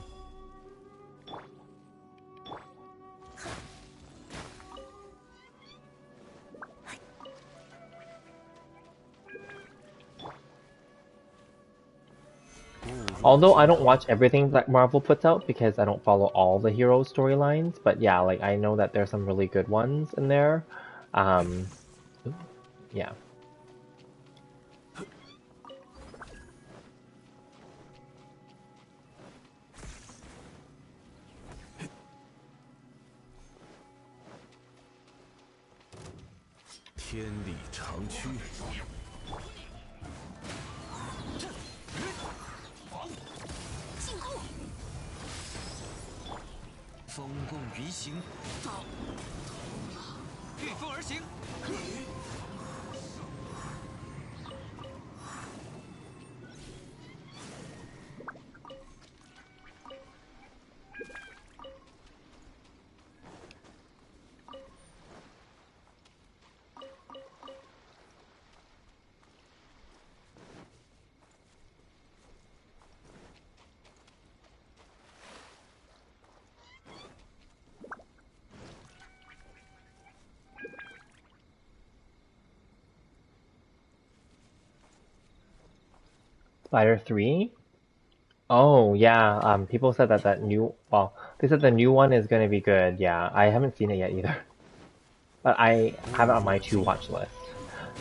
Although I don't watch everything that Marvel puts out because I don't follow all the hero storylines, but yeah, like I know that there's some really good ones in there. Um, yeah. 天理长驱。进攻！风共云行，御风而行。Spider 3? Oh, yeah. People said well, they said the new one is gonna be good. Yeah, I haven't seen it yet either. But I have it on my to watch list.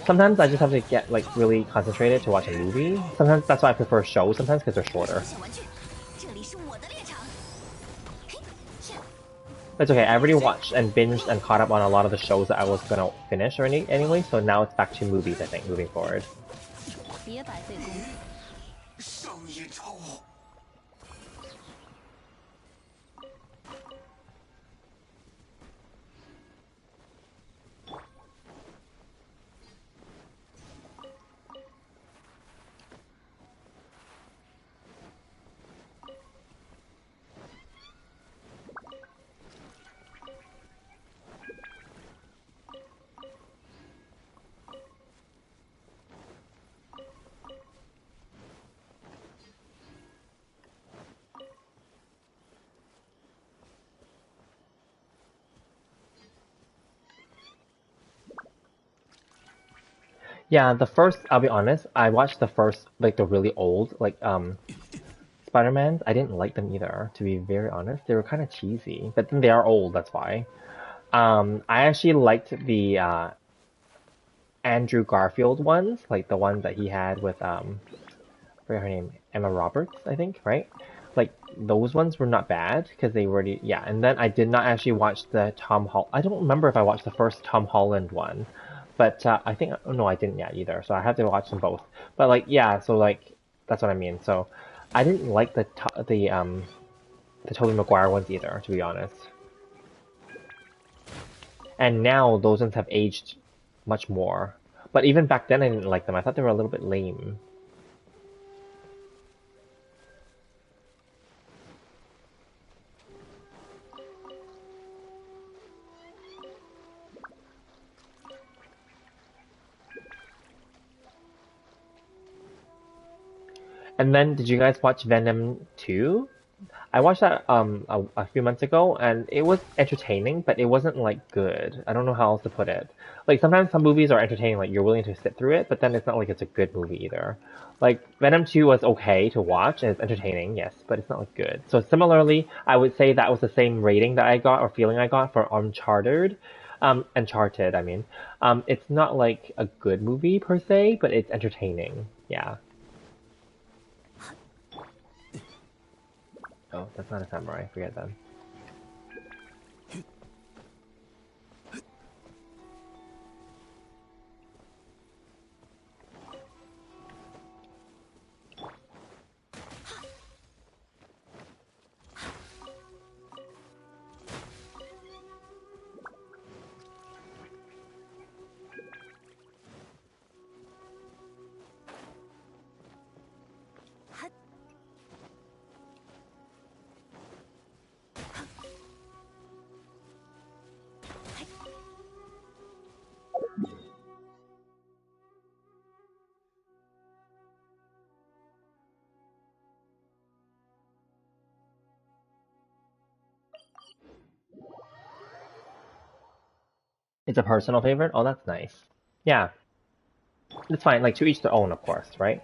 Sometimes I just have to get like really concentrated to watch a movie. Sometimes that's why I prefer shows sometimes because they're shorter. It's okay, I already watched and binged and caught up on a lot of the shows that I was gonna finish anyway, so now it's back to movies, I think, moving forward. Yeah, I'll be honest, I watched the first, like the really old, like, Spider-Mans. I didn't like them either, to be very honest. They were kind of cheesy, but then they are old, that's why. I actually liked the, Andrew Garfield ones, like the ones that he had with, I forget her name, Emma Roberts, I think, right? Like, those ones were not bad, because they were, and then I did not actually watch the I don't remember if I watched the first Tom Holland one. but I think no, I didn't yet either. So I have to watch them both. But like, yeah, so like that's what I mean. So I didn't like the Tobey Maguire ones either, to be honest. And now those ones have aged much more. But even back then, I didn't like them. I thought they were a little bit lame. And then, did you guys watch Venom 2? I watched that a few months ago, and it was entertaining, but it wasn't like good. I don't know how else to put it. Like sometimes some movies are entertaining, like you're willing to sit through it, but then it's not like it's a good movie either. Like Venom 2 was okay to watch and it's entertaining, yes, but it's not like good. So similarly, I would say that was the same rating that I got or feeling I got for Uncharted, I mean. It's not like a good movie per se, but it's entertaining. Yeah. Oh, that's not a samurai. Forget that. It's a personal favorite? Oh, that's nice. Yeah, it's fine. Like to each their own, of course, right?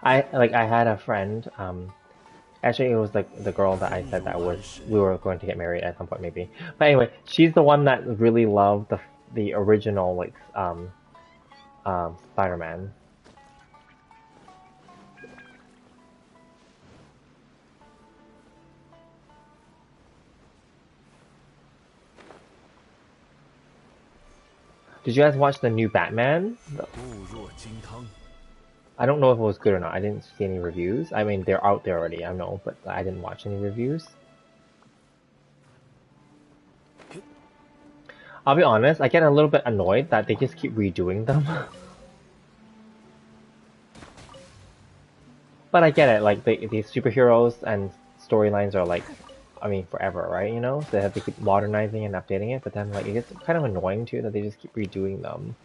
I had a friend. Actually, it was like the girl that I said that was we were going to get married at some point, maybe. But anyway, she's the one that really loved the original Spider-Man. Did you guys watch the new Batman? I don't know if it was good or not. I didn't see any reviews. I mean, they're out there already, I know, but I didn't watch any reviews. I'll be honest, I get a little bit annoyed that they just keep redoing them. But I get it, like these superheroes and storylines are like, I mean, forever, right? You know, so they have to keep modernizing and updating it. But then, like, it gets kind of annoying too that they just keep redoing them.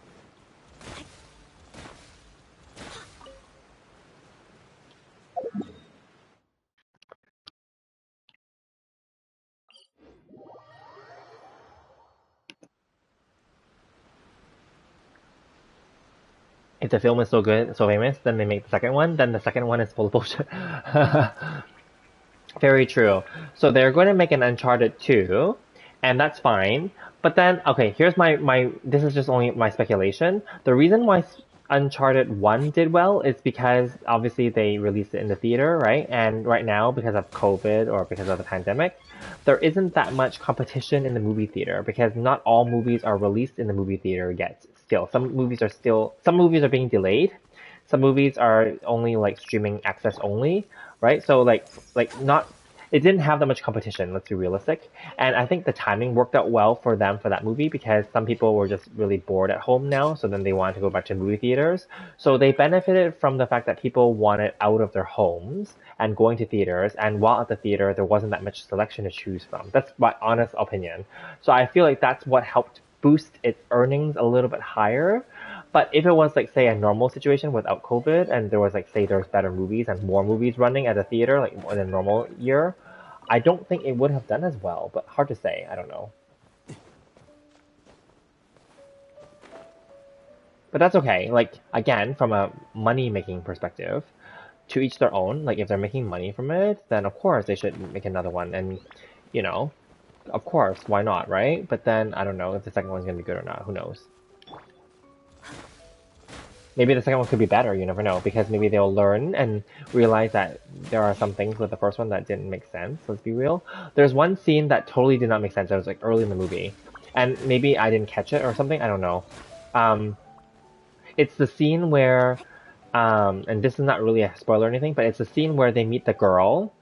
If the film is so good, so famous, then they make the second one. Then the second one is full of bullshit. Very true. So they're going to make an Uncharted 2, and that's fine. But then, okay, here's my this is just only my speculation. The reason why Uncharted 1 did well is because obviously they released it in the theater, right? And right now, because of COVID or because of the pandemic, there isn't that much competition in the movie theater because not all movies are released in the movie theater yet. Still, some movies are being delayed. Some movies are only like streaming access only, right? So like not it didn't have that much competition, let's be realistic. And I think the timing worked out well for them for that movie because some people were just really bored at home now, so then they wanted to go back to movie theaters. So they benefited from the fact that people wanted out of their homes and going to theaters, and while at the theater there wasn't that much selection to choose from. That's my honest opinion. So I feel like that's what helped boost its earnings a little bit higher. But if it was like say a normal situation without COVID and there was like say there's better movies and more movies running at the theater like more than a normal year, I don't think it would have done as well. But hard to say. I don't know. But that's okay. Like again, from a money making perspective, to each their own. Like if they're making money from it, then of course they should make another one. And you know, of course, why not, right? But then I don't know if the second one's gonna be good or not. Who knows? Maybe the second one could be better, you never know, because maybe they'll learn and realize that there are some things with the first one that didn't make sense, let's be real. There's one scene that totally did not make sense, it was like early in the movie. and maybe I didn't catch it or something. I don't know. Um, it's the scene where, and this is not really a spoiler or anything, but it's the scene where they meet the girl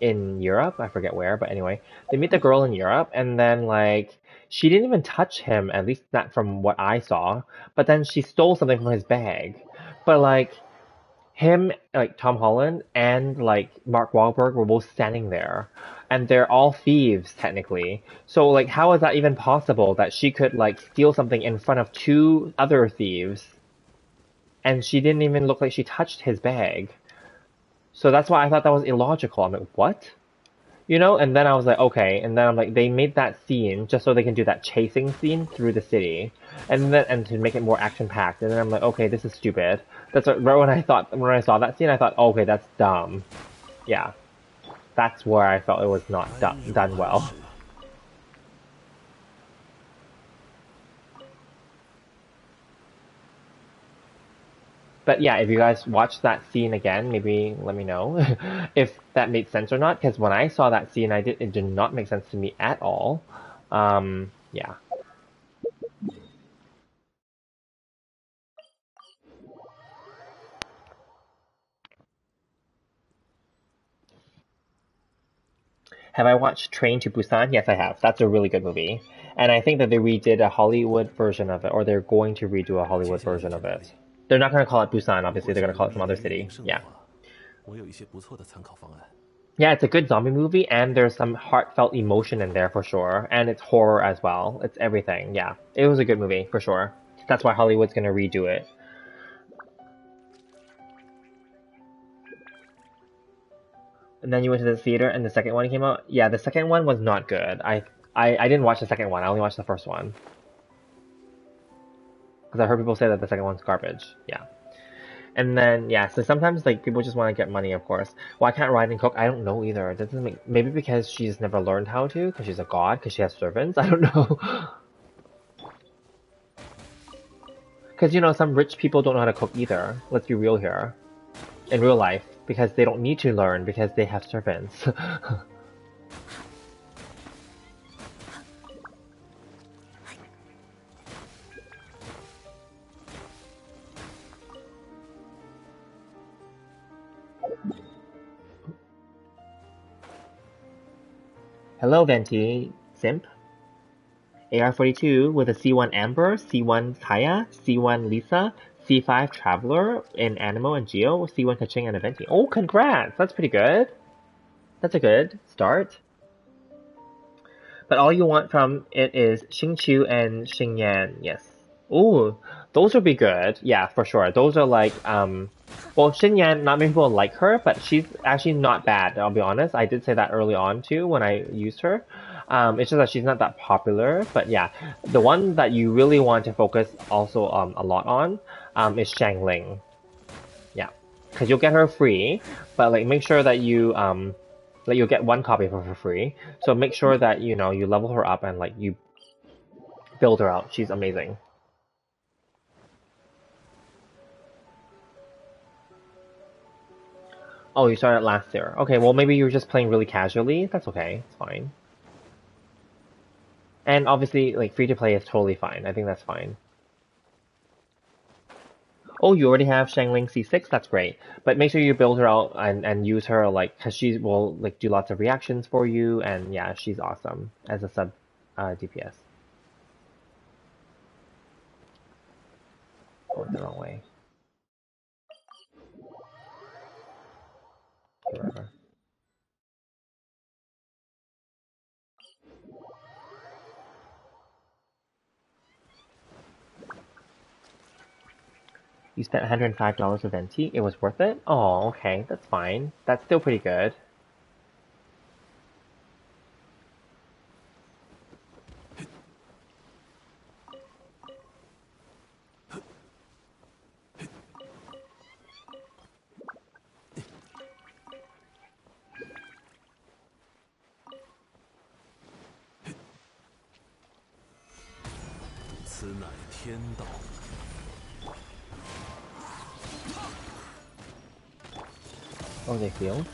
in Europe. I forget where, but anyway, they meet the girl in Europe, and then like she didn't even touch him, at least not from what I saw. But then she stole something from his bag. But like him, like Tom Holland and like Mark Wahlberg were both standing there, and they're all thieves technically. So like, how is that even possible that she could like steal something in front of two other thieves, and she didn't even look like she touched his bag? So that's why I thought that was illogical. I'm like, what? You know, and then I was like, okay, and then I'm like, they made that scene just so they can do that chasing scene through the city, and to make it more action packed. And then I'm like, okay, this is stupid. That's what, right when I saw that scene, I thought, okay, that's dumb. Yeah, that's where I felt it was not done well. But yeah, if you guys watch that scene again, maybe let me know if that made sense or not. Because when I saw that scene, it did not make sense to me at all. Yeah. Have I watched Train to Busan? Yes, I have. That's a really good movie. And I think that they redid a Hollywood version of it, or they're going to redo a Hollywood 谢谢你的 version of 建 it. 议。They're not going to call it Busan, 如 obviously. 果 They're going 想 to call it 立 some other 足于 city. 人生的 Yeah. 话，我有一些不错的参考方案。Yeah, it's a good zombie movie, and there's some heartfelt emotion in there for sure. And it's horror as well. It's everything. Yeah. It was a good movie, for sure. That's why Hollywood's going to redo it. And then you went to the theater, and the second one came out. Yeah, the second one was not good. I didn't watch the second one. I only watched the first one. Because I heard people say that the second one's garbage. Yeah. And then yeah, so sometimes like people just want to get money, of course. Why can't Raiden cook? I don't know either. It doesn't make, maybe because she's never learned how to, because she's a god, because she has servants. I don't know. Because you know, some rich people don't know how to cook either. Let's be real here. In real life, because they don't need to learn because they have servants. Hello, Venti Simp. AR42 with a C1 Amber, C1 Kaya, C1 Lisa, C5 Traveler in Animo and Geo, C1 Kaching and Aventi. Oh, congrats! That's pretty good. That's a good start. But all you want from it is Xingqiu and Xingyan, yes. Ooh, those would be good. Yeah, for sure. Those are like, well, Xingyan, not many people like her, but she's actually not bad, I'll be honest. I did say that early on too when I used her. It's just that she's not that popular, but yeah. The one that you really want to focus also a lot on is Shangling. Yeah, because you'll get her free, but like make sure that you like you'll get one copy of her for free. So make sure that you know you level her up and like you build her out. She's amazing. Oh, you started last year. Okay, well maybe you were just playing really casually. That's okay. It's fine. And obviously, like free to play is totally fine. I think that's fine. Oh, you already have Shangling C6. That's great. But make sure you build her out and use her like because she will like do lots of reactions for you. And yeah, she's awesome as a sub DPS. Going the wrong way. Whatever. You spent $105 with Venti. It was worth it? Oh, okay. That's fine. That's still pretty good. Oh, they feel?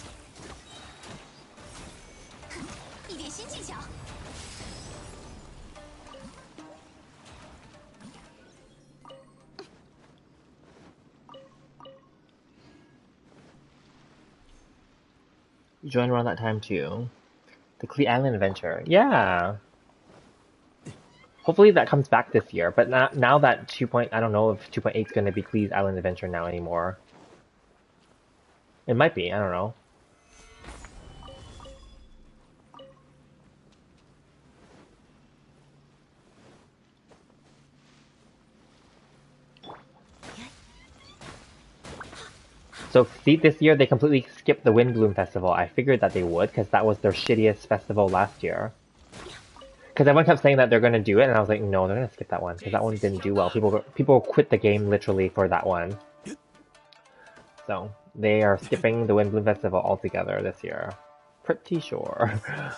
You joined around that time too. The Clee Island Adventure. Yeah. Hopefully that comes back this year, but now that 2. I don't know if 2.8 is going to be Clee's Island Adventure now anymore. It might be, I don't know. So see, this year they completely skipped the Windbloom Festival. I figured that they would, because that was their shittiest festival last year. Because everyone kept saying that they're going to do it, and I was like, no, they're going to skip that one, because that one didn't do well. People quit the game literally for that one. So they are skipping the Windbloom Festival altogether this year. Pretty sure.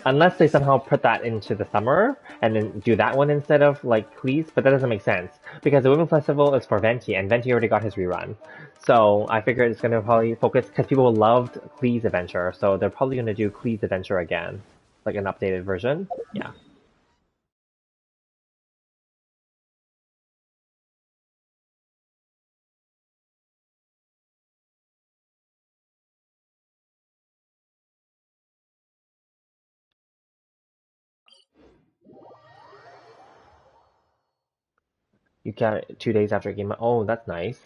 Unless they somehow put that into the summer, and then do that one instead of, like, Cleese, but that doesn't make sense. Because the Windbloom Festival is for Venti, and Venti already got his rerun. So I figured it's going to probably focus, because people loved Cleese Adventure, so they're probably going to do Cleese Adventure again. Like an updated version. Yeah. You got it 2 days after it came out. Oh, that's nice.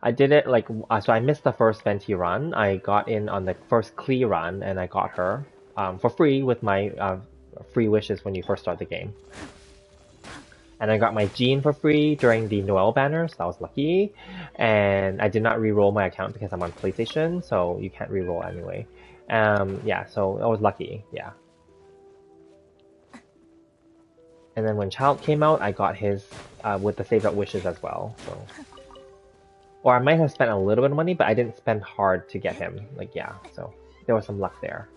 I did it like so. I missed the first Venti run. I got in on the first Klee run, and I got her for free with my free wishes when you first start the game. And I got my Jean for free during the Noel banner, so that was lucky. And I did not re-roll my account because I'm on PlayStation, so you can't re-roll anyway. Yeah, so I was lucky. Yeah. And then when Child came out, I got his with the saved up wishes as well. So. Or I might have spent a little bit of money, but I didn't spend hard to get him. Like, yeah, so there was some luck there.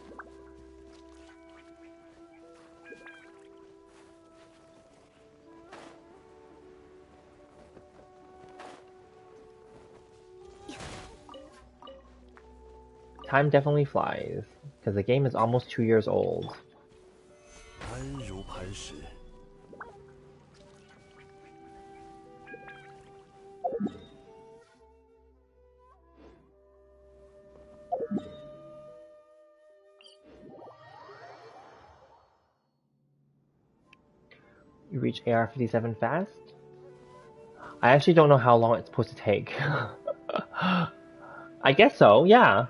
Time definitely flies, because the game is almost 2 years old. You reach AR57 fast? I actually don't know how long it's supposed to take. I guess so, yeah.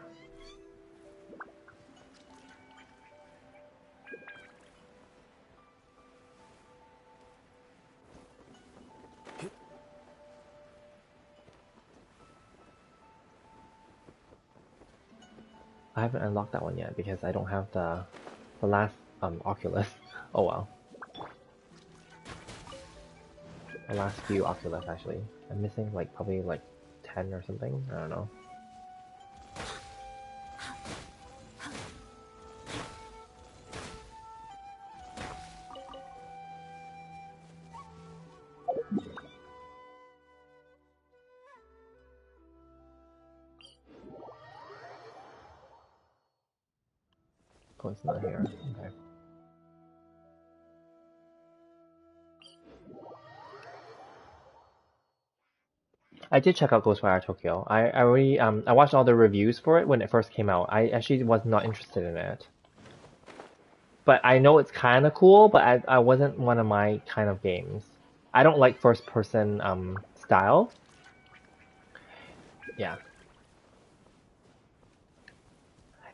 I haven't unlocked that one yet because I don't have the last Oculus. Oh well. The last few Oculus actually. I'm missing like probably like 10 or something. I don't know. Oh, it's not here. Okay. I did check out Ghostwire Tokyo. I already I watched all the reviews for it when it first came out. I actually was not interested in it. But I know it's kind of cool, but I wasn't one of my kind of games. I don't like first person style. Yeah.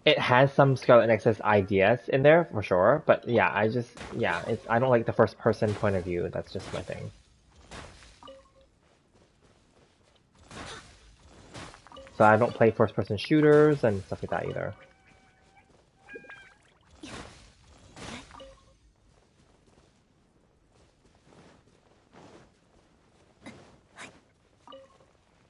It has some Scarlet Nexus ideas in there for sure, but yeah, I don't like the first person point of view. That's just my thing. So I don't play first person shooters and stuff like that either.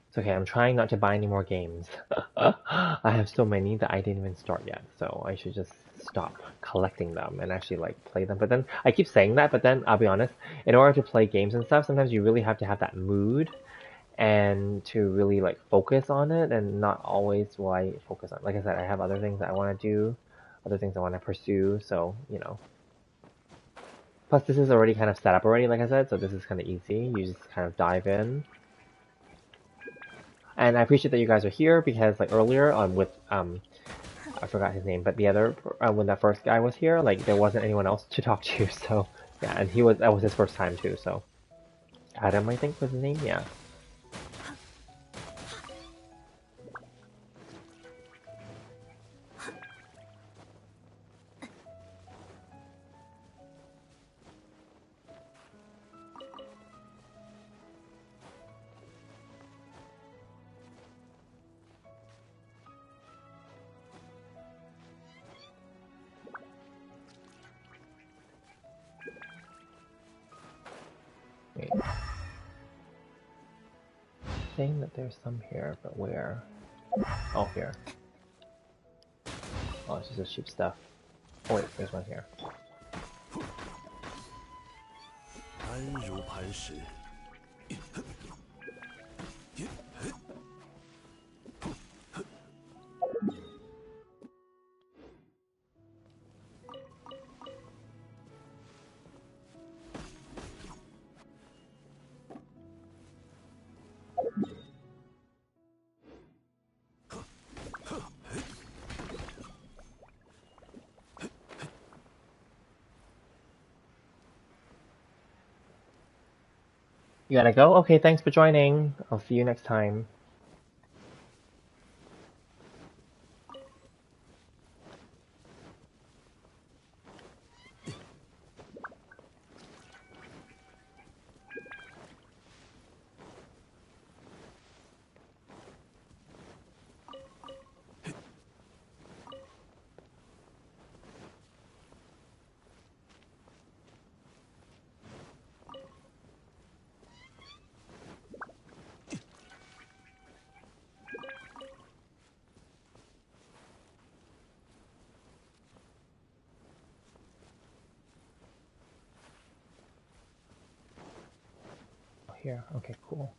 It's okay, I'm trying not to buy any more games. I have so many that I didn't even start yet, so I should just stop collecting them and actually like play them. But then I keep saying that, but then I'll be honest, in order to play games and stuff, sometimes you really have to have that mood and to really like focus on it, and not always will I focus on. Like I said, I have other things that I want to do, other things I want to pursue, so you know. Plus this is already kind of set up already, like I said, so this is kind of easy. You just kind of dive in. And I appreciate that you guys are here because like earlier with I forgot his name, but the other when that first guy was here, like there wasn't anyone else to talk to, so yeah, and that was his first time too, so Adam I think was his name, yeah. Wait. Saying that there's some here, but where? Oh, here. Oh, it's just the cheap stuff. Oh wait, there's one here. 安如磐石。You gotta go? Okay, thanks for joining. I'll see you next time. Here, okay, cool.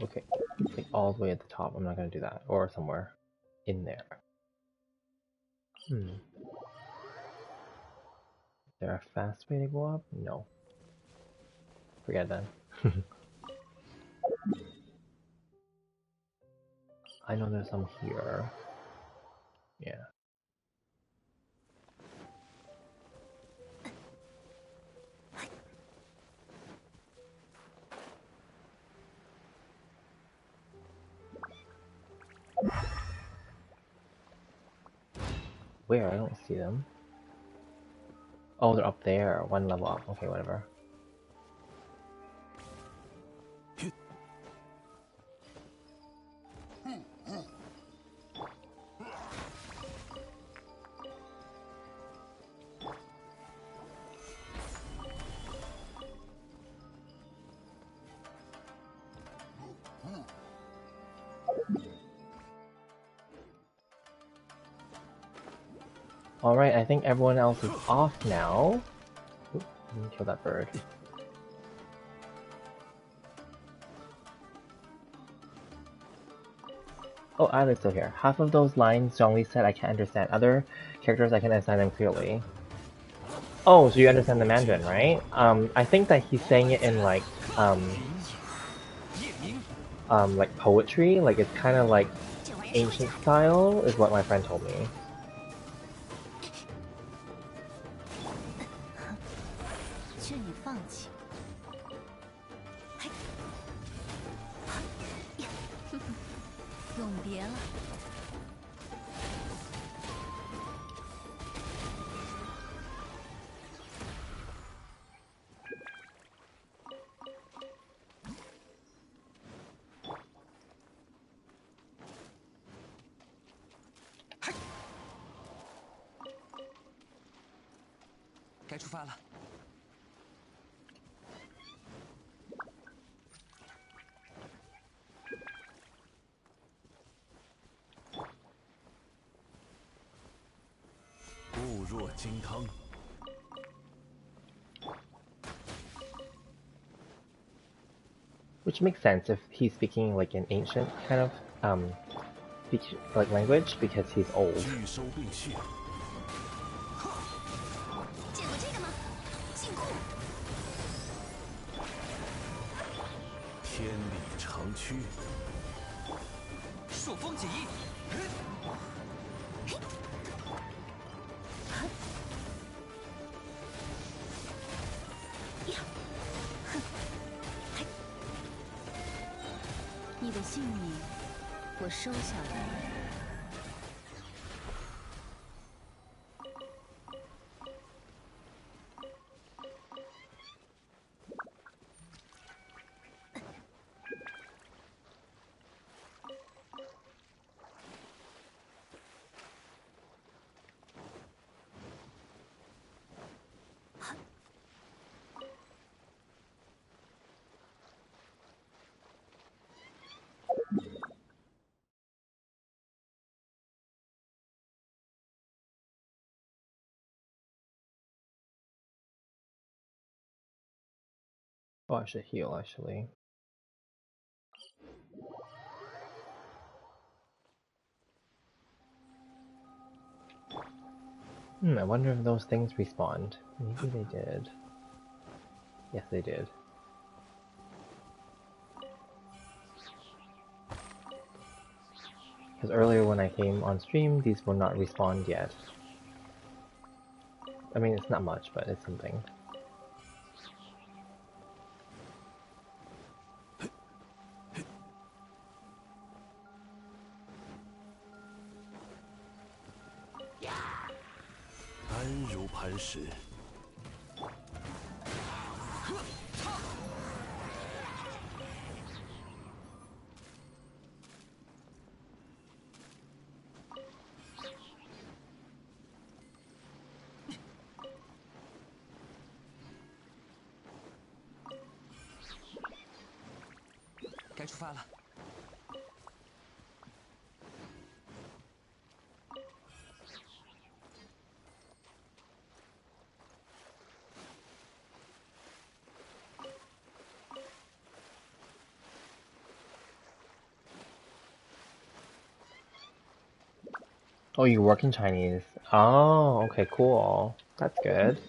Okay. Like all the way at the top. I'm not gonna do that. Or somewhere in there. Is there a fast way to go up? No. Forget that. I know there's some here. Yeah. Where? I don't see them. Oh, they're up there. One level up. Okay, whatever. Alright, I think everyone else is off now. Oop, let me kill that bird. Oh, Isla's still here. Half of those lines Zhongli said I can't understand. Other characters I can understand them clearly. Oh, so you understand the Mandarin, right? I think that he's saying it in like poetry. Like it's kind of like ancient style, is what my friend told me. 劝你放弃。永别了。该出发了。固若金汤。Which Which makes sense if he's speaking like an ancient kind of like language because he's old. 拒收并蓄。见过这个吗？禁锢。天理长驱。朔风解衣。你的性命，我收下了。Oh, I should heal actually. I wonder if those things respawned. Maybe they did. Yes, they did. Because earlier when I came on stream, these were not respawned yet. I mean, it's not much, but it's something.该出发了。Oh, you work in Chinese. Oh, okay, cool. That's good.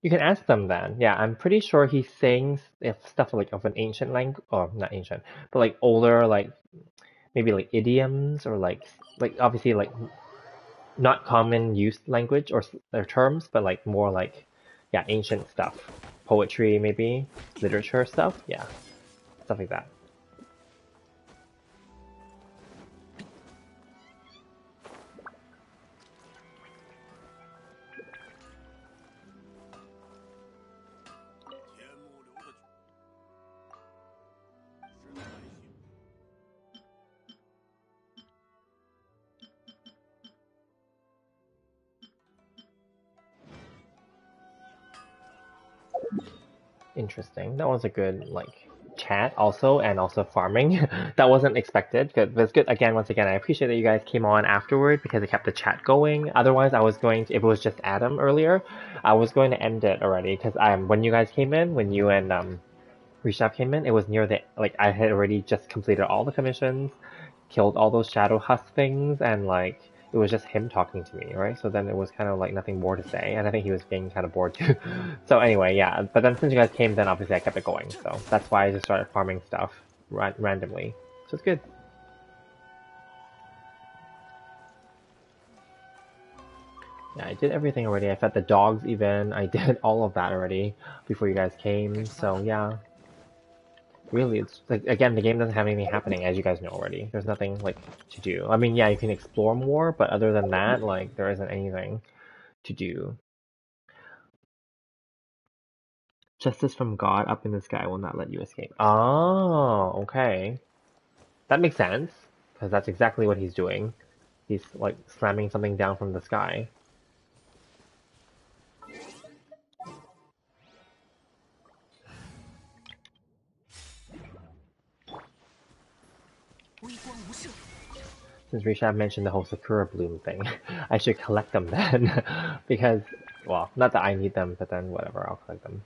You can ask them then. Yeah, I'm pretty sure he's saying if stuff like of an ancient language, or not ancient, but like older, like maybe like idioms or like obviously like not common used language or terms, but like more like yeah ancient stuff, poetry maybe, literature stuff. Yeah, stuff like that. Interesting. That was a good like chat also and also farming. That wasn't expected. Good. But it's good again. Once again, I appreciate that you guys came on afterward because it kept the chat going. Otherwise, I was going to, if it was just Adam earlier, I was going to end it already because when you guys came in, when you and Rishabh came in, it was near the like I had already just completed all the commissions, killed all those shadow husk things, and like it was just him talking to me, right? So then it was kind of like nothing more to say, and I think he was getting kind of bored too. So anyway, yeah. But then since you guys came, then obviously I kept it going. So that's why I just started farming stuff randomly. So it's good. Yeah, I did everything already. I fed the dogs even. I did all of that already before you guys came. So yeah. Really, it's like again, the game doesn't have anything happening, as you guys know already. There's nothing like to do. I mean, yeah, you can explore more, but other than that, like there isn't anything to do. Justice from God up in the sky will not let you escape. Oh, okay. That makes sense, because that's exactly what he's doing. He's like slamming something down from the sky. Since Rishab mentioned the whole Sakura Bloom thing, I should collect them then. Because, well, not that I need them, but then whatever, I'll collect them.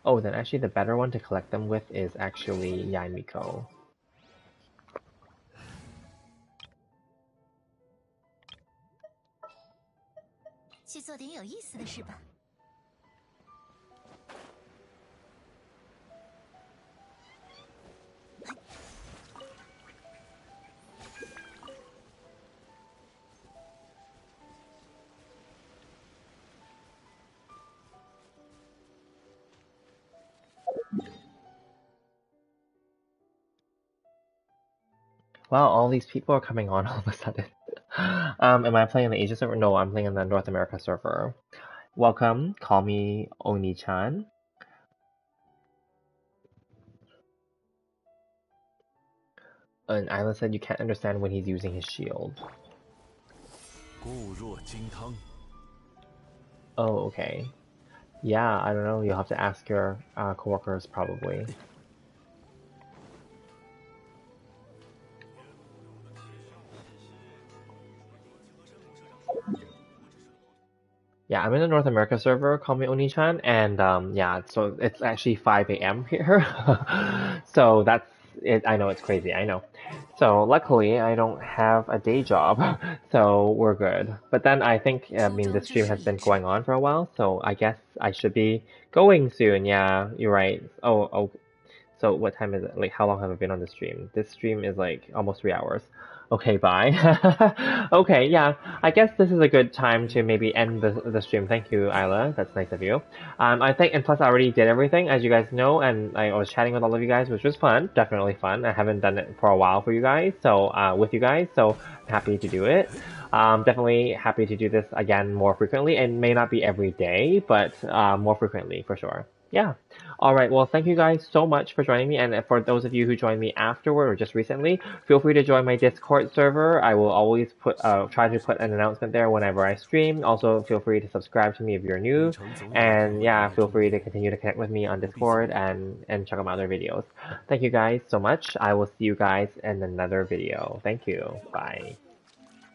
Oh, then actually the better one to collect them with is actually Yaimiko. 去做点有意思的事吧。Wow, all these people are coming on all of a sudden. Am I playing the Asia server? No, I'm playing on the North America server. Welcome, call me Oni-chan. And Isla said you can't understand when he's using his shield. 固若金汤。 Oh, okay. Yeah, I don't know. You'll have to ask your coworkers probably. Yeah, I'm in the North America server, call me Oni-chan, and yeah, so it's actually 5 a.m. here. So that's it. I know it's crazy, I know. So luckily, I don't have a day job, so we're good. But then I think, I mean, the stream has been going on for a while, so I guess I should be going soon. Yeah, you're right. Oh, so what time is it? Like, how long have I been on the stream? This stream is like almost 3 hours. Okay, bye. Okay, yeah. I guess this is a good time to maybe end the stream. Thank you, Isla. That's nice of you. I think, and plus I already did everything, as you guys know, and I was chatting with all of you guys, which was fun. Definitely fun. I haven't done it for a while for you guys, so, with you guys, so I'm happy to do it. Definitely happy to do this again more frequently. It may not be every day, but more frequently for sure. Yeah. All right. Well, thank you guys so much for joining me. And for those of you who joined me afterward or just recently, feel free to join my Discord server. I will always try to put an announcement there whenever I stream. Also, feel free to subscribe to me if you're new. And yeah, feel free to continue to connect with me on Discord and check out my other videos. Thank you guys so much. I will see you guys in another video. Thank you. Bye.